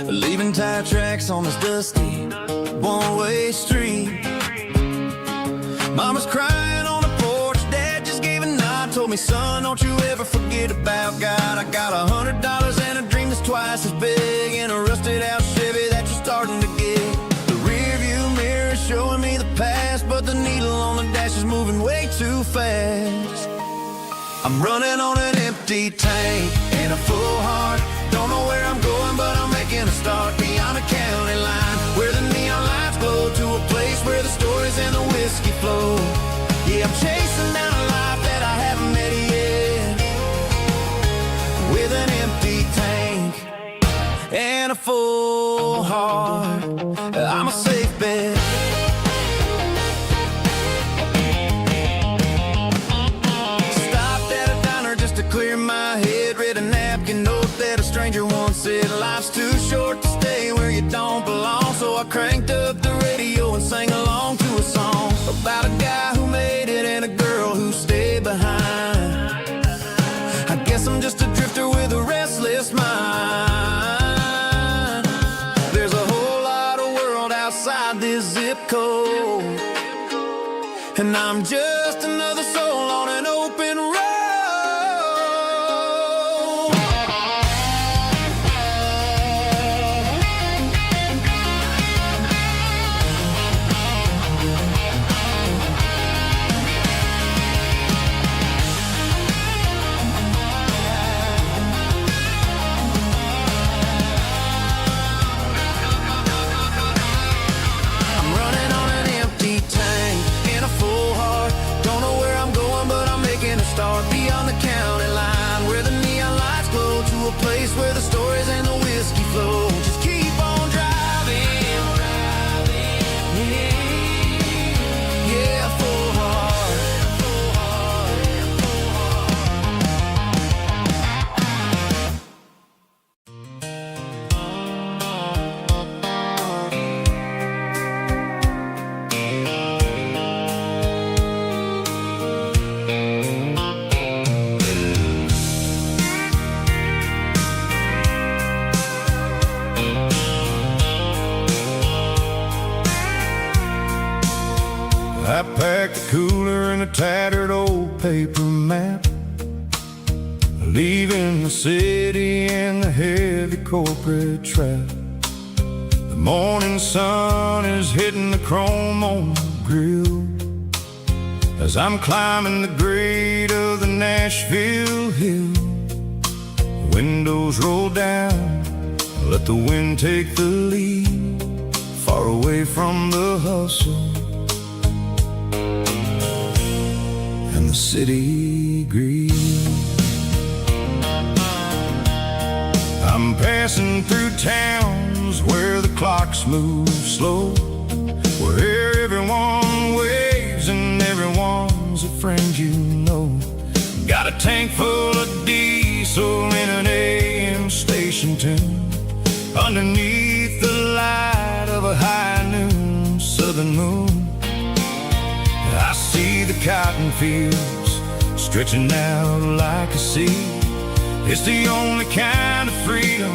leaving tire tracks on this dusty one-way street. Mama's crying on the porch, Dad just gave a nod, told me, son, don't you ever forget about God. I got $100 and a dream that's twice as big, in a rusted out Chevy that you're starting to get. The rear view mirror is showing me the past, but the needle on the dash is moving way too fast. I'm running on an empty tank and a full heart. Don't know where I'm going, but I'm making a start beyond a county line, where the neon lights glow, to a place where the stories zip code, and I'm just another soul on an open road. Start beyond the county line, where the neon lights glow, to a place where the stories and the whiskey flow. Just keep on driving, yeah, full heart. I packed a cooler and a tattered old paper map, leaving the city and the heavy corporate trap. The morning sun is hitting the chrome on the grill as I'm climbing the grade of the Nashville hill. Windows roll down, let the wind take the lead, far away from the hustle and the city greed. I'm passing through towns where the clocks move slow, where everyone waves and everyone's a friend you know. Got a tank full of diesel in an AM station tune, underneath the light of a high noon southern moon. I see the cotton fields stretching out like a sea. It's the only kind of freedom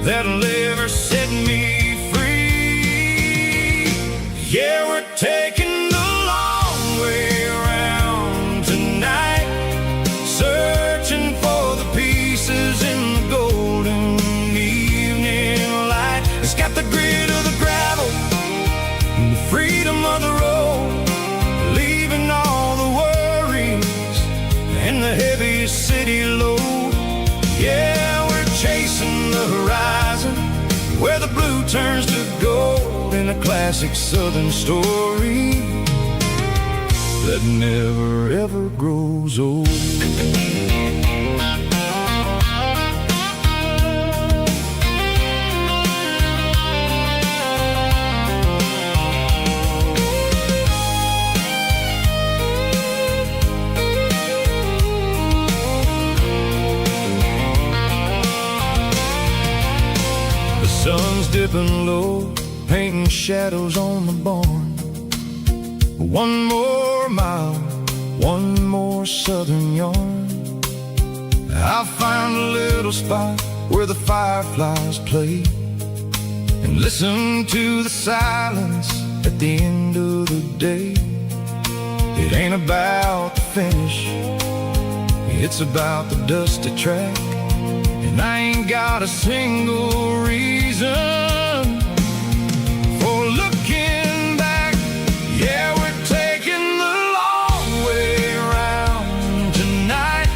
that'll ever set me free. Yeah, we're taking the long way around tonight, searching for the pieces in the golden evening light. It's got the grit of the gravel and the freedom of the road, leaving all the worries and the heavy city load. Yeah, we're chasing the horizon, where the blue turns to gold, in a classic southern story that never ever grows old. Sun's dipping low, painting shadows on the barn. One more mile, one more southern yarn. I'll find a little spot where the fireflies play, and listen to the silence at the end of the day. It ain't about the finish, it's about the dusty track. And I ain't got a single reason for looking back. Yeah, we're taking the long way around tonight,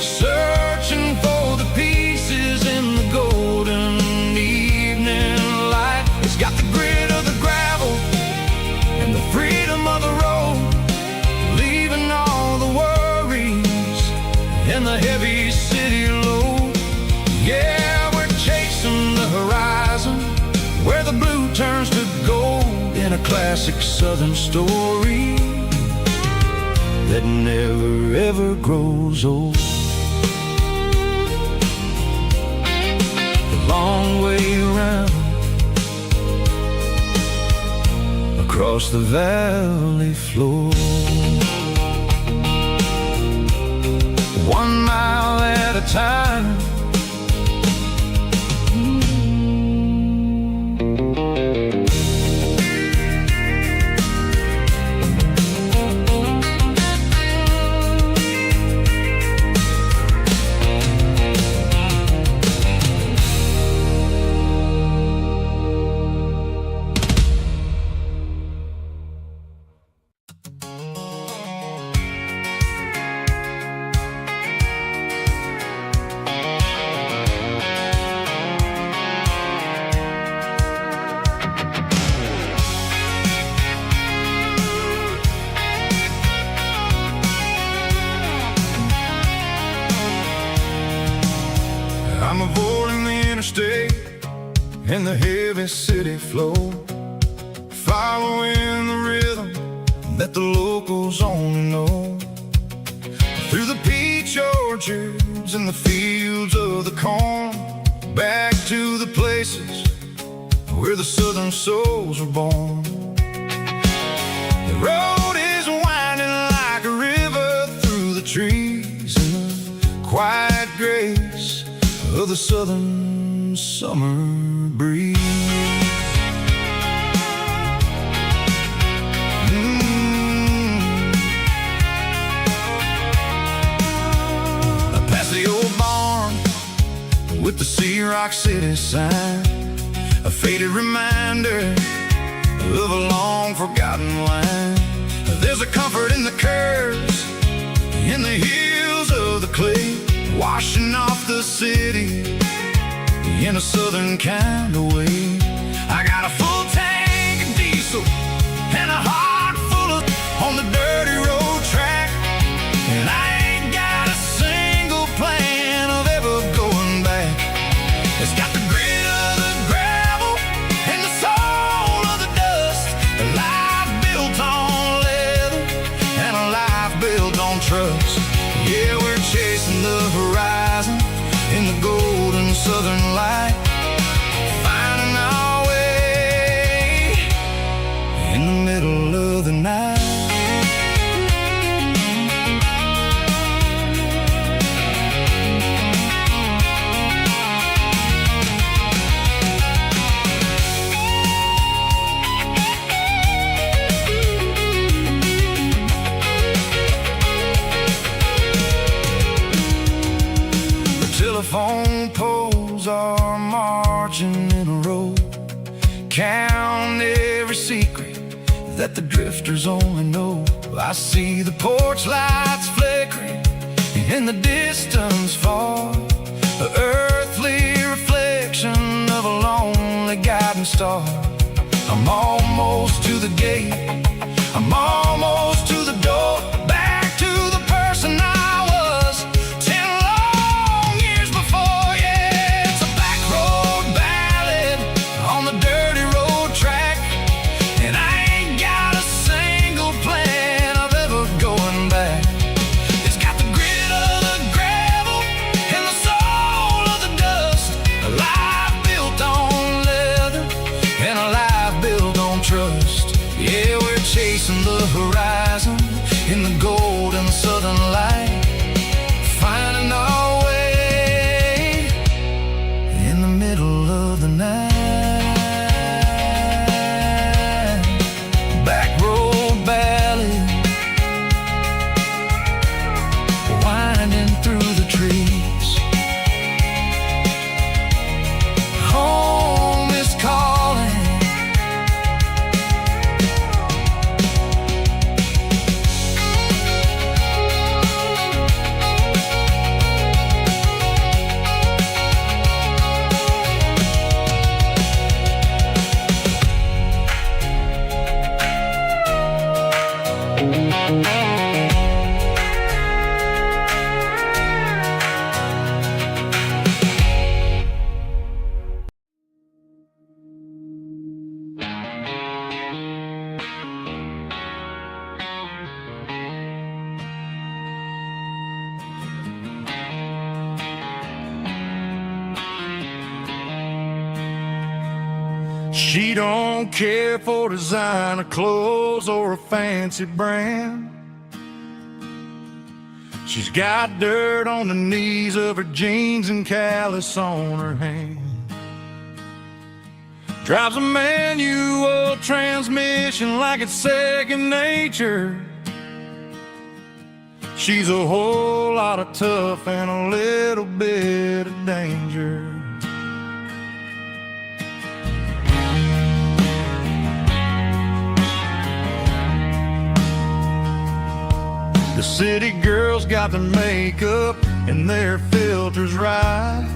searching for the pieces in the golden evening light. It's got the grit of the gravel and the freedom of the road, leaving all the worries and the heavy city load. Yeah, we're chasing the horizon, where the blue turns to gold, in a classic southern story that never ever grows old. The long way around, across the valley floor, 1 mile at a time. stay in the heavy city flow, following the rhythm that the locals only know. Through the peach orchards and the fields of the corn, back to the places where the southern souls were born. The road is winding like a river through the trees in the quiet grace of the southern summer breeze. Past the old barn with the Sea Rock City sign, a faded reminder of a long forgotten line. There's a comfort in the curves, in the hills of the clay, washing off the city in a southern kind of way. I got a full tank of diesel and a heart full of on the dirty road track, and I ain't got a single plan of ever going back. It's got the grit of the gravel and the soul of the dust, a life built on leather and a life built on trust. Yeah, we're chasing the horizon in the golden southern light, finding our way in the middle of the night. Telephone poles are marching in a row, count every secret that the drifters only know. I see the porch lights flickering in the distance far, an earthly reflection of a lonely guiding star. I'm almost to the gate, I'm almost to the door, back to the person I was 10 long years before. Yeah, it's a back road ballad on the dirty road track, and I ain't got a single plan of ever going back. It's got the grit of the gravel and the soul of the dust, a life built on leather and a life built on trust. Yeah, we're chasing the horizon in the golden southern light, finding our way in the middle of the night. Back road ballad, winding through the trees. Home is calling. She don't care for designer clothes or a fancy brand. She's got dirt on the knees of her jeans and callus on her hand. Drives a manual transmission like it's second nature. She's a whole lot of tough and a little bit of danger. The city girls got their makeup and their filters right,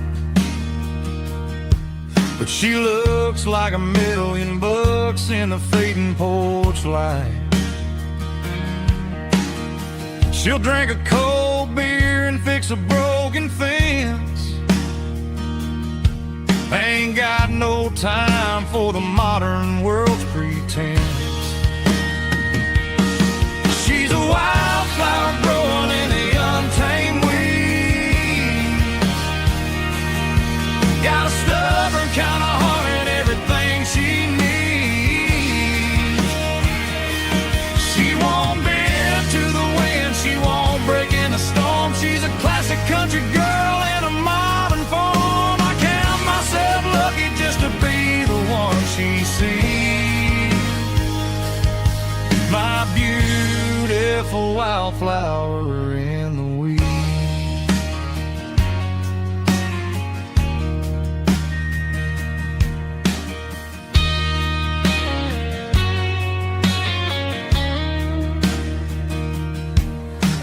but she looks like $1,000,000 in the fading porch light. She'll drink a cold beer and fix a broken fence, Ain't got no time for the modern world's pretense. She's a wildflower growing in the untamed weeds. Got a stubborn kind of heart and everything she needs. She won't bend to the wind, she won't break in a storm. She's a classic country girl in a modern form. I count myself lucky just to be the one she sees. My beautiful wildflower in the weeds.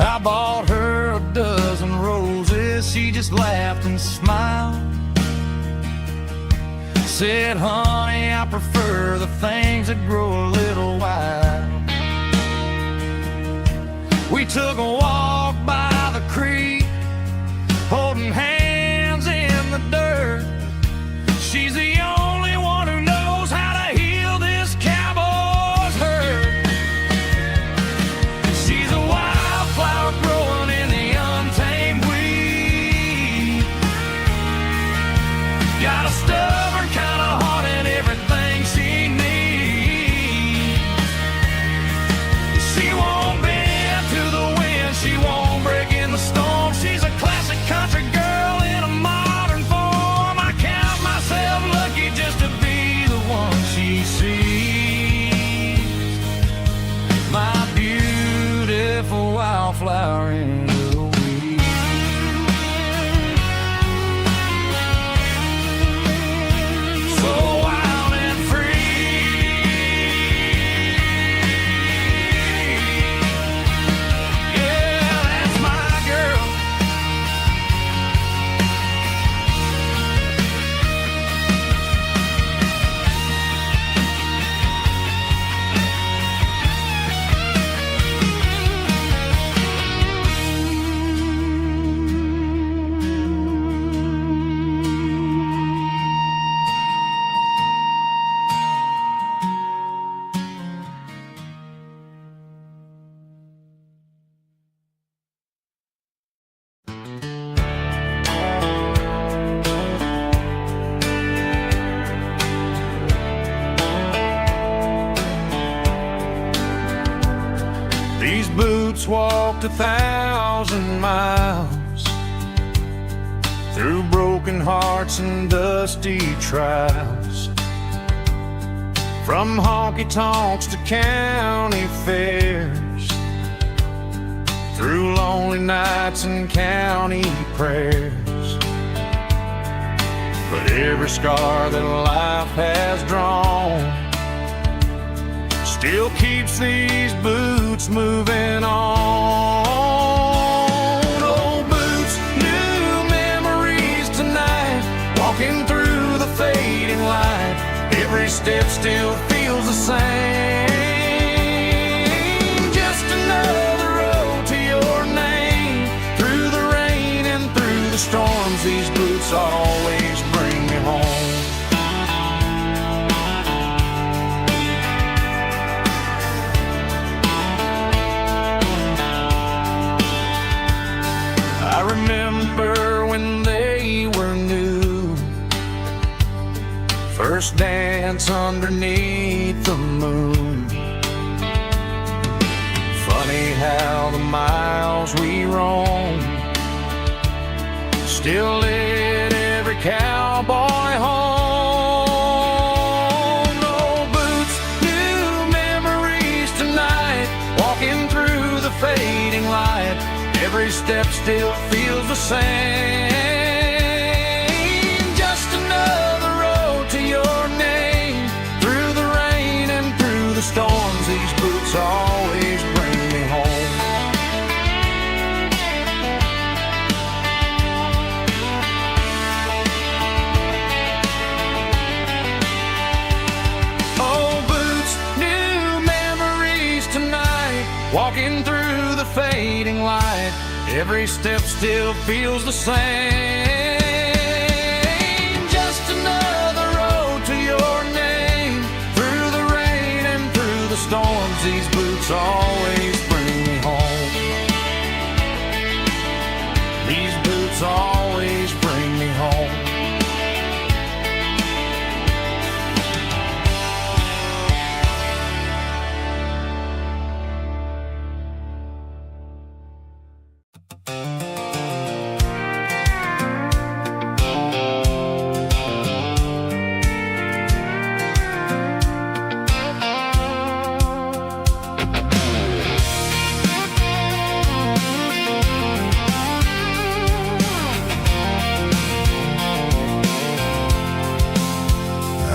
I bought her a dozen roses, she just laughed and smiled. Said, honey, I prefer the things that grow a little wild. We took a walk by the creek, holding hands in the dirt. She's the only one who knows how to heal this cowboy's hurt. She's a wildflower growing in the untamed weed. Got a stubborn kind of heart and everything she needs. She won't bend to the wind, she won't break in the storm. She's a classic country girl in a modern form. I count myself lucky just to be the one she sees. My beautiful wildflower in the weeds. So wild and free. Yeah, that's my girl. These boots walked 1,000 miles through broken hearts and dusty trials, from honky-tonks to county fairs, through lonely nights and county prayers. But every scar that life has drawn still keeps these boots moving on. Old boots, new memories tonight, walking through the fading light. Every step still feels the same. Just another road to your name. Through the rain and through the storms, these boots always bring me home. I remember when they were new, first dance underneath the moon. Funny how the miles we roam still lit every cowboy home. Old boots, new memories tonight, walking through the fading light. Every step still feels the same. Just another road to your name. Through the rain and through the storms, these boots always bring me home. Old boots, new memories tonight, walking through the fading light. Every step still feels the same. Just another storms, these boots always bring me home. These boots always bring me home.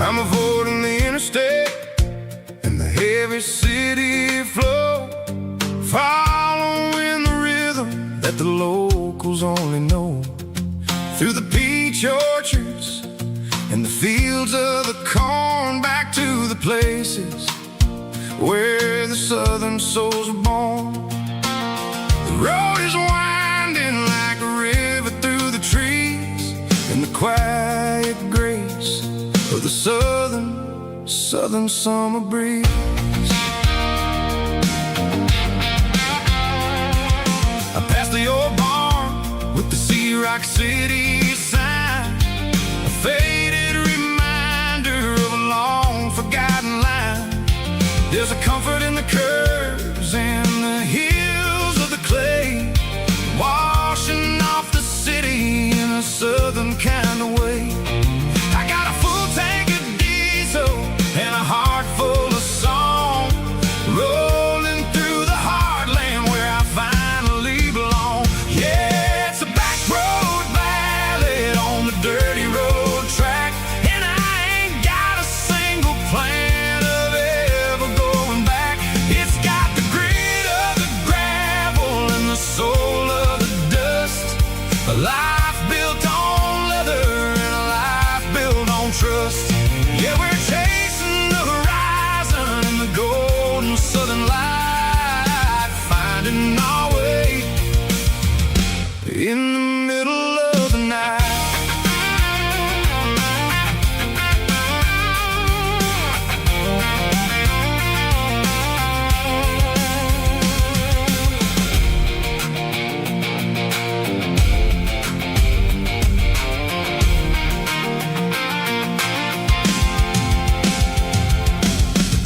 I'm avoiding the interstate and the heavy city flow, following the rhythm that the locals only know. Through the peach orchards and the fields of the corn, back to the places where the southern souls were born. The road is winding like a river through the trees, in the quiet grace of the southern summer breeze. I passed the old barn with the Sea Rock City sign, a faded reminder of a long forgotten line. There's a comfort in the curves and the hills of the clay, washing off the city in a southern kind of way. I got a full tank of diesel and a heart full of song, rolling through the heartland where I finally belong. Yeah, it's a back road ballad on the dirty road track, and I ain't got a single plan of ever going back. It's got the grit of the gravel and the soul of the dust, a life built on leather and a life built on trust. Yeah, we're chasing the horizon in the golden southern light, finding our way in the middle of the night.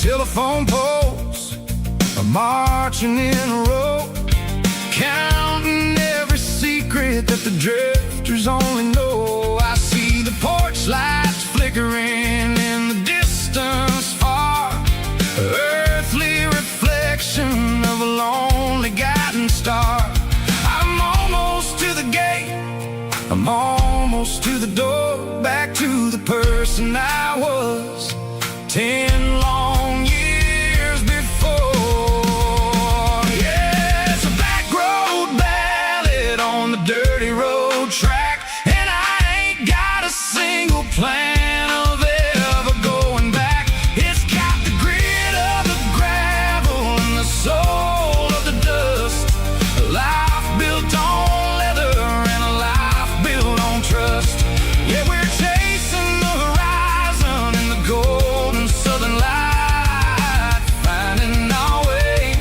Telephone poles are marching in a row, counting every secret that the drifters only know. I see the porch lights flickering in the distance far, earthly reflection of a lonely guiding star. I'm almost to the gate, I'm almost to the door, back to the person I was 10 long years before. Yeah, it's a back road ballad on the dirty road track, and I ain't got a single plan of ever going back. It's got the grit of the gravel and the soul of the dust, a life built on leather and a life built on trust. Yeah, we're chasing the horizon in the golden southern light, finding our way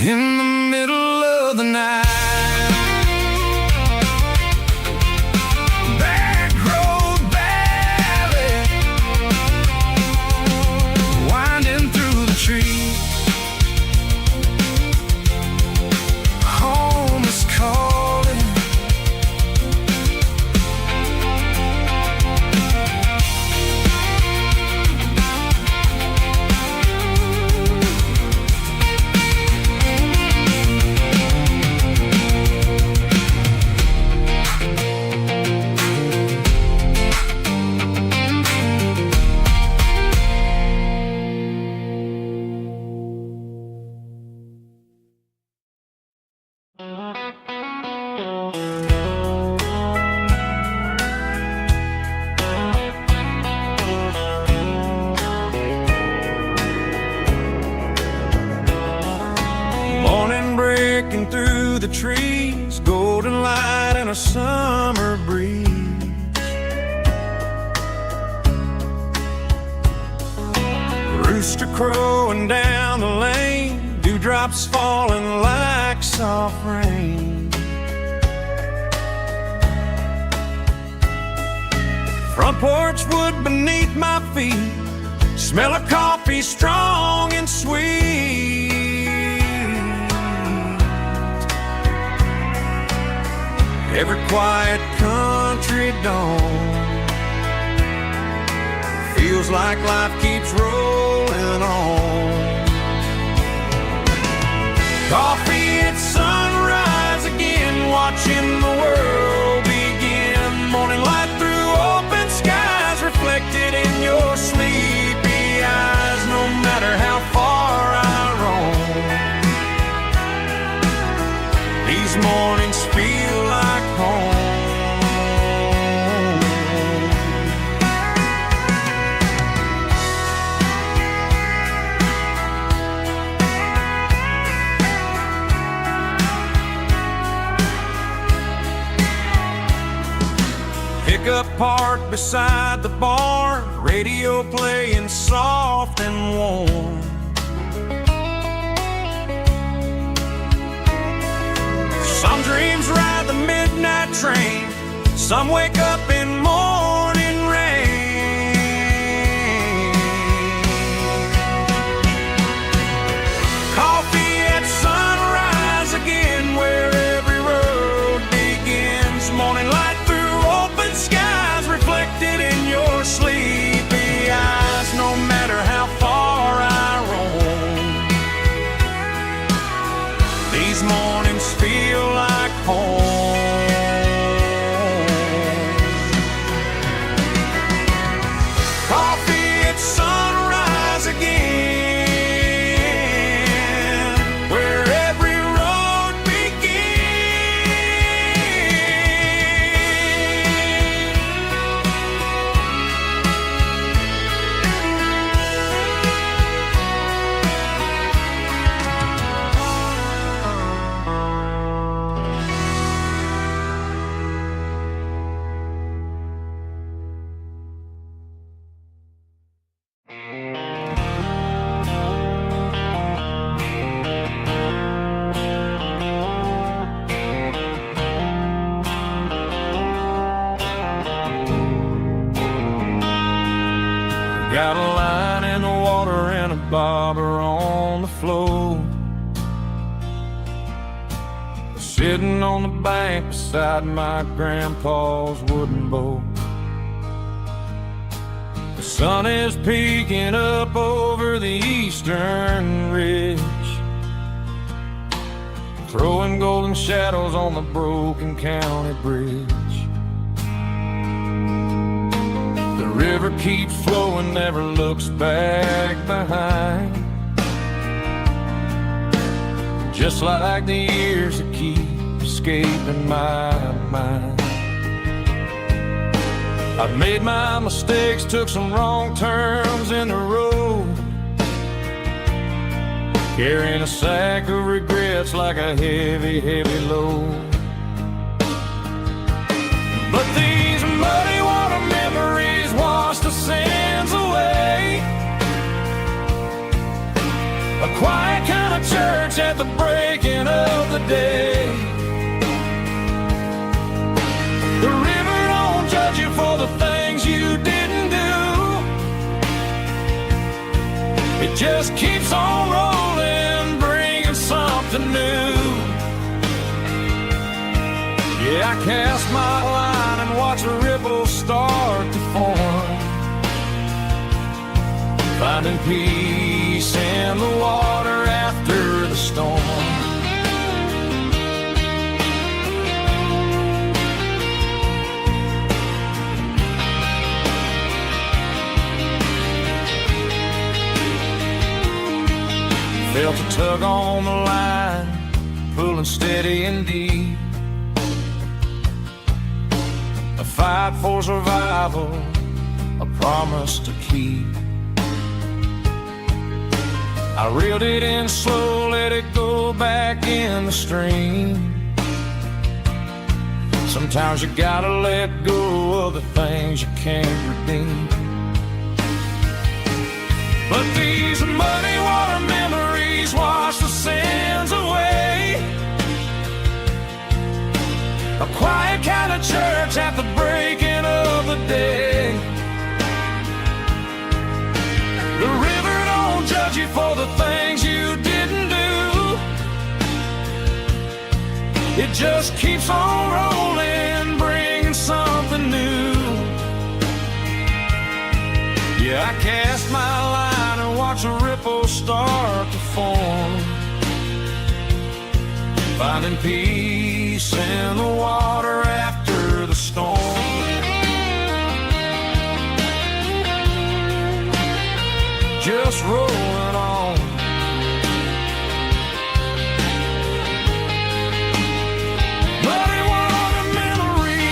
in the middle of the night. Back road ballad, winding through the trees. Home is calling. Morning breaking through the trees, golden light and a summer breeze. rooster crowing down the lane, dewdrops falling like soft rain. Front porch wood beneath my feet, smell of coffee strong and sweet. Every quiet country dawn feels like life keeps rolling on. Coffee at sunrise again, watching the world begin. Morning light through open skies, reflected in your sleepy eyes. No matter how far I roam, these mornings feel like home. Pickup parked beside the barn, radio playing soft and warm. Some dreams ride the midnight train, some wake up in morning rain. Coffee at sunrise again, where every road begins. Morning light through open skies, reflected in your sleepy eyes. No matter how far I roam, these mornings feel like home. Coffee at sunrise again, where every road got a line in the water and a bobber on the floor, sitting on the bank beside my grandpa's wooden boat. The sun is peeking up over the eastern ridge, throwing golden shadows on the broken county bridge. The river keeps flowing, never looks back behind, just like the years that keep escaping my mind. I've made my mistakes, took some wrong turns in the road, carrying a sack of regrets like a heavy, heavy load. But these muddy water memories wash the sins away. A quiet kind of church at the breaking of the day. The river don't judge you for the things you didn't do. It just keeps on rolling, bringing something new. Yeah, I cast my line and watch a ripple start to form, finding peace in the water after the storm. Felt a tug on the line, pulling steady and deep. A fight for survival, a promise to keep. I reeled it in slow, let it go back in the stream. Sometimes you gotta let go of the things you can't redeem. But these muddy water memories wash the sins away. A quiet kind of church at the breaking of the day. The river don't judge you for the things you didn't do. It just keeps on rolling, bringing something new. Yeah, I cast my line and watch a ripple start to form, finding peace in the water after the storm. Just rolling on. Muddy water memory.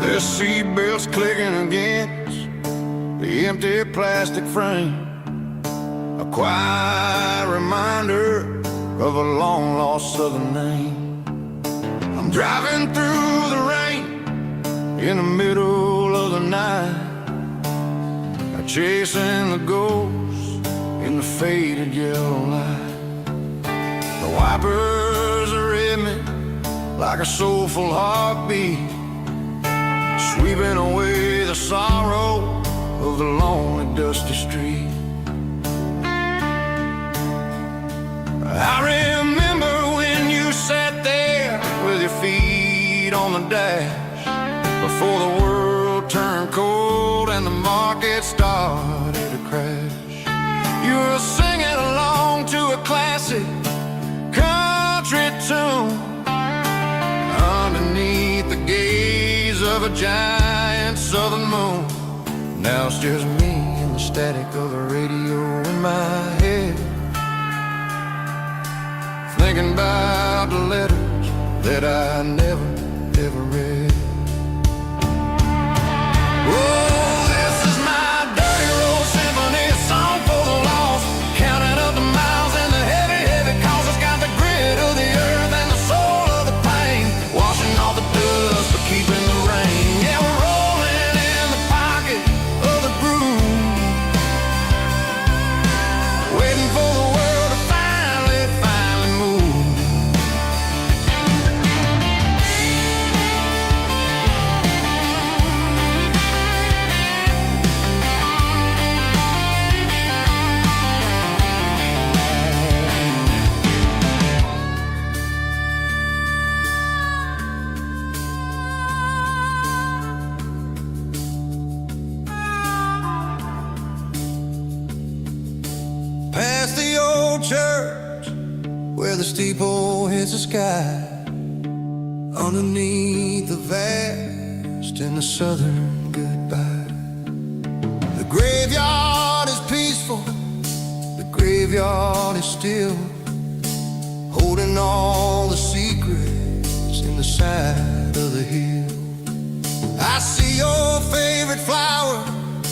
The seatbelt's clicking against the empty plastic frame, a quiet reminder of a long-lost southern name. I'm driving through the rain in the middle of the night, chasing the ghosts in the faded yellow light. The wipers are in me like a soulful heartbeat, sweeping away the sorrow of the lonely, dusty street. I remember when you sat there with your feet on the dash, before the world turned cold and the market started to crash. You were singing along to a classic country tune underneath the gaze of a giant southern moon. Now it's just me and the static of the radio in my head, thinking about the letters that I never, ever read. Oh, this is my dirty road symphony, a song for the lost, counting up the miles and the heavy, heavy calls. It's got the grit of the earth and the soul of the pain, washing off the dust but keeping the rain. Yeah, we're rolling in the pocket of the groove, waiting for the world to finally move. Past the old church where the steeple hits the sky, underneath the vast and the southern goodbye. The graveyard is peaceful, the graveyard is still, holding all the secrets in the side of the hill. I see your favorite flower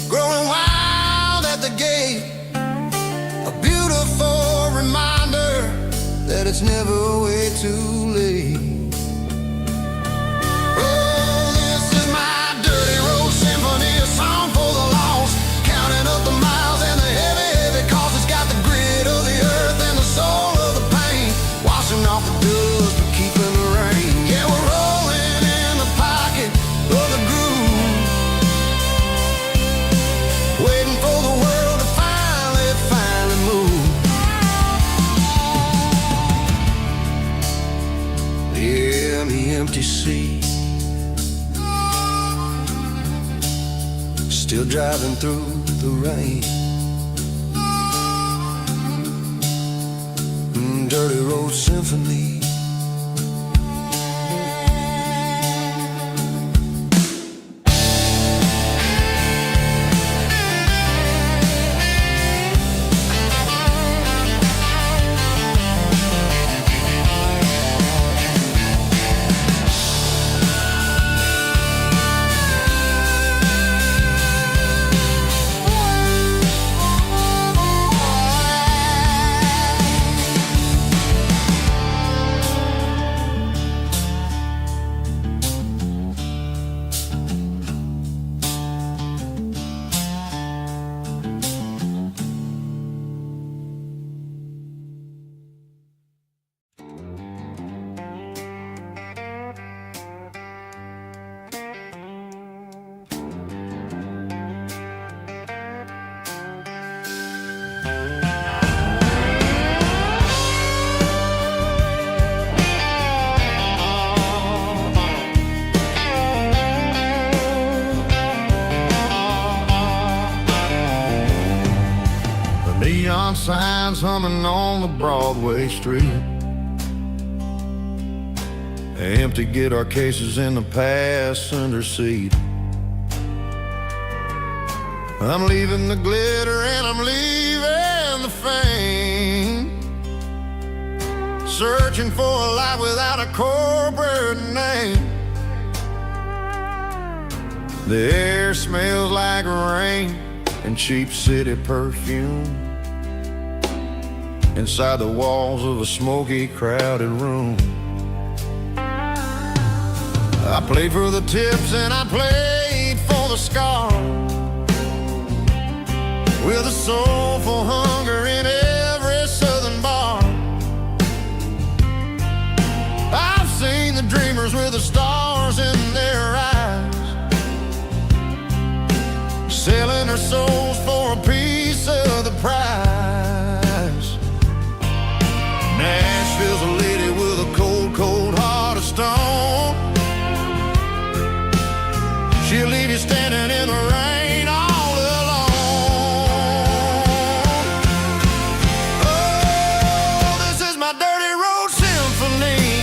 growing wild at the gate, a beautiful reminder that it's never way too late. Oh, this is my dirty road symphony, a song for the lost, counting up the miles and the heavy, heavy calls. It's got the grit of the earth and the soul of the pain, washing off the dust but keeping the rain. Yeah, we're rolling in the pocket of the groove, waiting for the world to finally move. Yeah, the empty sea, still driving through the rain. Dirty road symphony. Neon signs humming on the Broadway street. Empty guitar cases in the passenger seat. I'm leaving the glitter and I'm leaving the fame, searching for a life without a corporate name. The air smells like rain and cheap city perfume inside the walls of a smoky, crowded room. I played for the tips and I played for the scars, with a soulful hunger in every southern bar. I've seen the dreamers with the stars in their eyes, selling their souls for a piece of the prize. Nashville's a lady with a cold, cold heart of stone. She'll leave you standing in the rain all alone. Oh, this is my dirty road symphony,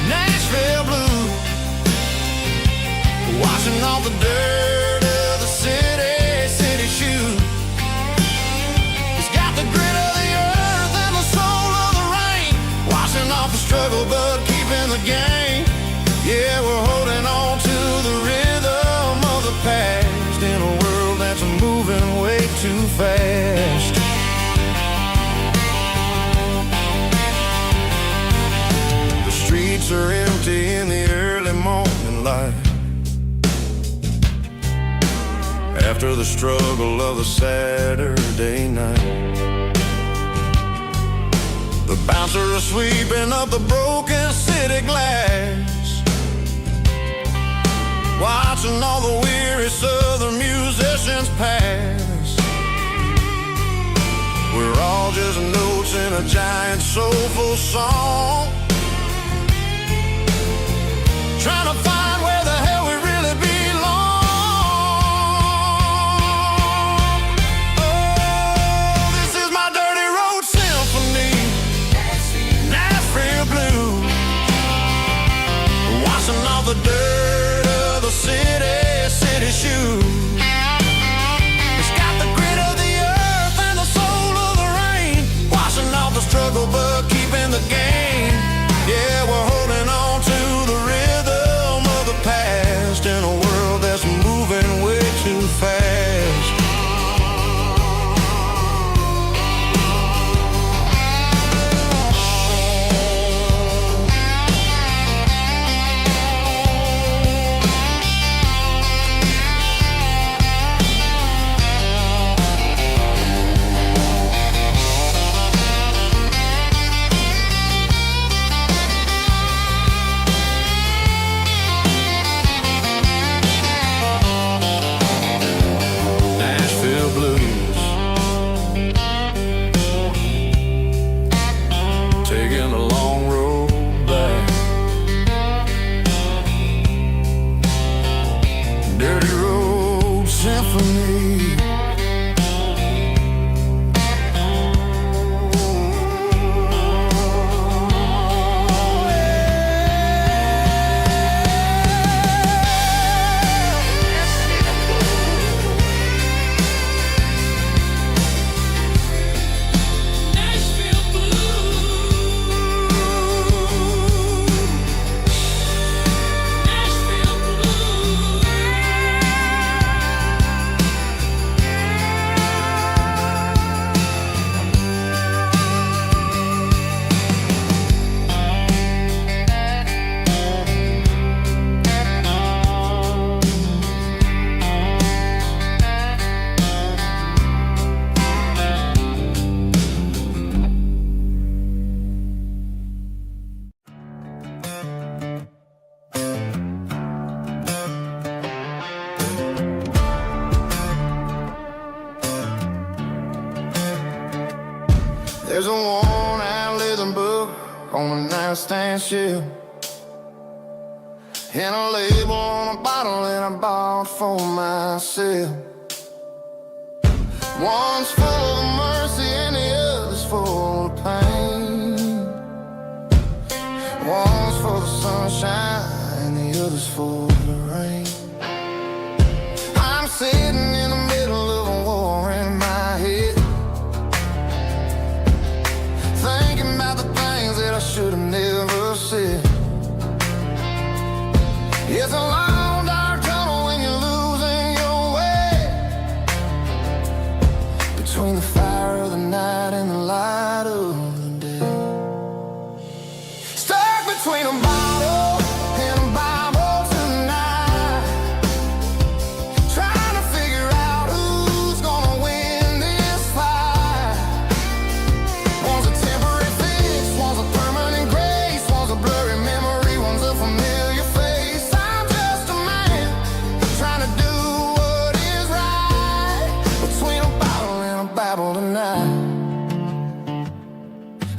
Nashville blue, washing off the dirt of the city shoe. It's got the grit of the earth and the soul of the rain, washing off the struggle but keeping the game. Yeah, we're holding on to the rhythm of the past in a world that's moving way too fast. The streets are empty in the early morning light, after the struggle of the Saturday night. The bouncer is sweeping up the broken city glass, watching all the weary southern musicians pass. We're all just notes in a giant soulful song, trying to find where the hell we really belong. Oh, this is my dirty road symphony, Nashville blue, washing off the dirt of the city shoe. It's got the grit of the earth and the soul of the rain, washing off the struggle but keeping the game. Yeah, we're holding on to the rhythm of the past in a world that's moving way too fast. There's a worn-out leather book on the nightstand shelf, and a label on a bottle that I bought for myself. One's full of money, full of pain. One's for the sunshine, the other's for the rain. I'm sitting in the middle of a war in my head, thinking about the things that I should have never said. It's a long dark tunnel when you're losing your way, between the fire of the night and the light of the day. Stuck between a bottle and a Bible tonight, trying to figure out who's gonna win this fight. One's a temporary fix, one's a permanent grace, one's a blurry memory, one's a familiar face. I'm just a man trying to do what is right, between a bottle and a Bible tonight.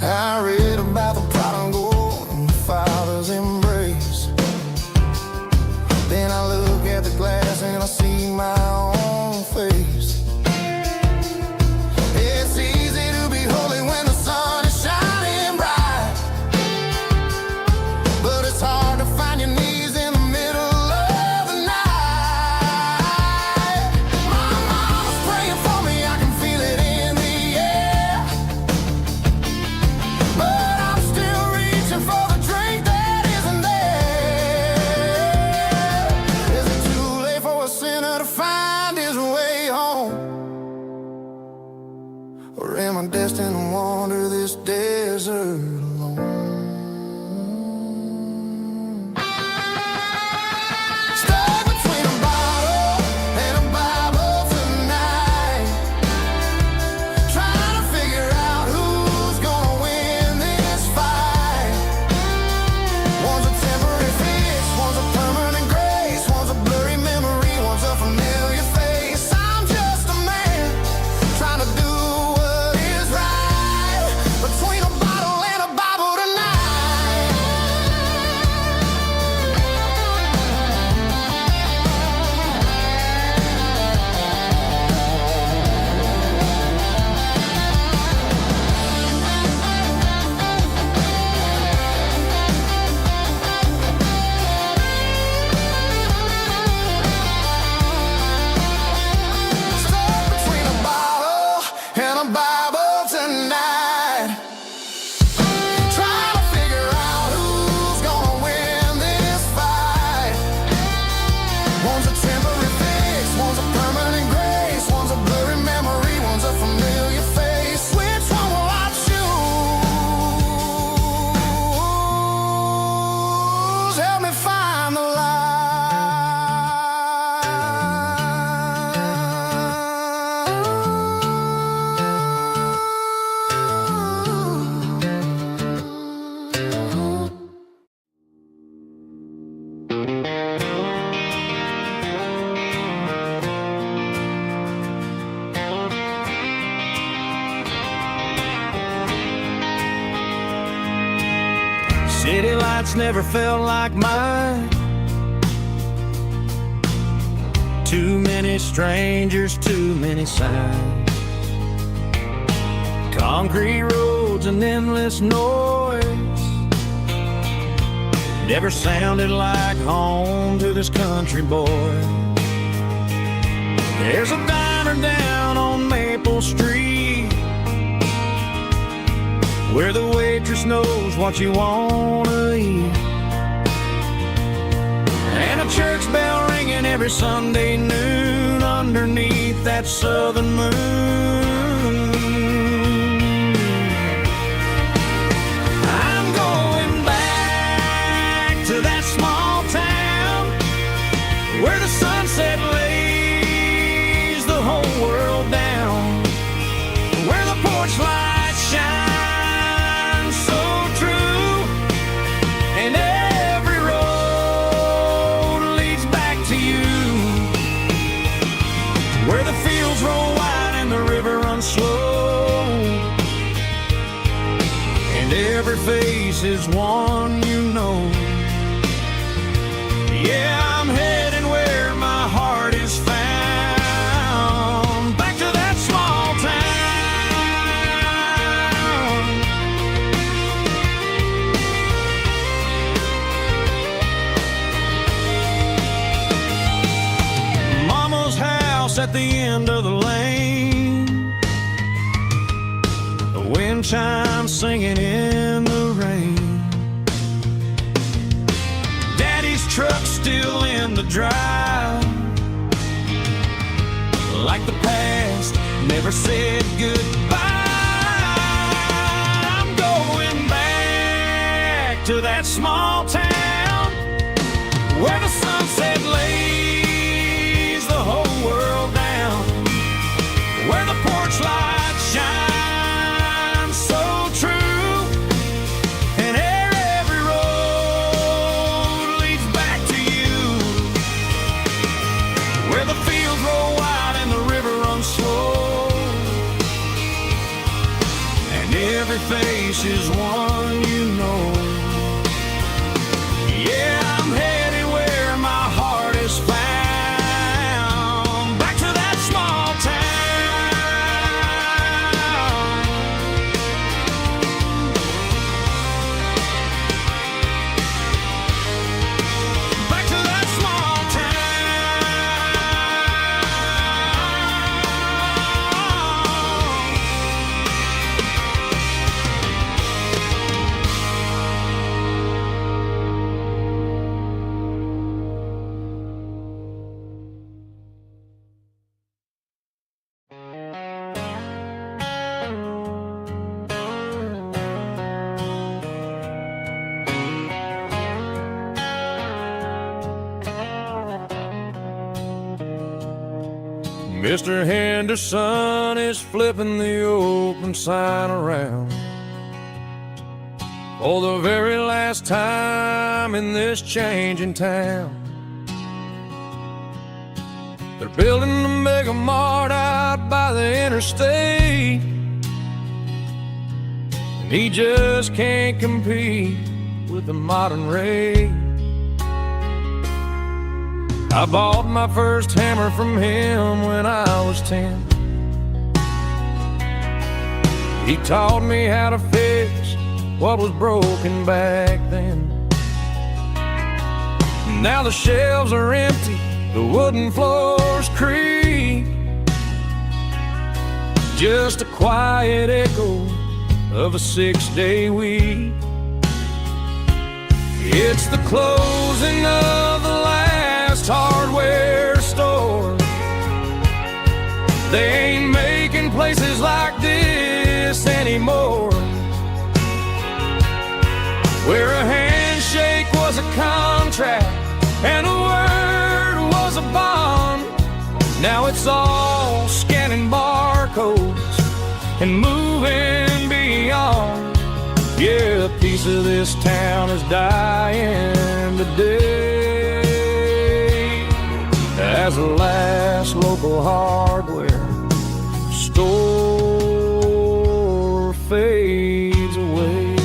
I read about the prodigal and the Father's embrace. Then I look at the glass and I see my own face. It's easy to be holy when the sun is shining bright, but it's hard to find your knees in the middle of the night. My mama's praying for me, I can feel it in the air, but I'm still reaching for the drink that isn't there. Is it too late for a sinner to find his way home? Or am I destined to wander this desert alone? Stuck between a bottle and a Bible tonight, trying to figure out who's gonna win this fight. One's a temporary fix, one's a permanent grace, one's a blurry memory, one's a familiar face. I'm just a man trying to do what is right, between a bottle and a Bible tonight. Stuck between a bottle and a Bible tonight, trying to figure out who's gonna win this fight. One's a temporary fix, one's a permanent grace, one's a blurry memory, one's a familiar face. Which one will I choose? Help me find the light. City lights never felt like mine. Too many strangers, too many signs. Concrete roads and endless noise never sounded like home to this country boy. There's a diner down on Maple Street where the waitress knows what you wanna eat, and a church bell ringing every Sunday noon underneath that southern moon. I'm going back to that small town where the sunset lays the whole world down, where the porch lights shine so true, and every road leads back to you, where the fields roll wide and the river runs slow, and every face is one you know. Yeah, I'm heading where my heart is found, back to that small town wind chimes singing in the rain. Daddy's truck's still in the drive, like the past never said goodbye. I'm going back to that small town where the sunset lays the whole world down, where the porch light shines so true, and every road leads back to you, where the fields roll wide and the river runs slow, and every face is one you know. Yeah, I'm headed where my heart is found, back to that small town. Back to that small Mr. Henderson is flipping the open sign around for the very last time in this changing town. They're building a mega mart out by the interstate, and he just can't compete with the modern rate. I bought my first hammer from him when I was 10. He taught me how to fix what was broken back then. Now the shelves are empty, the wooden floors creak, just a quiet echo of a 6-day week. It's the closing of the last hardware store. They ain't making places like this anymore, where a handshake was a contract and a word was a bond. Now it's all scanning barcodes and moving beyond. Yeah, a piece of this town is dying today as the last local hardware store fades away.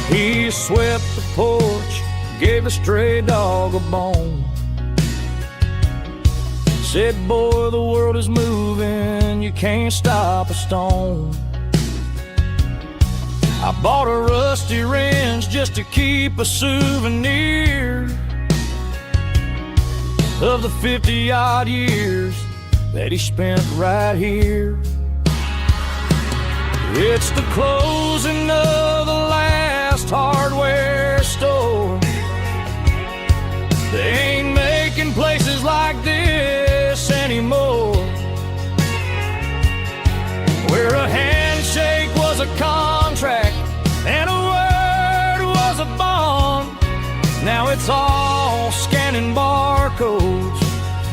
He swept the porch, gave a stray dog a bone, said, boy, the world is moving, you can't stop a stone. I bought a rusty wrench just to keep a souvenir of the 50-odd years that he spent right here. It's the closing of the last hardware store. They ain't making places like this anymore, where a handshake was a contract and a word was a bond. Now it's all scanning barcodes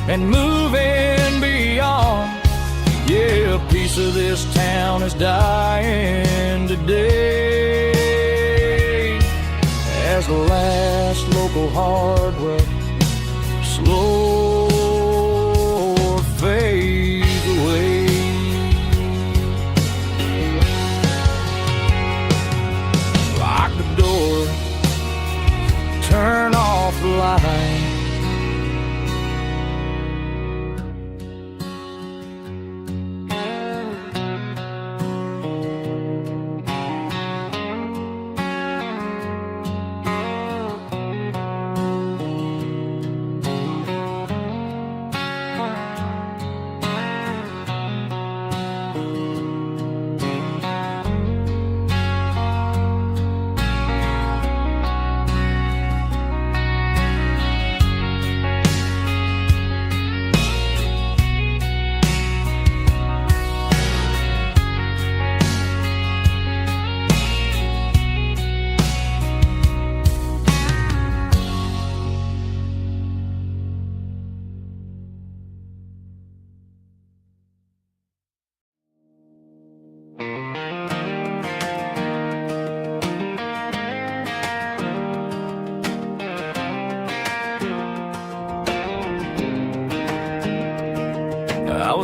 and moving beyond. Yeah, a piece of this town is dying today as the last local hardware slow fades away. Lock the door, turn off the light.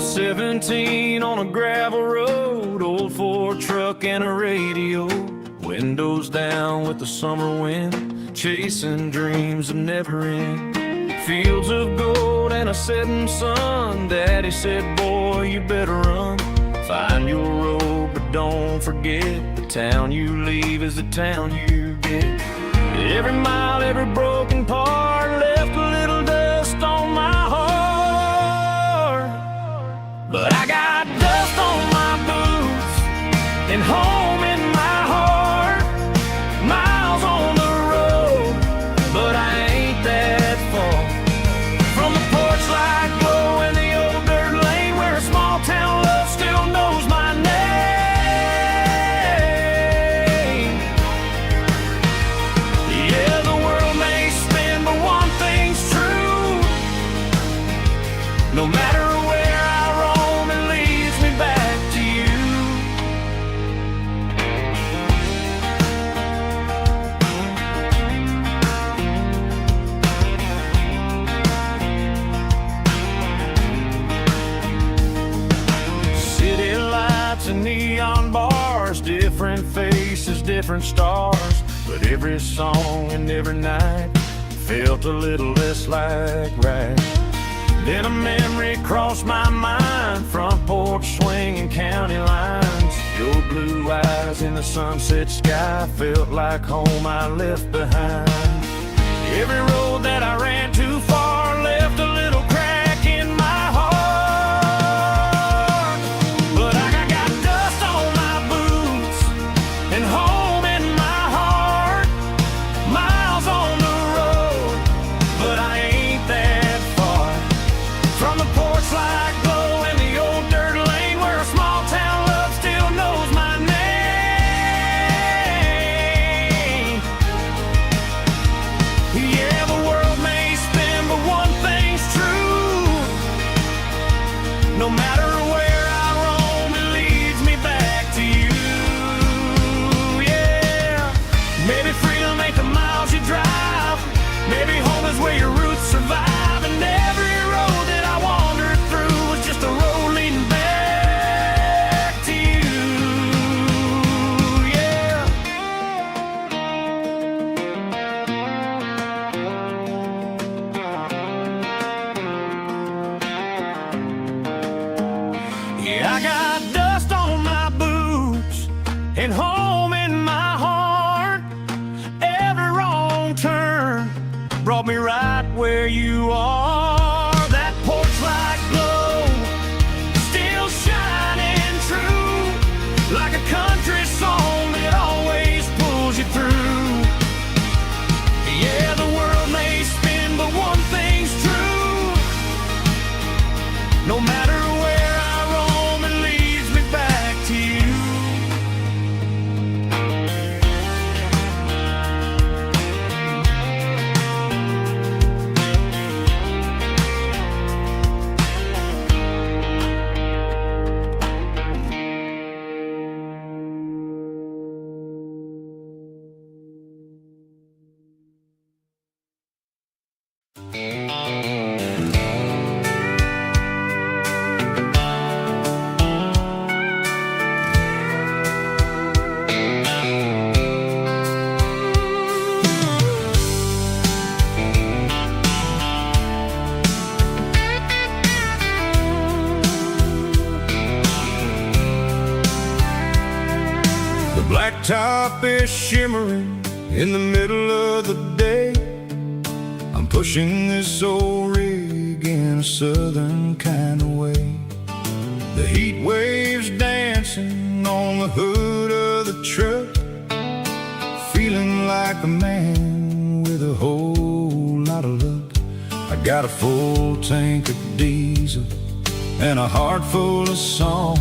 was 17 on a gravel road, old Ford truck and a radio, windows down with the summer wind, chasing dreams that never end. Fields of gold and a setting sun. Daddy said, boy, you better run. Find your road, but don't forget, the town you leave is the town you get. Every mile, every broken part left a little dust on my heart. But I got dust on my boots and home in my heart. Miles on the road, but I ain't that far from the porch light glow and the old dirt lane where a small town love still knows my name. Yeah, the world may spin, but one thing's true. No matter where I roam, it leads me back to you. City lights and neon bars, different faces, different stars, but every song and every night felt a little less like right. Then a memory crossed my mind, front porch swinging county lines. Your blue eyes in the sunset sky felt like home I left behind. Every road that I ran too far left a little crack in my heart. But I got dust on my boots and home in my heart. Miles on the road, but I ain't that far from the porch light glow and the old dirt lane where a small town love still knows my name. Yeah, the world may spin, but one thing's true. No matter where I roam, it leads me back to you. Yeah, maybe freedom ain't the miles you drive. Maybe home is where your roots survive. And every road that I wandered through was just a road leading back to you. Yeah. Yeah, I got dust on my boots and home in my heart. Every wrong turn brought me right where you are. That porch light glow still shining true, like a country song that always pulls you through. Yeah, the world may spin, but one thing's true. No matter where I roam, it leads me back to you. The blacktop is shimmering in the middle of the day. I'm pushing this old rig in a southern kind of way. The heat waves dancing on the hood of the truck, feeling like a man with a whole lot of luck. I got a full tank of diesel and a heart full of song,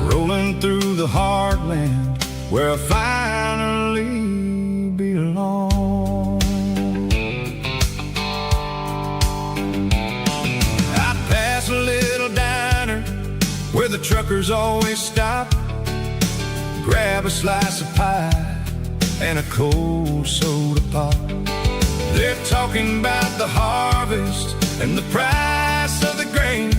rolling through the heartland where I finally belong. I pass a little diner where the truckers always stop, grab a slice of pie and a cold soda pop. They're talking about the harvest and the price of the grain,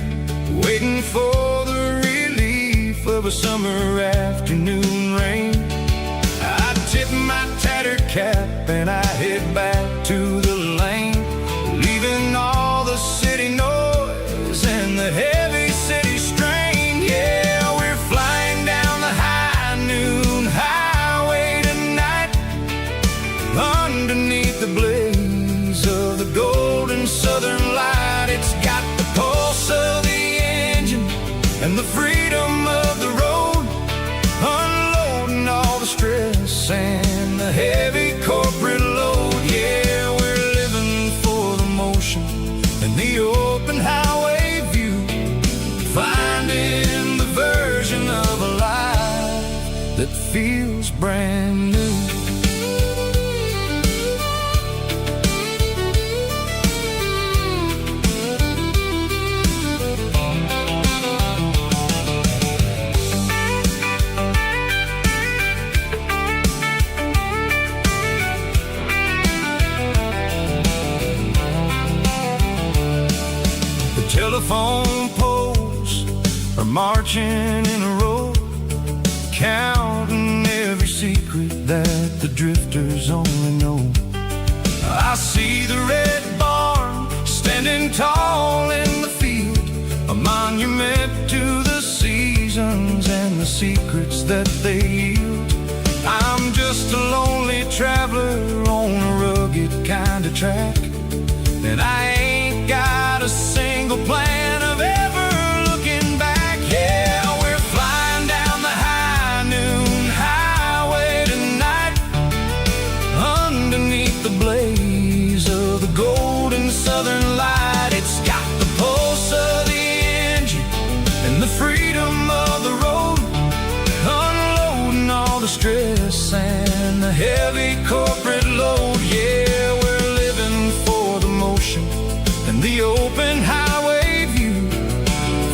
waiting for the relief of a summer afternoon rain. I tip my tattered cap and I head back to the lane, leaving all the city noise and the heavy city strain. Yeah, we're flying down the high noon highway tonight, underneath the blaze of the golden southern light. It's got the pulse of the engine and the freedom of the road, unloading all the stress and the heavy corporate load. Yeah, we're living for the motion and the open highway view, finding the version of a life that feels brand new. Telephone poles are marching in a row, counting every secret that the drifters only know. I see the red barn standing tall in the field, a monument to the seasons and the secrets that they yield. I'm just a lonely traveler on a rugged kind of track, and I ain't got a single plan of ever looking back. Yeah, we're flying down the high noon highway tonight, underneath the blaze of the golden southern light. It's got the pulse of the engine and the freedom of the road, unloading all the stress and the heavy corporate load. Yeah, we're living for the motion and the open highway view,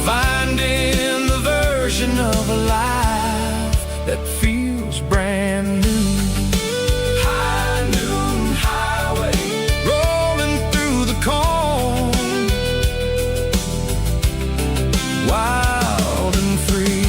finding the version of a life that feels brand new. High noon highway, rolling through the corn, wild and free.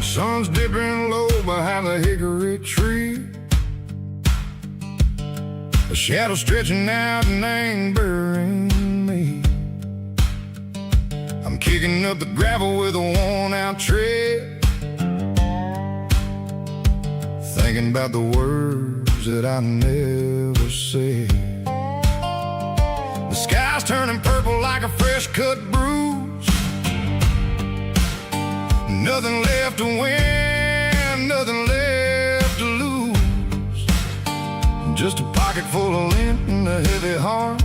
Sun's dipping low behind the hickory tree, a shadow stretching out and angering me. I'm kicking up the gravel with a worn-out tread, thinking about the words that I never said. The sky's turning purple like a fresh-cut bruise, nothing left to win, nothing left to lose, just a pocket full of lint and a heavy heart,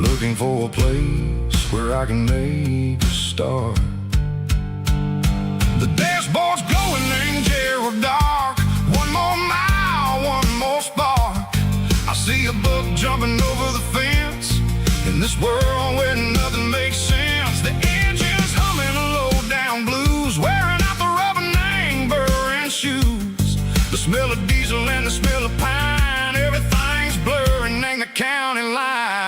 looking for a place where I can make a start. The dashboard's glowing in Gerald dark, one more mile, one more spark. I see a buck jumping over the fence, in this world where nothing makes sense. The engine's humming a low-down blues, wearing out the rubber name, burring shoes. The smell of diesel and the smell of pine, everything's blurring, ain't the county line.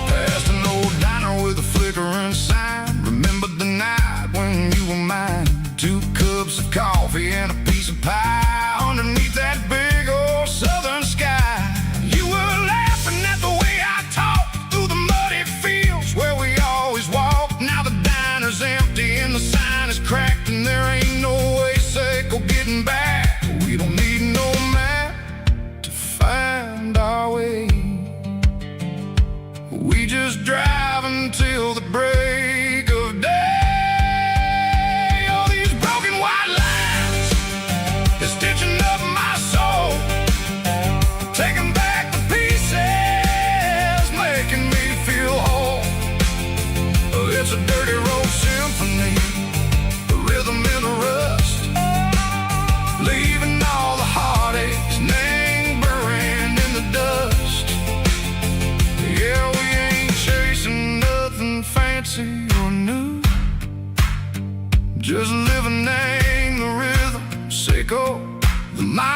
Past an old diner with a flickering sign, remember the night when you were mine. 2 cups of coffee and a piece of pie underneath that big old is stitching up my soul, taking back the pieces, making me feel whole. It's a dirty road symphony, the rhythm in the rust, leaving all the heartaches lingering in the dust. Yeah, we ain't chasing nothing fancy or new, just living in the rhythm, sicko, the miles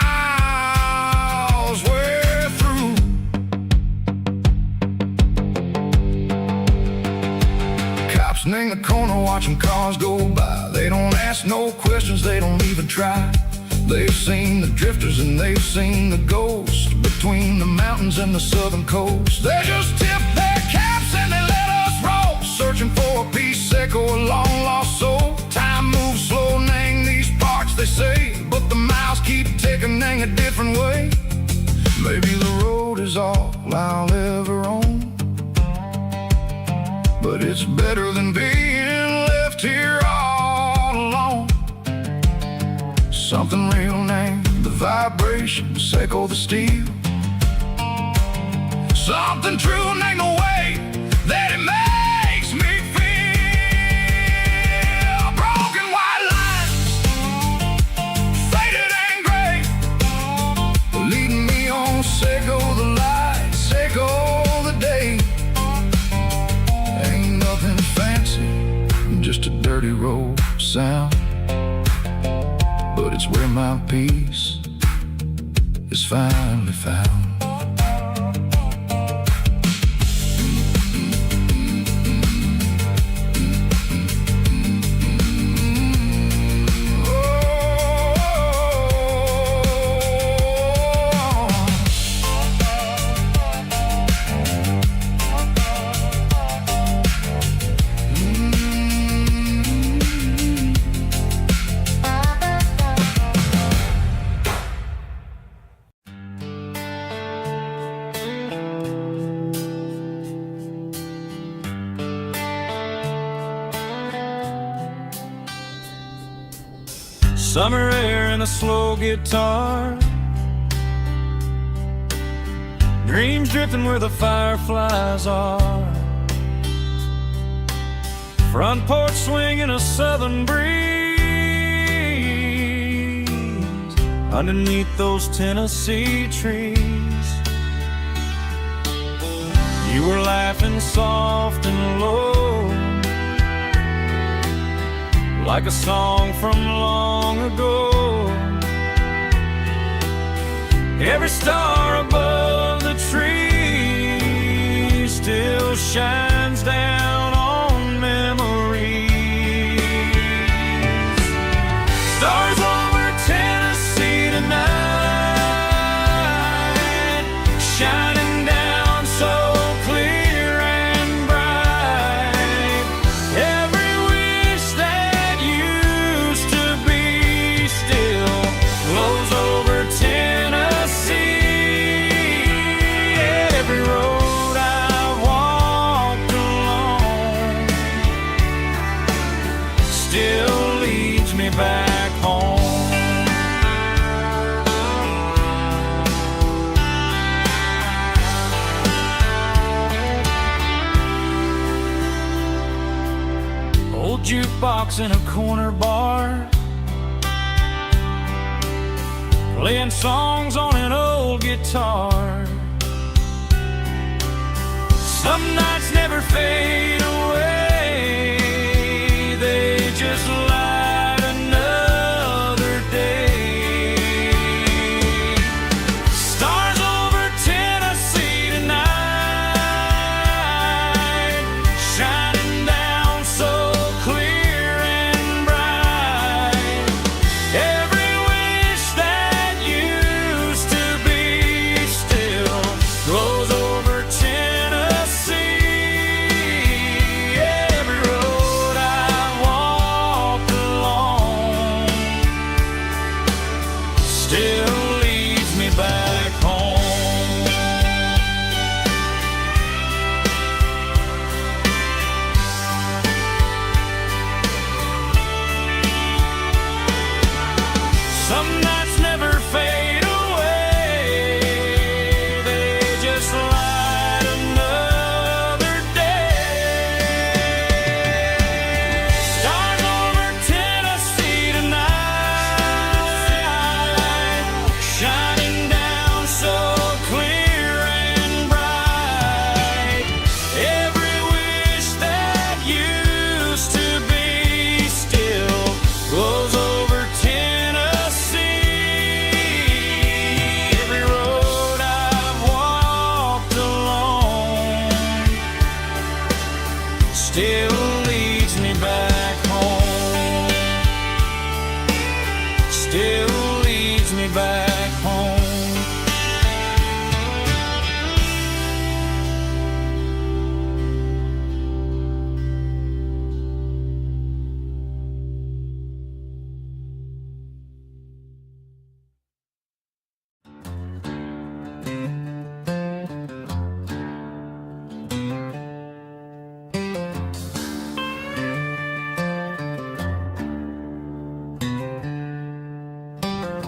we're through. Cops in the corner watching cars go by. They don't ask no questions, they don't even try. They've seen the drifters and they've seen the ghosts between the mountains and the southern coast. They just tip their caps and they let us roll, searching for a piece seco, a long lost soul. Time moves slow, nang these parts they say, but the miles keep ticking, nang a different way. Maybe the road is all I'll ever own, but it's better than being left here all alone. Something real named the vibration, seco the steel. Something true named the way that it makes me feel. Broken white lines, faded and gray, leading me on, seco the light, seco the day. Ain't nothing fancy, just a dirty road sound, but it's where my peace is finally found. Summer air and a slow guitar, dreams drifting where the fireflies are, front porch swinging a southern breeze underneath those Tennessee trees. You were laughing soft and low, like a song from long ago. Every star above the tree still shines down on memories. Stars over Tennessee tonight, shining down so clear and bright. Every wish that used to be still flows over Tennessee. Every road I've walked along still leads me back home. Old jukebox in a corner bar, playing songs on an old guitar. Some nights never fade away, they just light another day. Stars over Tennessee tonight, shining down so clear and bright. Every wish that used to be still glows over Tennessee. Every road I walked along still leads me back home. Some nights still leads me back home. Still leads me back home.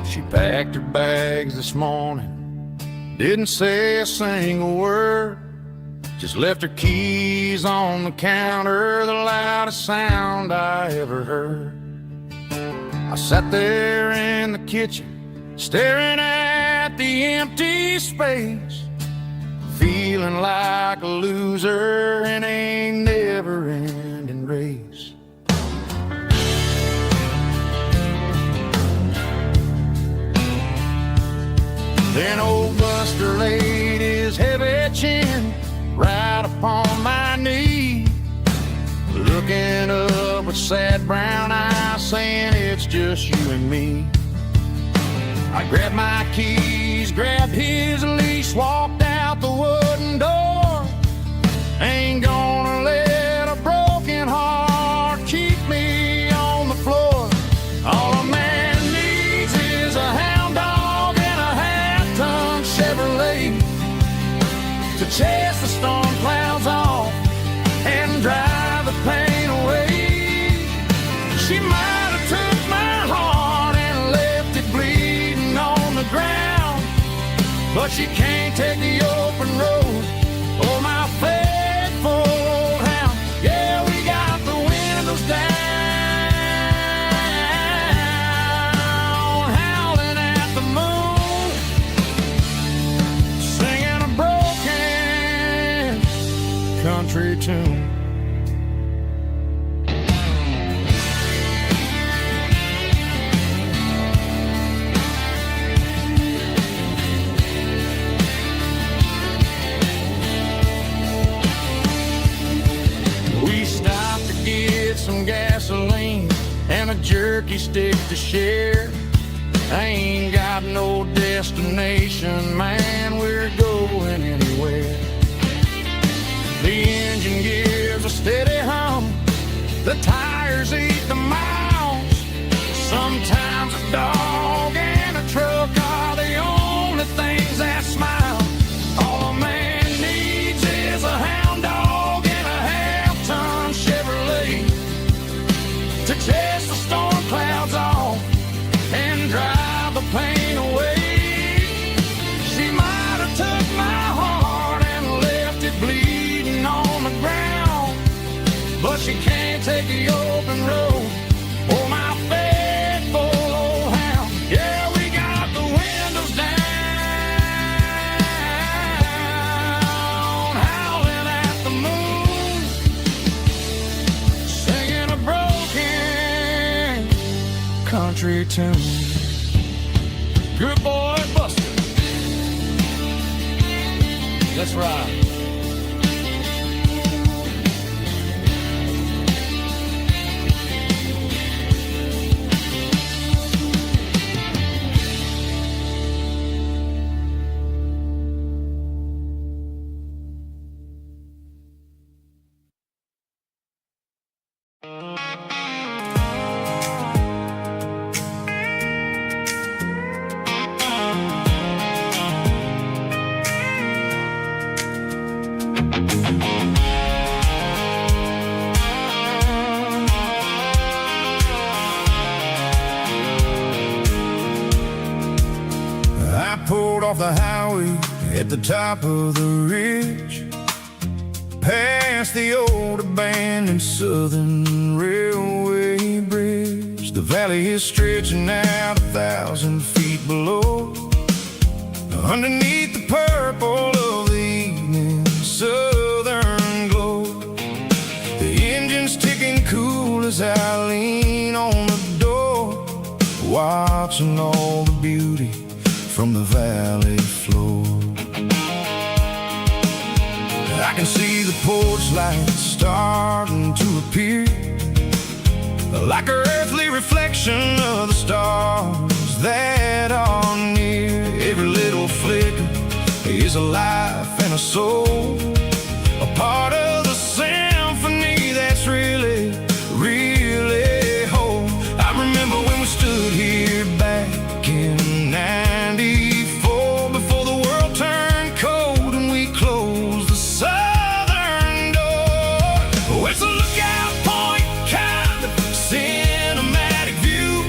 She packed her bags this morning, didn't say a single word, just left her keys on the counter, the loudest sound I ever heard. I sat there in the kitchen, staring at the empty space, feeling like a loser in a never-ending race. Then old Buster laid his heavy chin right upon my knee, looking up with sad brown eyes, saying it's just you and me. I grabbed my keys, grabbed his leash, walked out the wooden door. Ain't gonna let a broken heart keep me on the floor. All a man needs is a hound dog and a half-ton Chevrolet to chase the storm clouds off and drive the pain away. She might have took my heart and left it bleeding on the ground, but she can't take the open road. Oh, my faithful old hound. Yeah, we got the windows down, howling at the moon, singing a broken country tune. We stopped to get some gasoline and a jerky stick to share. I ain't got no destination, man, we're going anywhere. The engine gives a steady hum, the tires eat the miles. Sometimes a dog and a truck are the only things that smile. All a man needs is a hound dog and a half-ton Chevrolet to chase the storm clouds off and drive the pain away. She might have took my heart and left it bleeding on the ground, but she can't take the open road. Oh, my faithful old hound. Yeah, we got the windows down, howling at the moon, singing a broken country tune. Good boy, Buster. Let's ride. I pulled off the highway at the top of the ridge, past the old abandoned Southern Railway bridge. The valley is stretching out 1,000 feet below, underneath the purple of the evening southern glow. The engine's ticking cool as I lean on the door, watching all the beauty from the valley floor. I can see the porch lights starting to appear, like an earthly reflection of the stars that are near. Every little flicker is a life and a soul, a part of the symphony that's really, really whole. I remember when we stood here back in '94, before the world turned cold and we closed the southern door. Oh, it's a lookout point, kind of cinematic view,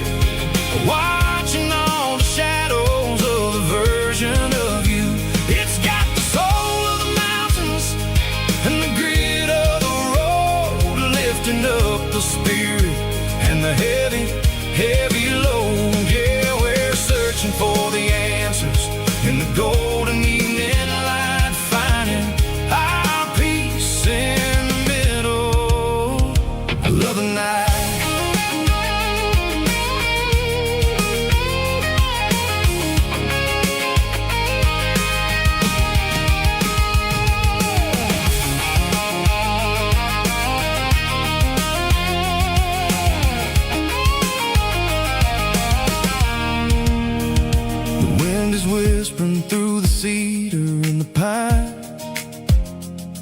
watching all the shadows of the version of you. It's got the soul of the mountains and the grit of the road, lifting up the spirit and the heavy, heavy load. Yeah, we're searching for the answers in the golden evening light, finding our peace in the middle. I love the night. Whispering through the cedar and the pine,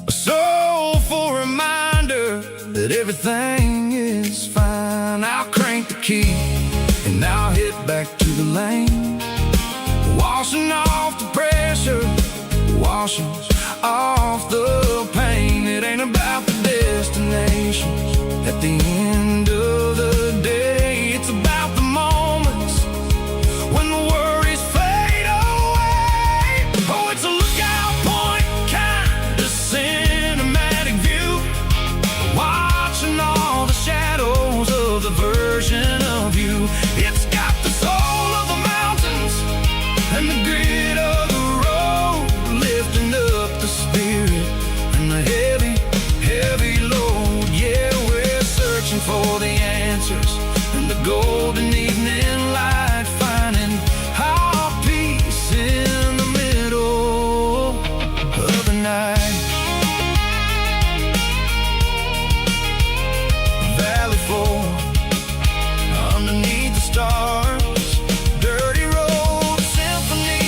a soulful reminder that everything is fine. I'll crank the key and I'll hit back to the lane, washing off the pressure, washing off the pain. It ain't about the destinations at the end of the day, it's about the moments when the worries fade away. Oh, it's a lookout point, kind of cinematic view, watching all the shadows of the version of you. It's got the soul of the mountains and the grit of the road, lifting up the spirit and the heavy, heavy load. Yeah, we're searching for the answers in the golden evening light, finding our peace in the middle of the night. Valley floor, underneath the stars, dirty road symphony.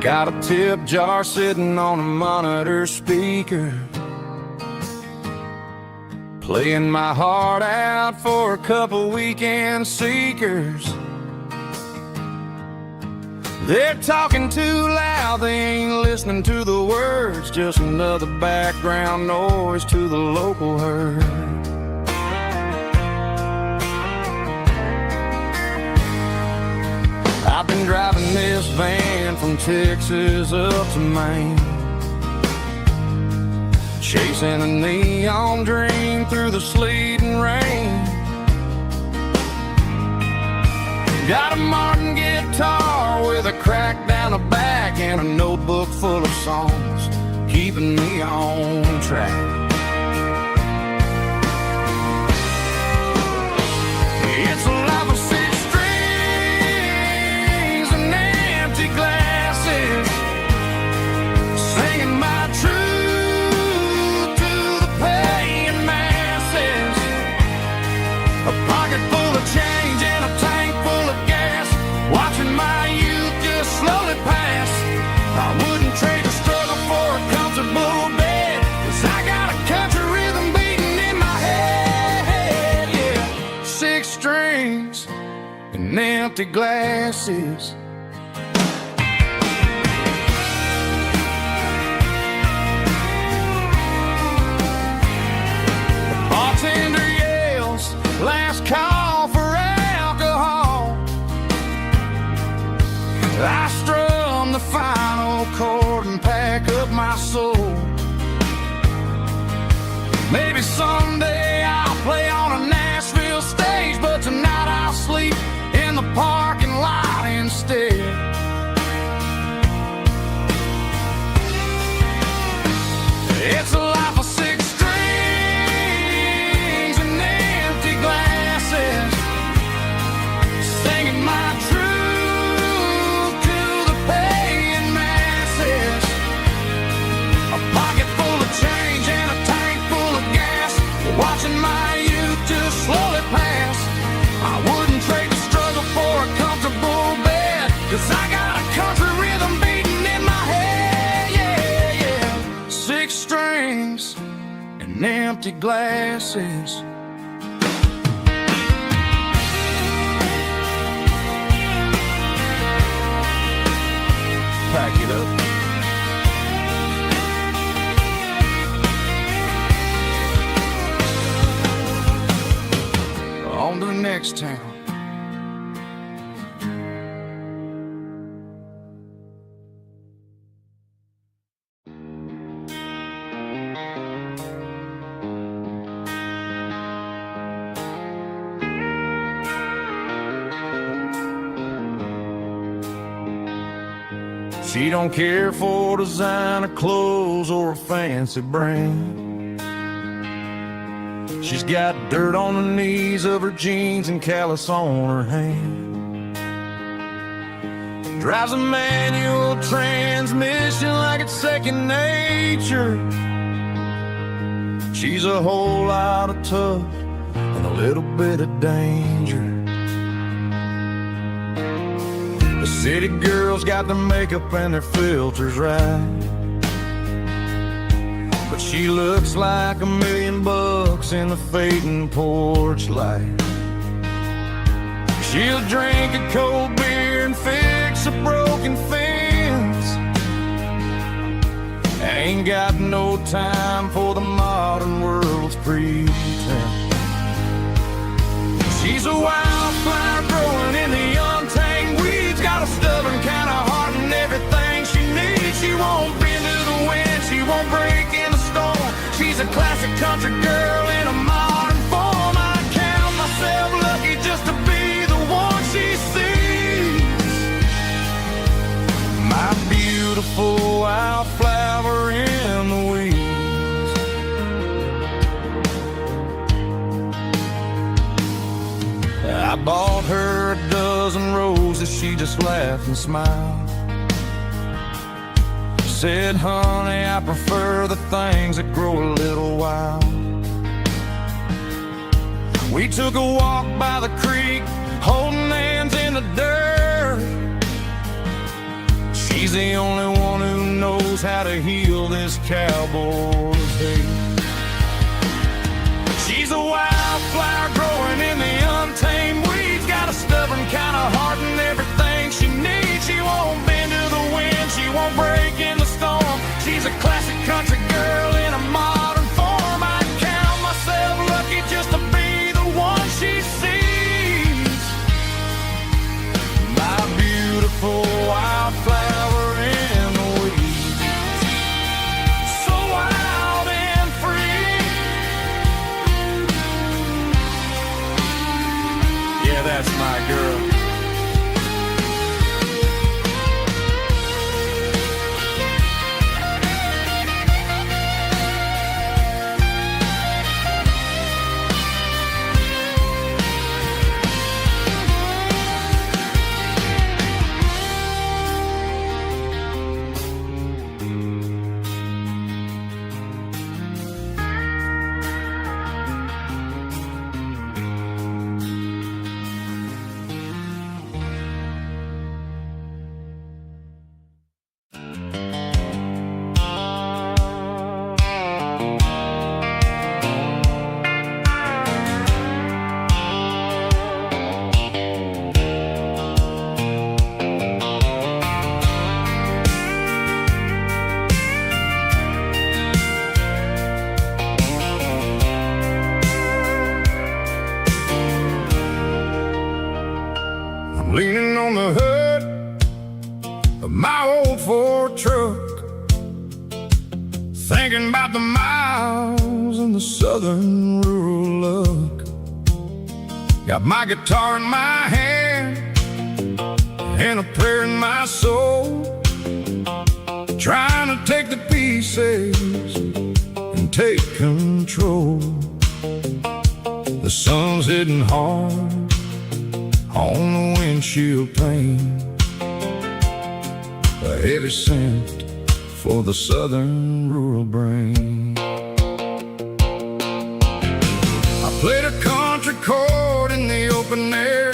Got a tip jar sitting on a monitor speaker, playing my heart out for a couple weekend seekers. They're talking too loud, they ain't listening to the words, just another background noise to the local herd. I've been driving this van from Texas up to Maine, chasing a neon dream through the sleet and rain. Got a Martin guitar with a crack down the back and a notebook full of songs, keeping me on track. It's a life of six strings and empty glasses, singing my truth to the paying masses. A pocket full of change and a tank full of gas, watching my youth just slowly pass. I wouldn't trade the struggle for a comfortable bed, 'cause I got a country rhythm beating in my head. Yeah, six strings and empty glasses. The bartender yells, last call for alcohol. my soul. Maybe someday I'll play on a Nashville stage, but tonight I'll sleep in the parking lot instead. It's a life of six strings and empty glasses, singing my truth to the paying masses. A pocket full of change and a tank full of gas, watching my youth just slowly pass. I wouldn't trade the struggle for a comfortable bed, 'cause I got a country rhythm beating in my head, yeah, yeah. Six strings and empty glasses. Pack it up. On to the next town. She don't care for designer clothes or a fancy brand. She's got dirt on the knees of her jeans and callus on her hand. Drives a manual transmission like it's second nature. She's a whole lot of tough and a little bit of danger. The city girls got their makeup and their filters right, but she looks like $1 million in the fading porch light. She'll drink a cold beer and fix a broken fence. Ain't got no time for the modern world's pretense. She's a wildflower growing in the untamed weeds, got a stubborn kind of heart and everything she needs. She won't bend to the wind, she won't break in the storm. She's a classic country girl in a modern form. I count myself lucky just to be the one she sees. My beautiful wildflower in the weeds. I bought her a dozen roses, she just laughed and smiled. Said, honey, I prefer the things that grow a little wild. We took a walk by the creek, holding hands in the dirt. She's the only one who knows how to heal this cowboy's hate. She's a wildflower growing in the untamed weeds, got a stubborn kind of heart and everything she needs. She won't bend to the wind, she won't break in the storm. She's a classic country girl in a modern form. I count myself lucky just to be the one she sees. My beautiful wildflower in the weeds, so wild and free. Yeah, that's my girl. leaning on the hood of my old Ford truck. thinking about the miles and the southern rural look. Got my guitar in my hand and a prayer in my soul, trying to take the pieces and take control. The sun's hitting hard on the windshield pane, a heavy scent for the southern rural brain. I played a country chord in the open air,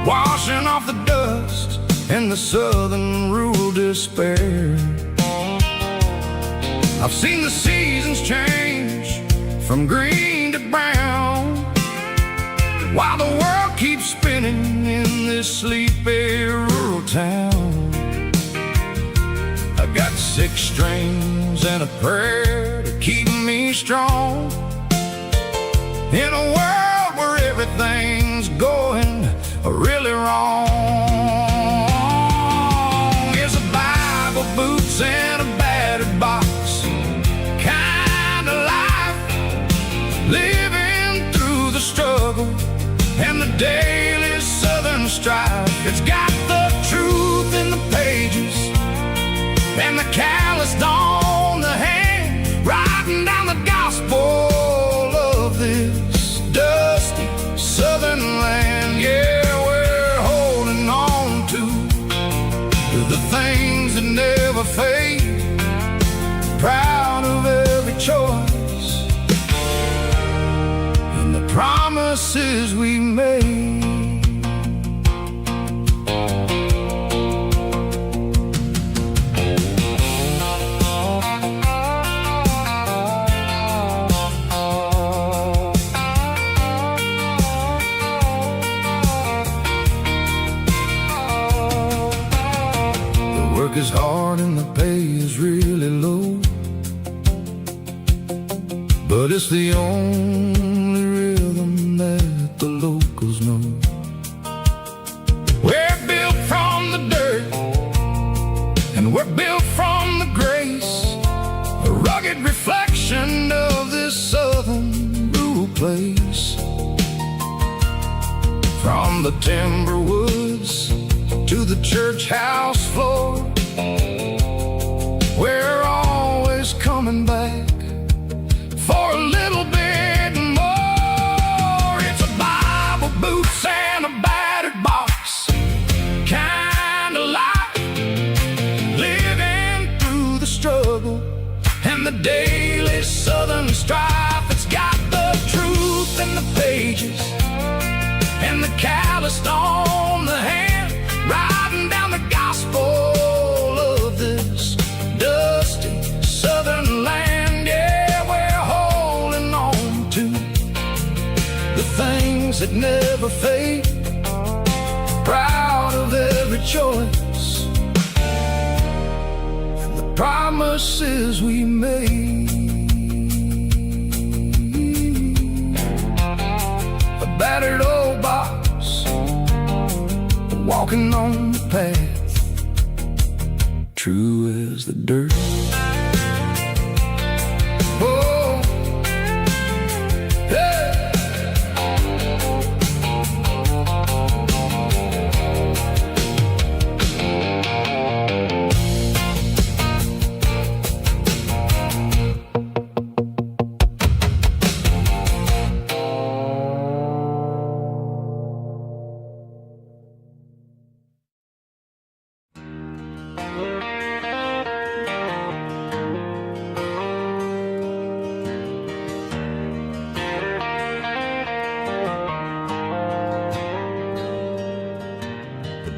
washing off the dust and the southern rural despair. I've seen the seasons change from green to brown, while the world keeps spinning in this sleepy rural town. I got 6 strings and a prayer to keep me strong in a world where everything's going really wrong. It's a Bible, boots, and a battered box kind of life, living through the struggle and the daily southern strife. It's got the truth in the pages and the calloused on the hand, writing down the gospel of this dusty southern land. Yeah, we're holding on to the things that never fade, proud of every choice and the promises we made. Is hard and the pay is really low, but it's the only rhythm that the locals know. We're built from the dirt and we're built from the grace, a rugged reflection of this southern rural place. From the timber woods to the church house floor, we're always coming back for a little bit more. It's a Bible, boots, and a battered box kind of life, living through the struggle and the daily southern strife. It's got the truth in the pages and the calloused on the hand, writing down the gospel of this dusty southern land. Yeah, we're holding on to the things that never fade, proud of every choice and the promises we made. A battered old box, walking on the path, true as the dirt. Oh, hey.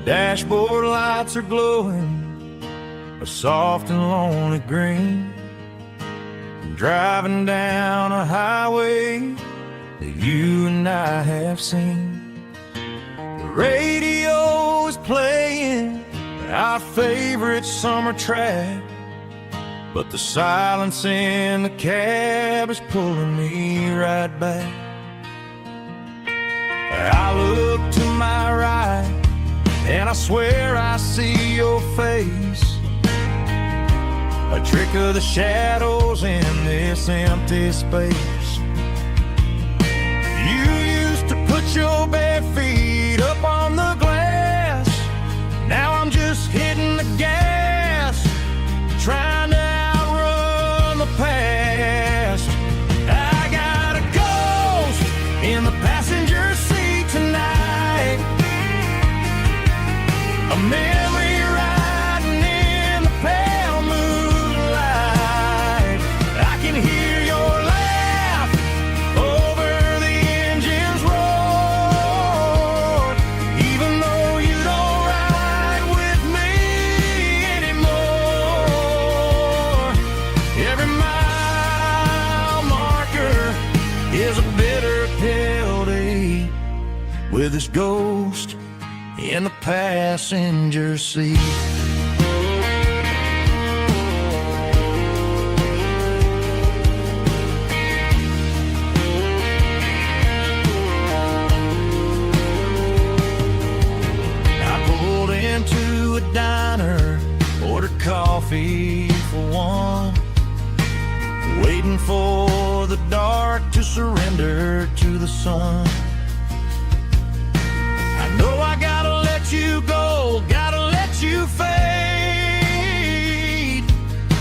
Dashboard lights are glowing a soft and lonely green. I'm driving down a highway that you and I have seen. The radio is playing our favorite summer track, but the silence in the cab is pulling me right back. I look to my right and I swear I see your face. a trick of the shadows in this empty space. You used to put your bare feet up on the glass. Now I'm just hitting the gas, trying to outrun the past. I got a ghost in the passenger seat tonight, a memory riding in the pale moonlight. I can hear your laugh over the engine's roar, even though you don't ride with me anymore. Every mile marker is a bitter pill to eat, with this ghost in the passenger seat. I pulled into a diner, ordered coffee for one, waiting for the dark to surrender to the sun. I know I gotta let you go, gotta let you fade,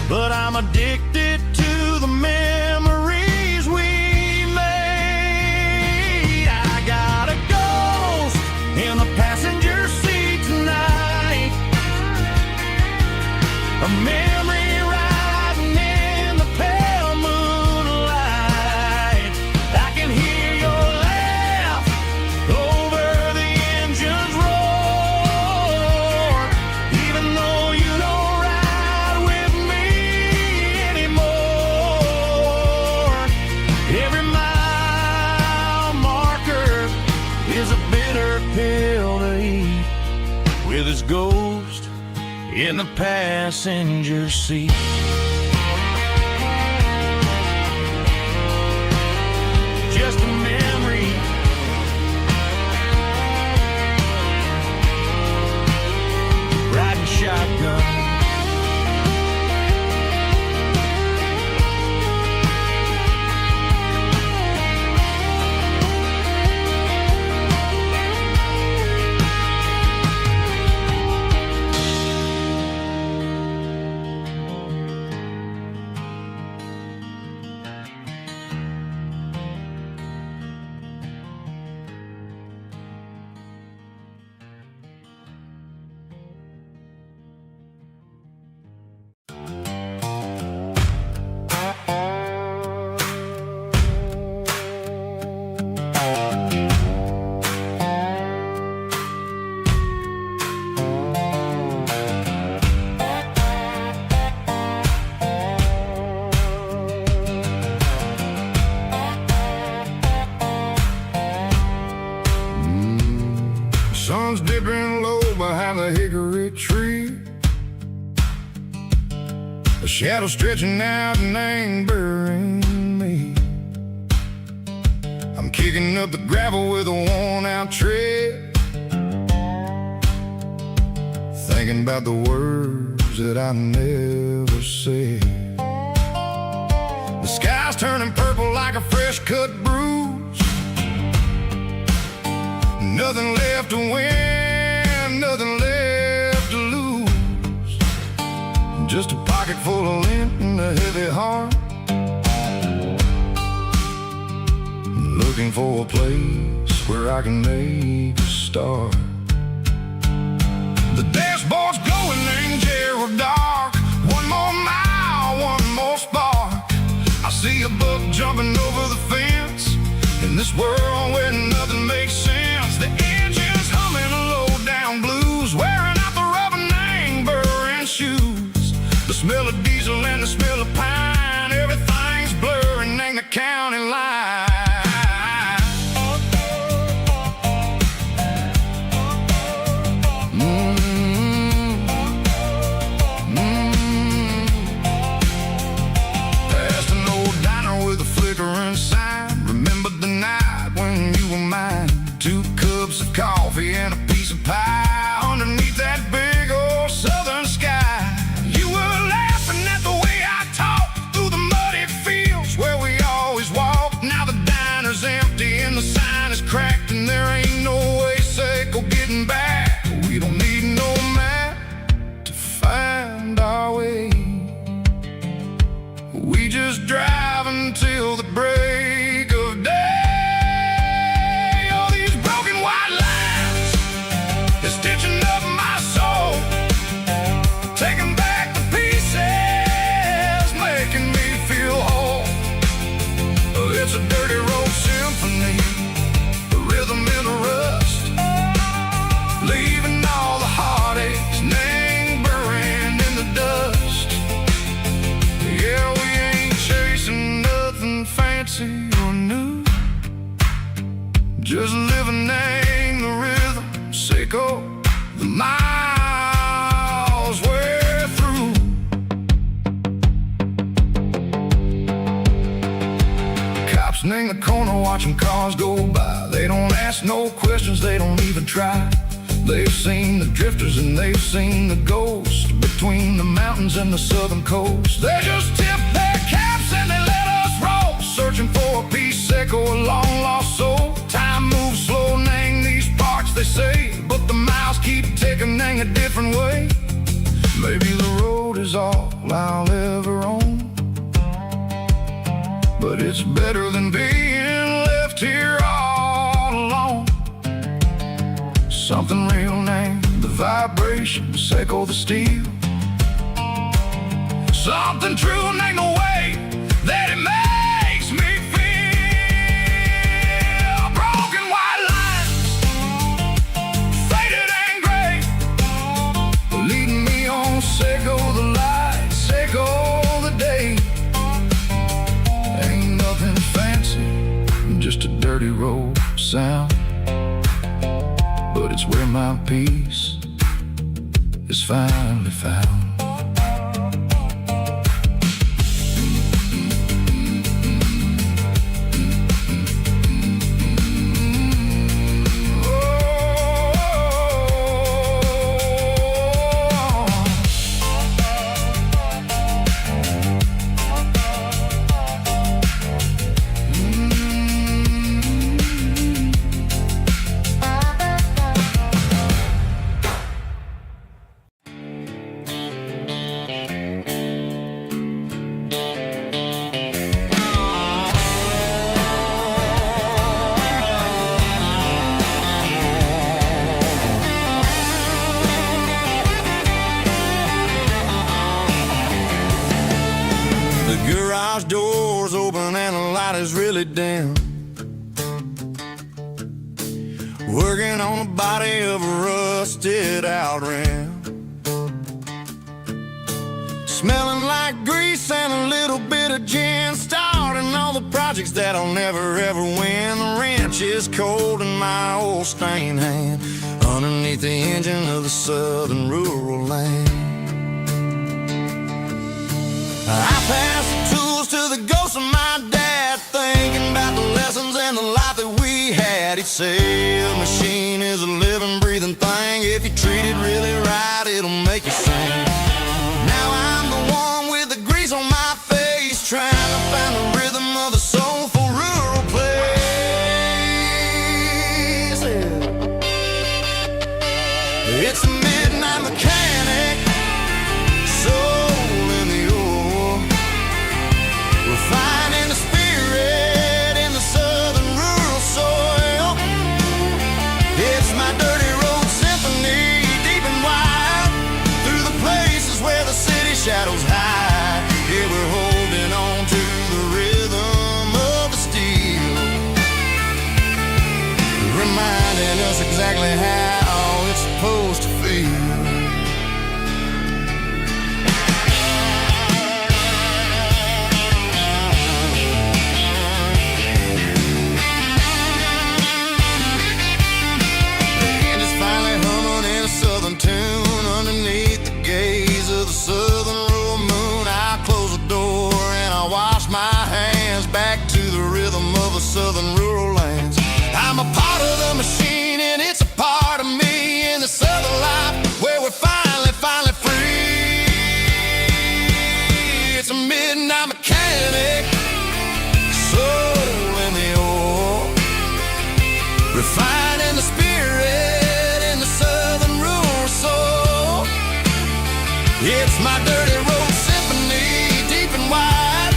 but I'm addicted to the memories we made. I got a ghost in the passenger seat tonight, a memory riding in the pale moonlight. I can hear your laugh over the engine's roar, even though you don't ride with me anymore. Every mile marker is a bitter pill to eat, with his ghost in the passenger seat. Just a memory, riding shotgun. Sun's dipping low behind the hickory tree, a shadow stretching out and angering me. I'm kicking up the gravel with a worn-out tread, thinking about the words that I never said. The sky's turning purple like a fresh-cut bruise, nothing left to win, nothing left to lose, just a pocket full of lint and a heavy heart, looking for a place where I can make a start. The dashboard's glowing in Gerald dark, one more mile, one more spark. I see a buck jumping over the fence, in this world where nothing makes sense. The engine's humming a low-down blues, wearing out the rubber-name burring shoes. The smell of diesel and the smell of pine, everything's blurring in the county line. Past an old diner with a flickering sign, remember the night when you were mine. 2 cups of coffee and a piece of pie underneath that big old southern sky. You were laughing a dirty road symphony, the rhythm in the rust, leaving all the heartaches lingering in the dust. Yeah, we ain't chasing nothing fancy or new, just living in the rhythm, sicko, the miles we're through. Cops in the corner watching cars go by. They don't ask no questions, they don't even try. They've seen the drifters and they've seen the ghosts between the mountains and the southern coast. They just tip their caps and they let us roll, searching for a piece echo, a long lost soul. Time moves slow in these parts, they say, but the miles keep ticking a different way. Maybe the road is all I'll ever own, but it's better than being left here all alone. Something real named the vibrations echo the steel. Something true named the way that it makes me feel. Broken white lines, faded and gray, leading me on, echo the lights, echo the day. Ain't nothing fancy, just a dirty road sound, but it's where my peace is finally found. Garage doors open and the light is really dim. Working on the body of a rusted out rim. Smelling like grease and a little bit of gin. Starting all the projects that I'll never ever win. The wrench is cold in my old stained hand, underneath the engine of the southern rural land. I pass the tools to the ghost of my dad, thinking about the lessons and the life that we had. He'd say a machine is a living, breathing thing. If you treat it really right, it'll make you sing. Now I'm the one with the grease on my face, trying to find the rhythm of a soulful rural place. It's a midnight mechanic, finding the spirit in the southern rural soil. It's my dirty road symphony, deep and wide, through the places where the city shadows hide. Yeah, we're holding on to the rhythm of the steel, reminding us exactly how it's supposed to feel. Tune underneath the gaze of the southern rural moon. I close the door and I wash my hands, back to the rhythm of the southern rural lands. I'm a part of the machine and it's a part of me in the southern life where we're finally free. It's a midnight mechanic, soul in the ore, refining the spirit in the southern rural soul. It's my dirty road symphony, deep and wide,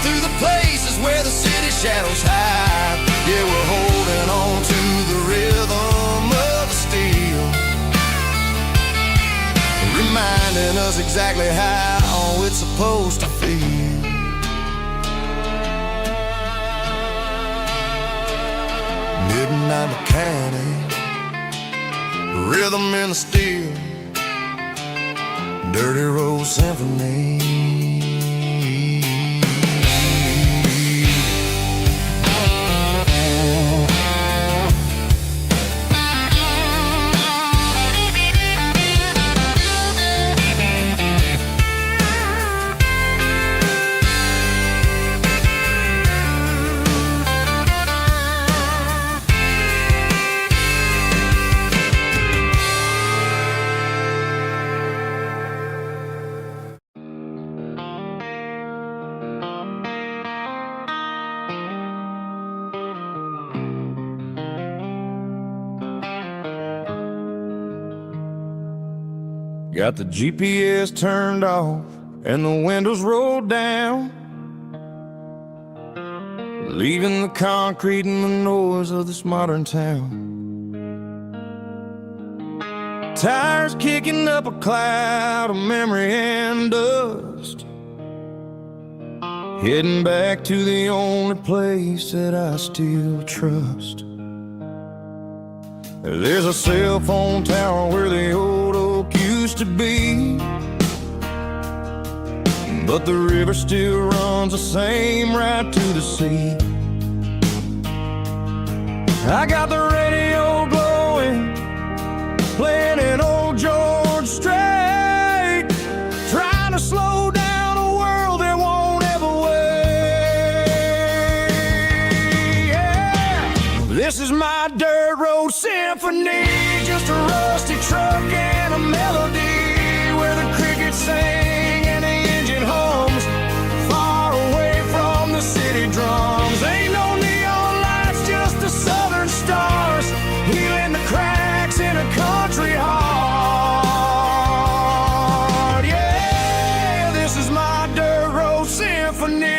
through the places where the city shadows hide. Yeah, we're holding on to the rhythm of the steel, reminding us exactly how it's supposed to feel. midnight mechanic, rhythm in the steel, dirty road symphony. Got the GPS turned off and the windows rolled down, leaving the concrete and the noise of this modern town. Tires kicking up a cloud of memory and dust, heading back to the only place that I still trust. There's a cell phone tower where the old oak used to be, but the river still runs the same right to the sea. I got the radio glowing, playing an old George Strait, trying to slow down a world that won't ever wait. Yeah. This is my dirt road symphony, just a rusty truck and a melody where the crickets sing and the engine hums, far away from the city drums. Ain't no neon lights, just the southern stars, healing the cracks in a country heart. Yeah, this is my dirt road symphony.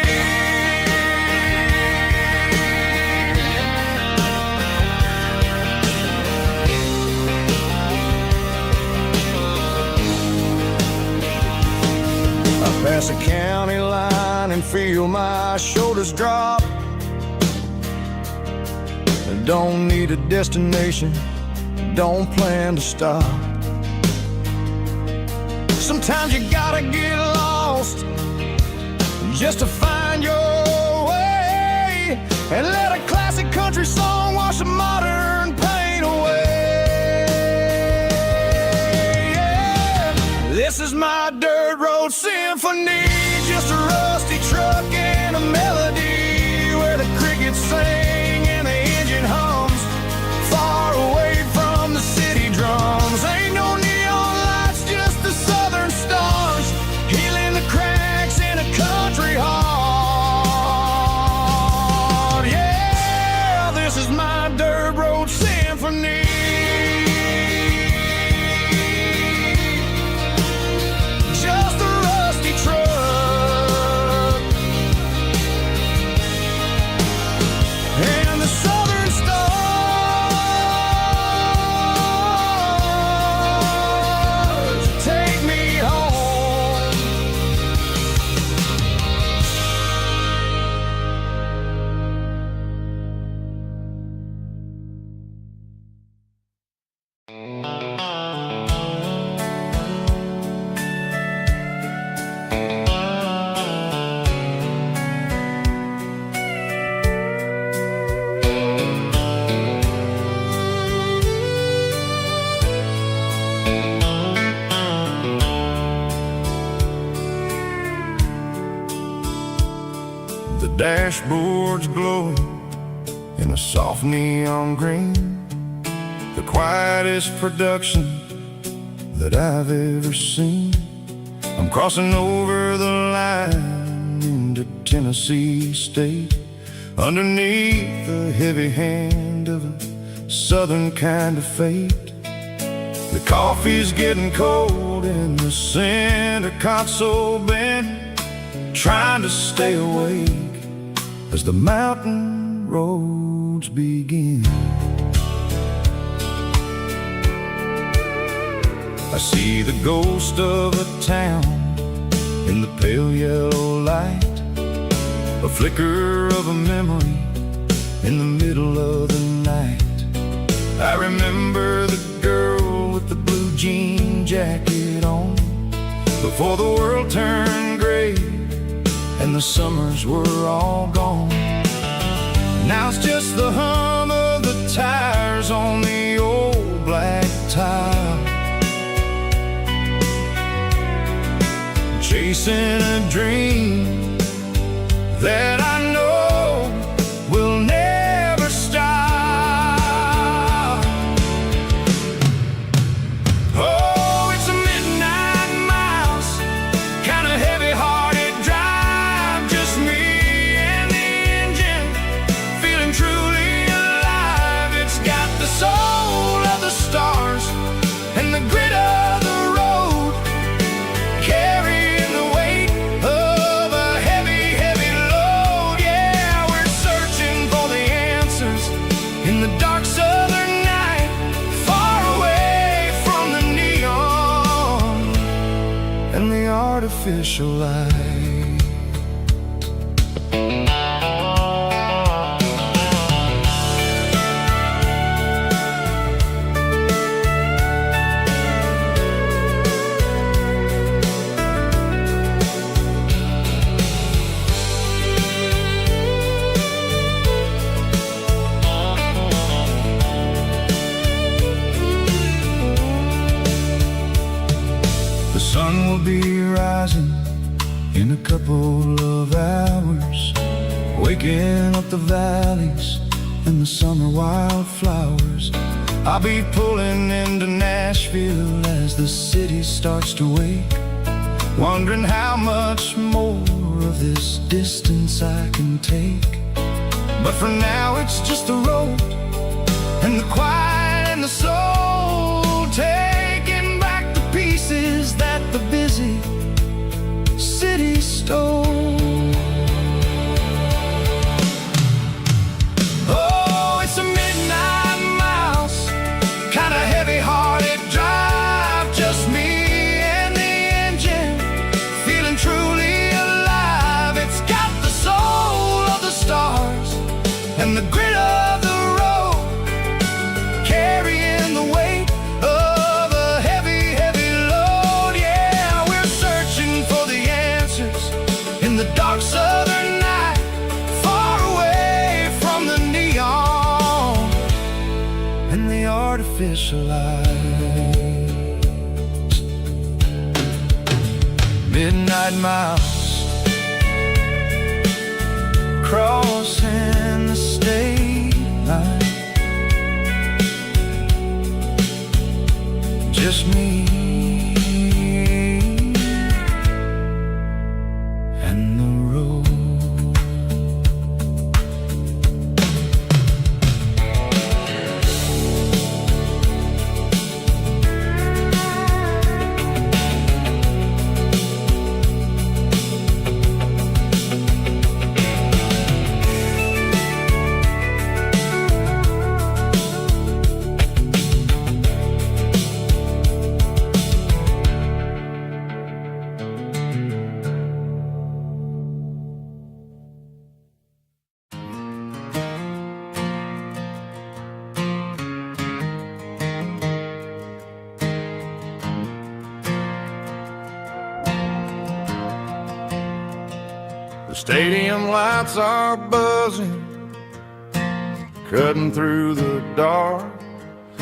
Pass a county line and feel my shoulders drop. Don't need a destination, don't plan to stop. Sometimes you gotta get lost just to find your way, and let a classic country song wash the modern pain away. Yeah. This is my dirt road symphony, just a rusty truck and a melody where the crickets sing and the engine hums, far away from the city drums. Ain't no neon lights, just the southern stars, healing the cracks in a country heart. Yeah, this is my dirt road symphony. Dashboard's glowing in a soft neon green, the quietest production that I've ever seen. I'm crossing over the line into Tennessee State, underneath the heavy hand of a southern kind of fate. The coffee's getting cold in the center console bin, trying to stay awake as the mountain roads begin. I see the ghost of a town in the pale yellow light, a flicker of a memory in the middle of the night. I remember the girl with the blue jean jacket on, before the world turned gray and the summers were all gone. Now it's just the hum of the tires on the old black tile, chasing a dream that I know will never stop. Oh, it's a midnight mouse, kind of heavy-hearted drive, just me and the engine, feeling truly alive. It's got the soul of the stars and the grit of the road, carrying the weight of a heavy, heavy load. Yeah, we're searching for the answers in the dark southern night, far away from the neon and the artificial light. The sun will be rising in a couple of hours, waking up the valleys and the summer wildflowers. I'll be pulling into Nashville as the city starts to wake, wondering how much more of this distance I can take. But for now it's just the road and the quiet and the soul, taking back the pieces that the busy city stole. Oh, it's a midnight mouse, kind of heavy-hearted drive, just me and the engine, feeling truly alive. It's got the soul of the stars and the grit of the road, carrying the weight of a heavy, heavy load. Yeah, we're searching for the answers in the dark southern night, far away from the neon and the artificial lights. Midnight mouse, crossing the state line, just me and the road. The stadium lights are buzzing, cutting through the dark.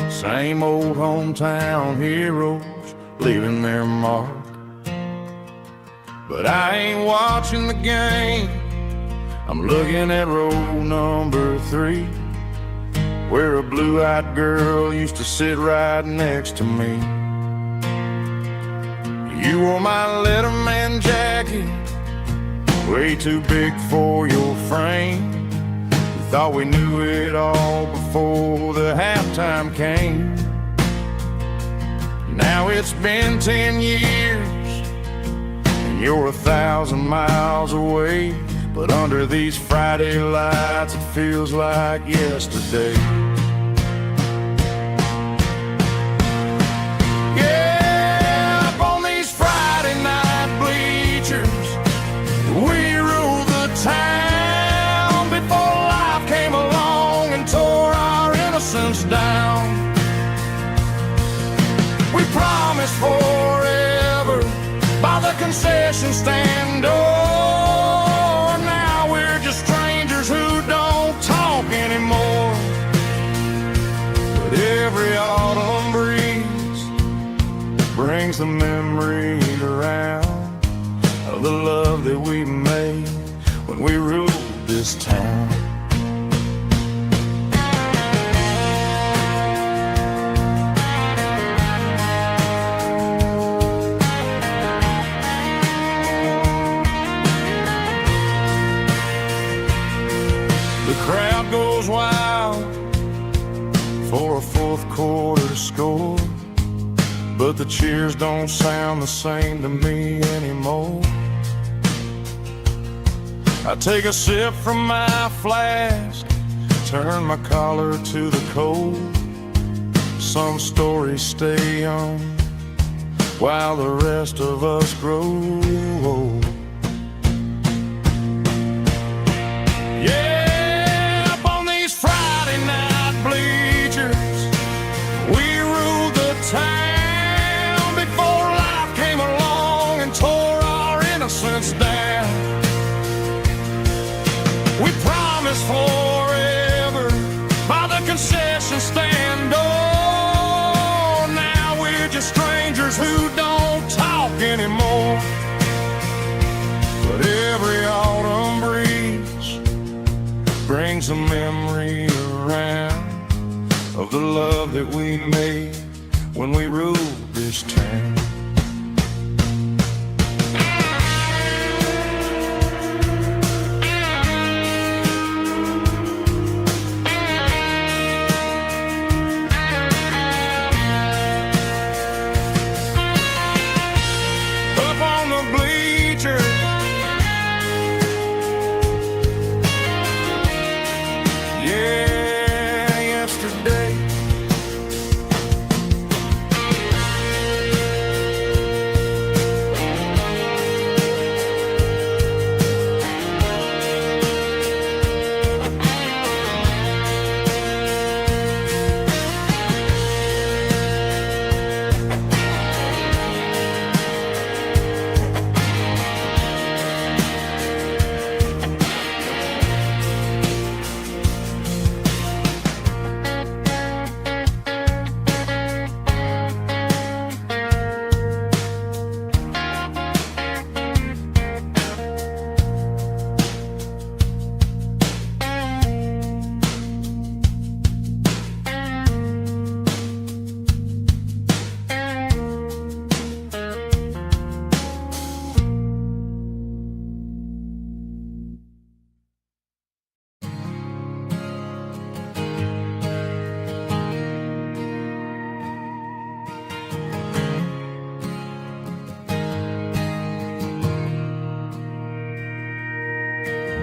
Same old hometown heroes leaving their mark. But I ain't watching the game, I'm looking at row number 3, where a blue-eyed girl used to sit right next to me. You wore my Letterman jacket, way too big for your frame. We thought we knew it all before the halftime came. Now it's been 10 years and you're 1,000 miles away, but under these Friday lights it feels like yesterday. Yeah, up on these Friday night bleachers, we ruled the town before life came along and tore our innocence down. promised forever by the concession stand door. Now we're just strangers who don't talk anymore. But every autumn breeze brings the memories around of the love that we made when we ruled this town. The crowd goes wild for a fourth quarter score, but the cheers don't sound the same to me anymore. I take a sip from my flask, turn my collar to the cold. Some stories stay young while the rest of us grow old. Yeah, up on these Friday night bleachers, we ruled the town before life came along and tore our innocence down. We promised forever by the concession stand door. Now we're just strangers who don't talk anymore. But every autumn breeze brings a memory around of the love that we made when we ruled this town.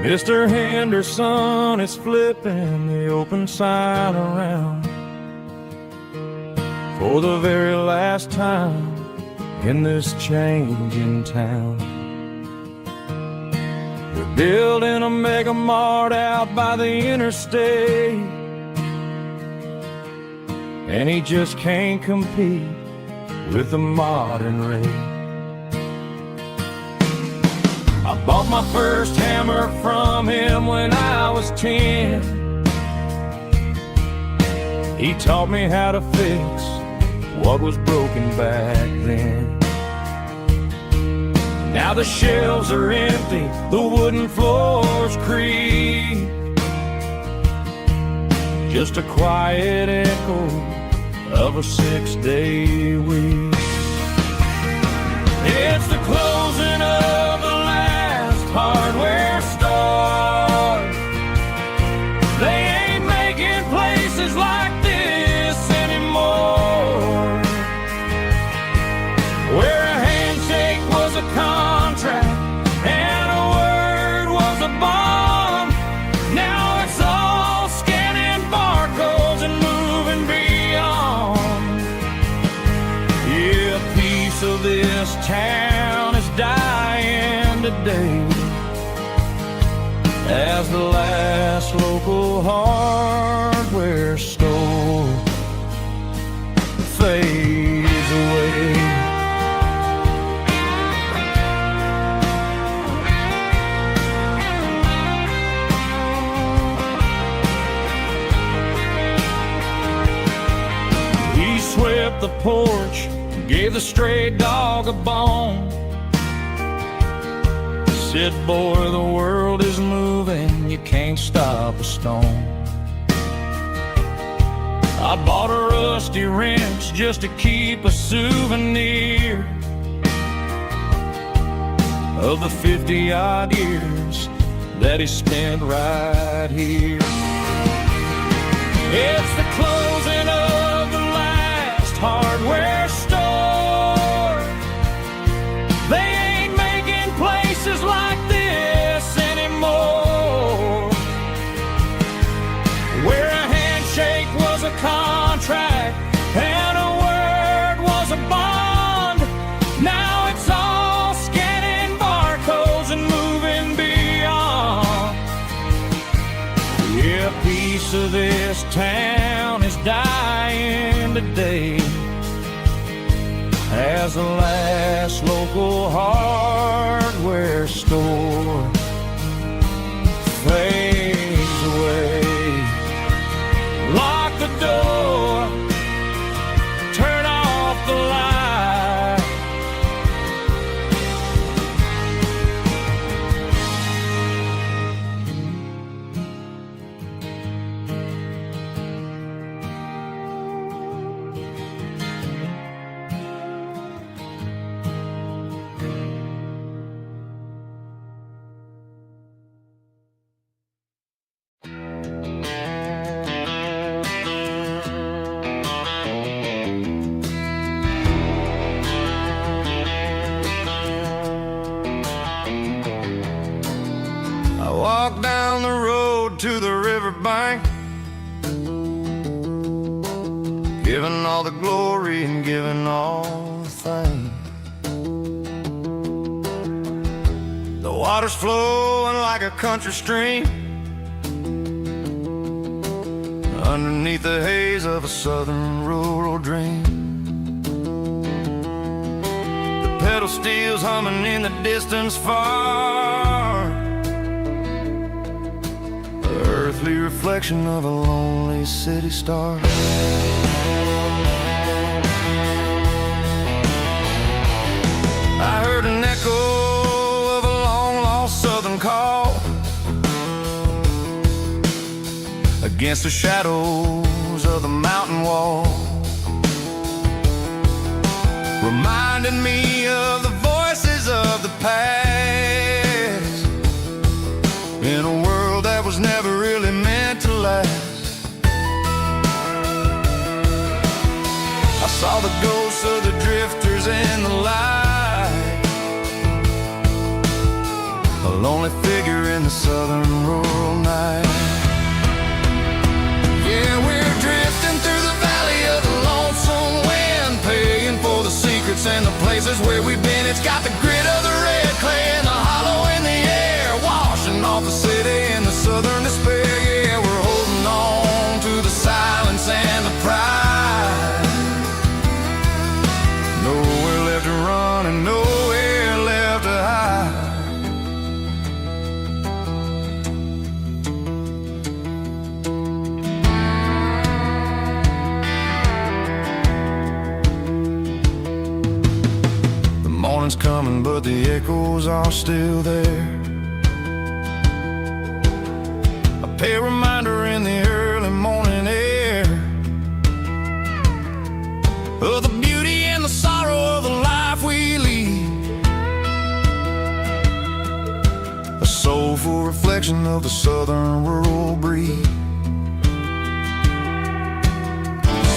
Mr. Henderson is flipping the open sign around for the very last time in this changing town. They're building a mega mart out by the interstate, and he just can't compete with the modern rate. I bought my first hammer from him when I was 10. He taught me how to fix what was broken back then. Now the shelves are empty, the wooden floors creak, just a quiet echo of a 6-day week. It's the closing of the hardware store. They ain't making places like this anymore, where a handshake was a contract and a word was a bond. Now it's all scanning barcodes and moving beyond. Yeah, a piece of this town is dying today as the last local hardware store fades away. up the porch, gave the stray dog a bone. Said, boy, the world is moving, you can't stop a stone. I bought a rusty wrench just to keep a souvenir of the 50-odd years that he spent right here. It's the closing of the last hardware store. They ain't making places like this anymore, where a handshake was a contract and a word was a bond. Now it's all scanning barcodes and moving beyond. Yeah, a piece of this town is dying today as the last local hardware store fades away. Lock the door, turn off the light. Walk down the road to the riverbank, giving all the glory and giving all the thanks. The water's flowing like a country stream underneath the haze of a southern rural dream. The pedal steel's humming in the distance far, earthly reflection of a lonely city star. I heard an echo of a long-lost southern call against the shadows of the mountain wall, reminding me of the voices of the past in a world that was never really meant to last. I saw the ghosts of the drifters in the light, a lonely figure in the southern rural night. Yeah, we're drifting through the valley of the lonesome wind, paying for the secrets and the places where we've been. It's got the grit of the red clay and the hollow in the air, washing off the city and the southern despair. Yeah, we're holding on to the silence and the pride. Nowhere left to run and nowhere left to hide. The morning's coming, but the echoes are still there. A pale reminder in the early morning air of the beauty and the sorrow of the life we lead, a soulful reflection of the southern rural breed.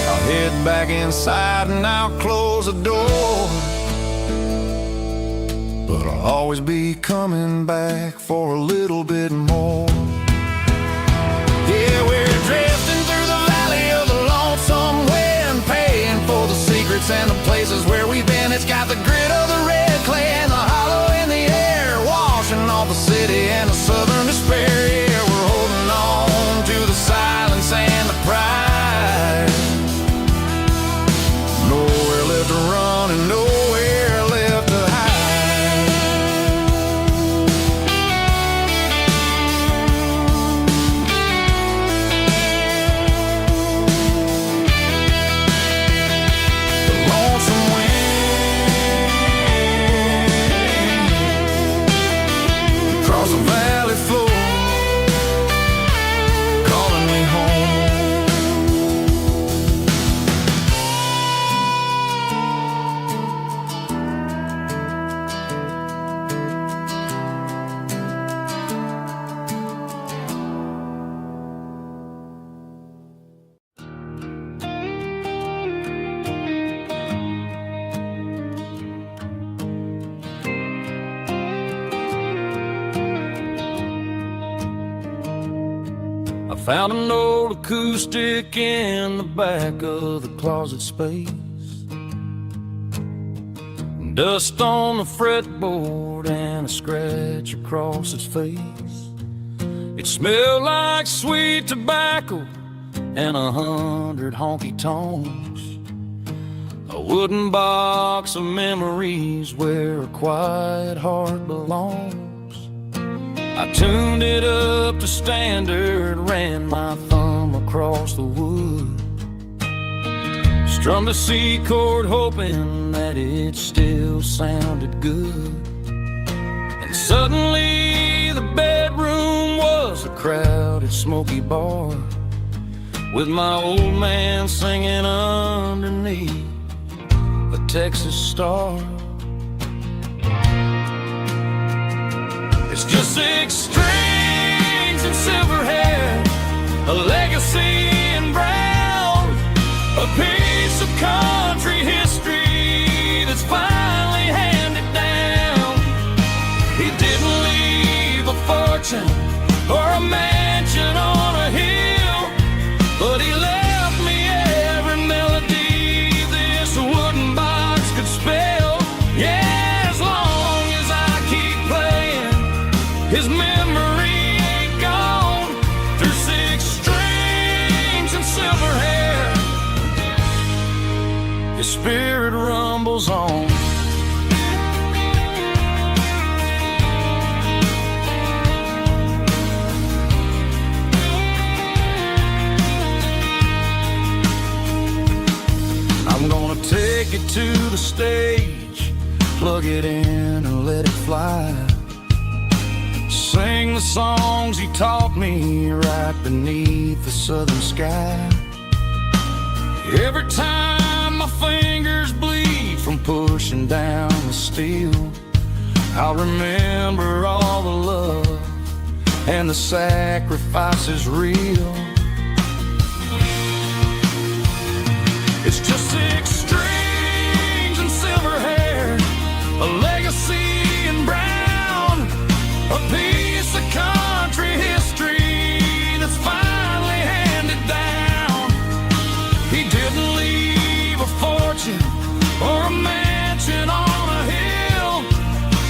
I'll head back inside and I'll close the door, but I'll always be coming back for a little bit more. Yeah, we're drifting through the valley of the lonesome wind, paying for the secrets and the places where we've been. It's got the grit of the red clay and the hollow in the air, washing off the city and the southern despair. Yeah, we're holding on to the silence and the pride. Nowhere left to run and nowhere left to hide. found an old acoustic in the back of the closet space. Dust on the fretboard and a scratch across its face. It smelled like sweet tobacco and 100 honky tonks. A wooden box of memories where a quiet heart belongs. I tuned it up to standard, ran my thumb across the wood. Strummed a C chord hoping that it still sounded good. And suddenly the bedroom was a crowded smoky bar, with my old man singing underneath a Texas star. It's just 6 strings and silver hair, a legacy in brown, a piece of country history that's finally handed down. He didn't leave a fortune or a mansion on a hill, but he left me every melody this wooden box could spell. Yeah, as long as I keep playing, his memory ain't gone. Through 6 strings and silver hair, his spirit rumbles on. I'm gonna take it to the stage, plug it in and let it fly. Sing the songs he taught me right beneath the southern sky. Every time my fingers bleed from pushing down the steel, I'll remember all the love and the sacrifices real. It's just 6 strings and silver hair, a legacy in brown, a piece of country history that's finally handed down. He didn't leave a fortune or a mansion on a hill,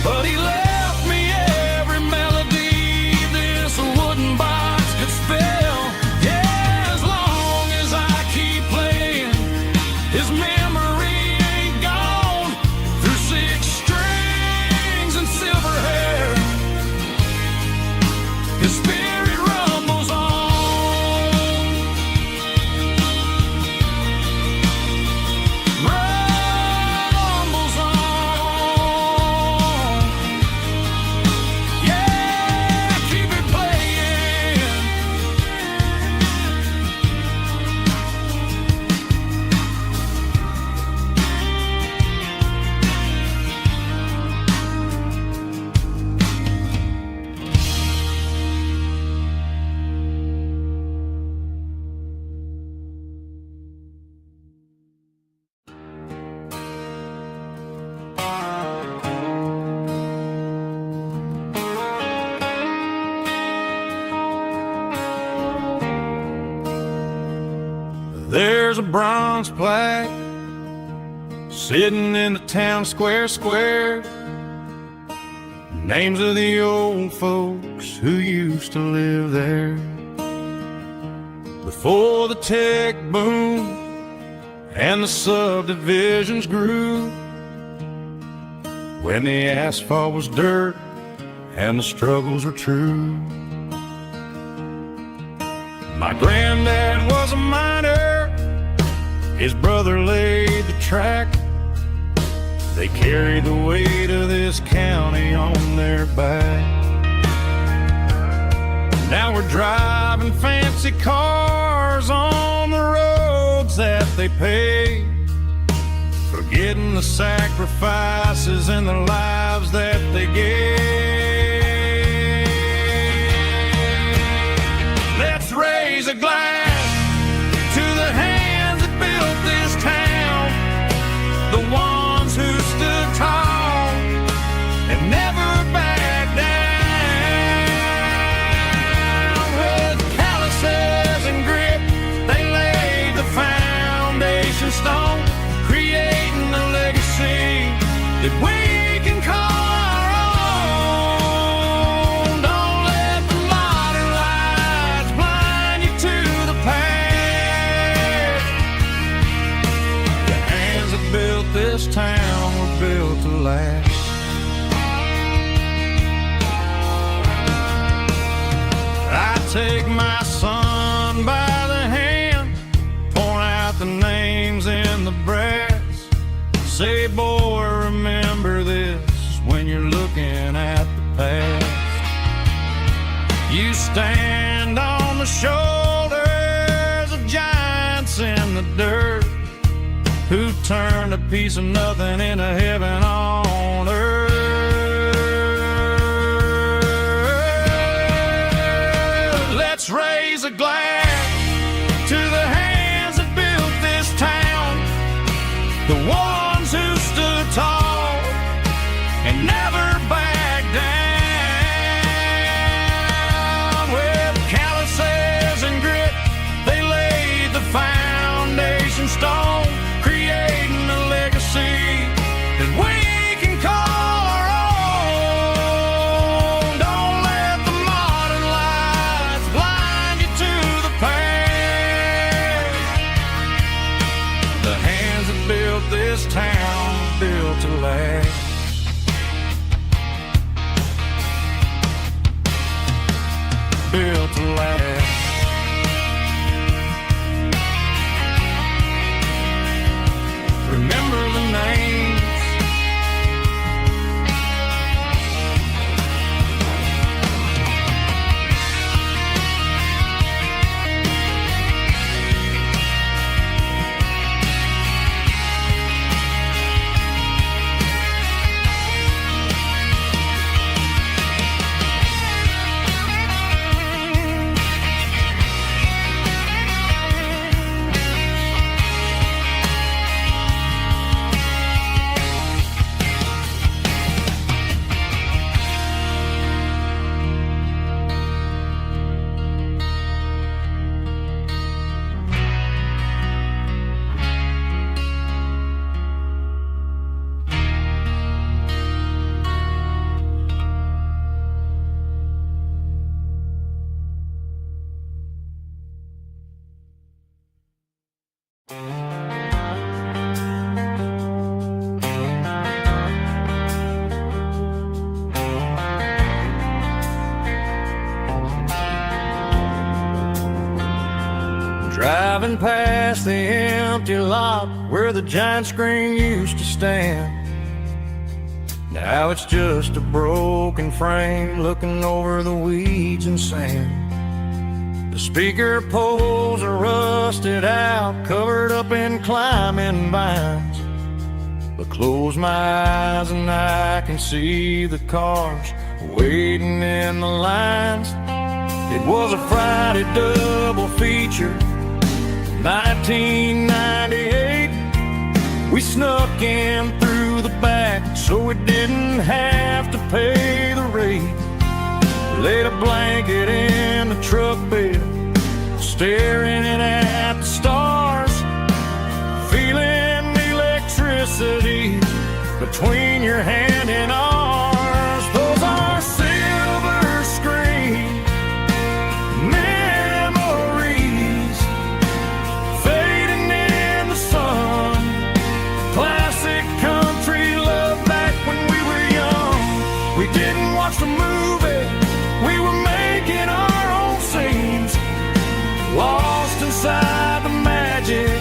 but he left me every melody this wooden box could spell. Yeah, as long as I keep playing, his memory ain't gone. Through 6 strings and silver hair, his spirit rumbles on. Rumbles on. Yeah, keep it playing. There's a bronze plaque sitting in the town square. Names of the old folks who used to live there. Before the tech boom and the subdivisions grew, when the asphalt was dirt and the struggles were true. My granddad was a miner, his brother laid the track. They carried the weight of this county on their back. Now we're driving fancy cars on the roads that they paved, forgetting the sacrifices and the lives that they gave. Let's raise a glass to the hands that built this town, the ones who stood tall and never backed down. With calluses take my son by the hand, point out the names in the brass. Say, boy, remember this when you're looking at the past. You stand on the shoulders of giants in the dirt, who turned a piece of nothing into heaven on earth. Let's raise a glass to the hands that built this town, the ones who stood tall and never backed down. With calluses and grit, they laid the foundation stone, creating a legacy that we can call our own. Don't let the modern lights blind you to the past. The hands that built this town, built to last. Built to last. Remember the names. Driving past the empty lot where the giant screen used to stand. Now it's just a broken frame looking over the weeds and sand. The speaker poles are rusted out, covered up in climbing vines. But close my eyes and I can see the cars waiting in the lines. It was a Friday double feature, 1998. We snuck in through the back so we didn't have to pay the rate. Laid a blanket in the truck bed, staring at the stars, feeling the electricity between your hand and ours. Those are silver screen memories fading in the sun. Classic country love back when we were young. We didn't watch the movie, we were making our own scenes, lost inside the magic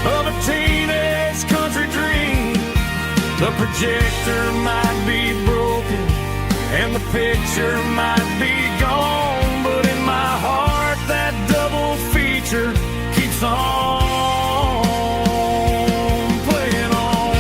of a teenage country dream. The projector might be broken and the picture might be gone, but in my heart that double feature keeps on playing on.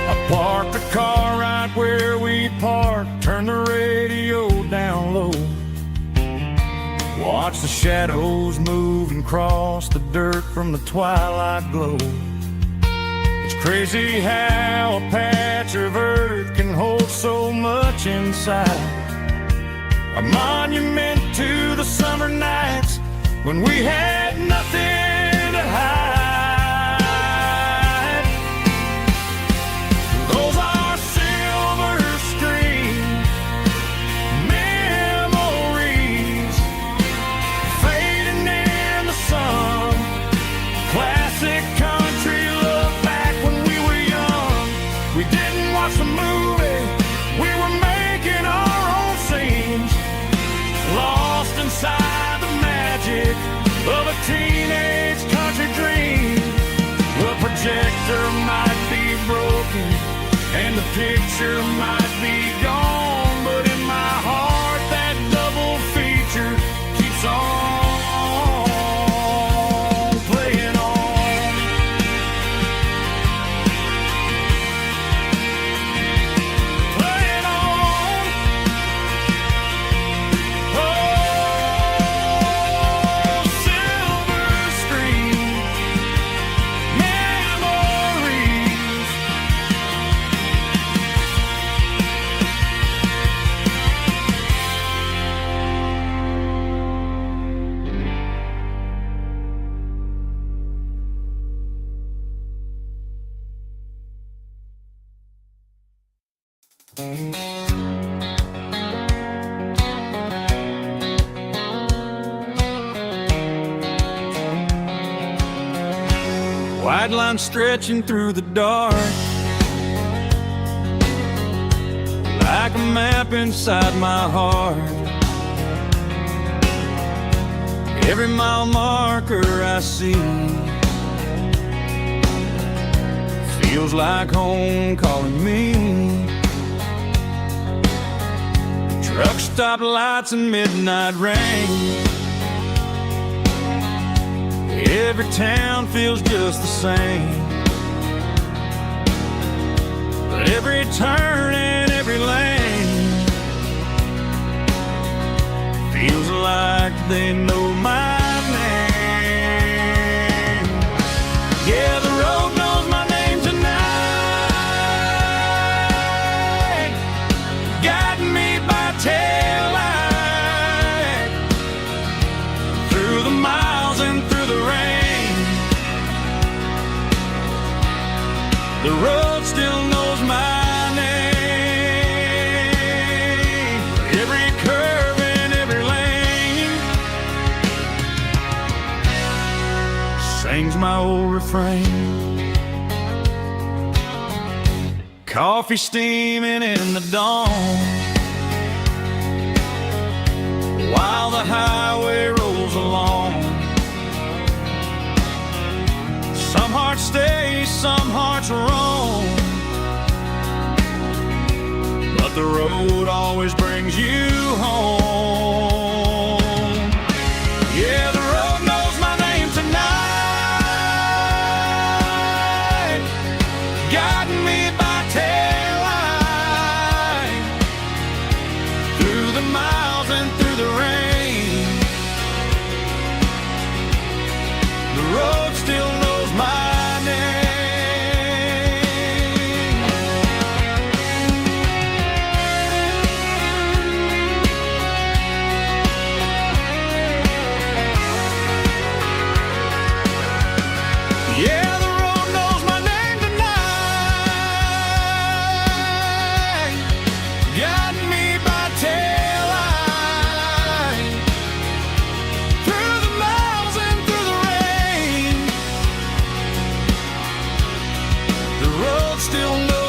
I parked the car right where we parked, turned the radio down low, watch the shadows move and cross the dirt from the twilight glow. It's crazy how a patch of earth can hold so much inside, a monument to the summer nights when we had nothing to hide. Those are silver screen memories fading in the sun. We didn't watch the movie, we were making our own scenes, lost inside the magic of a teenage country dream. The projector might be broken and the picture might be gone, but in my heart that double feature keeps on playing on. Playing on. Oh, silver screen memories. White line stretching through the dark, like a map inside my heart. Every mile marker I see feels like home calling me. Truck stop lights and midnight rain. Every town feels just the same, but every turn and every lane feels like they know my name. Yeah, the road knows my name tonight, guiding me by taillight through the miles and through the rain. The road still knows my name. Every curve and every lane sings my old refrain. Coffee steaming in the dawn, while the highway rolls along. Some hearts stay, some hearts roam, but the road always brings you home. Yeah, the road knows my name tonight, guiding me by taillight through the miles and through the rain. The road still knows my name. Yeah, the road knows my name tonight, guiding me by taillight through the miles and through the rain. The road still knows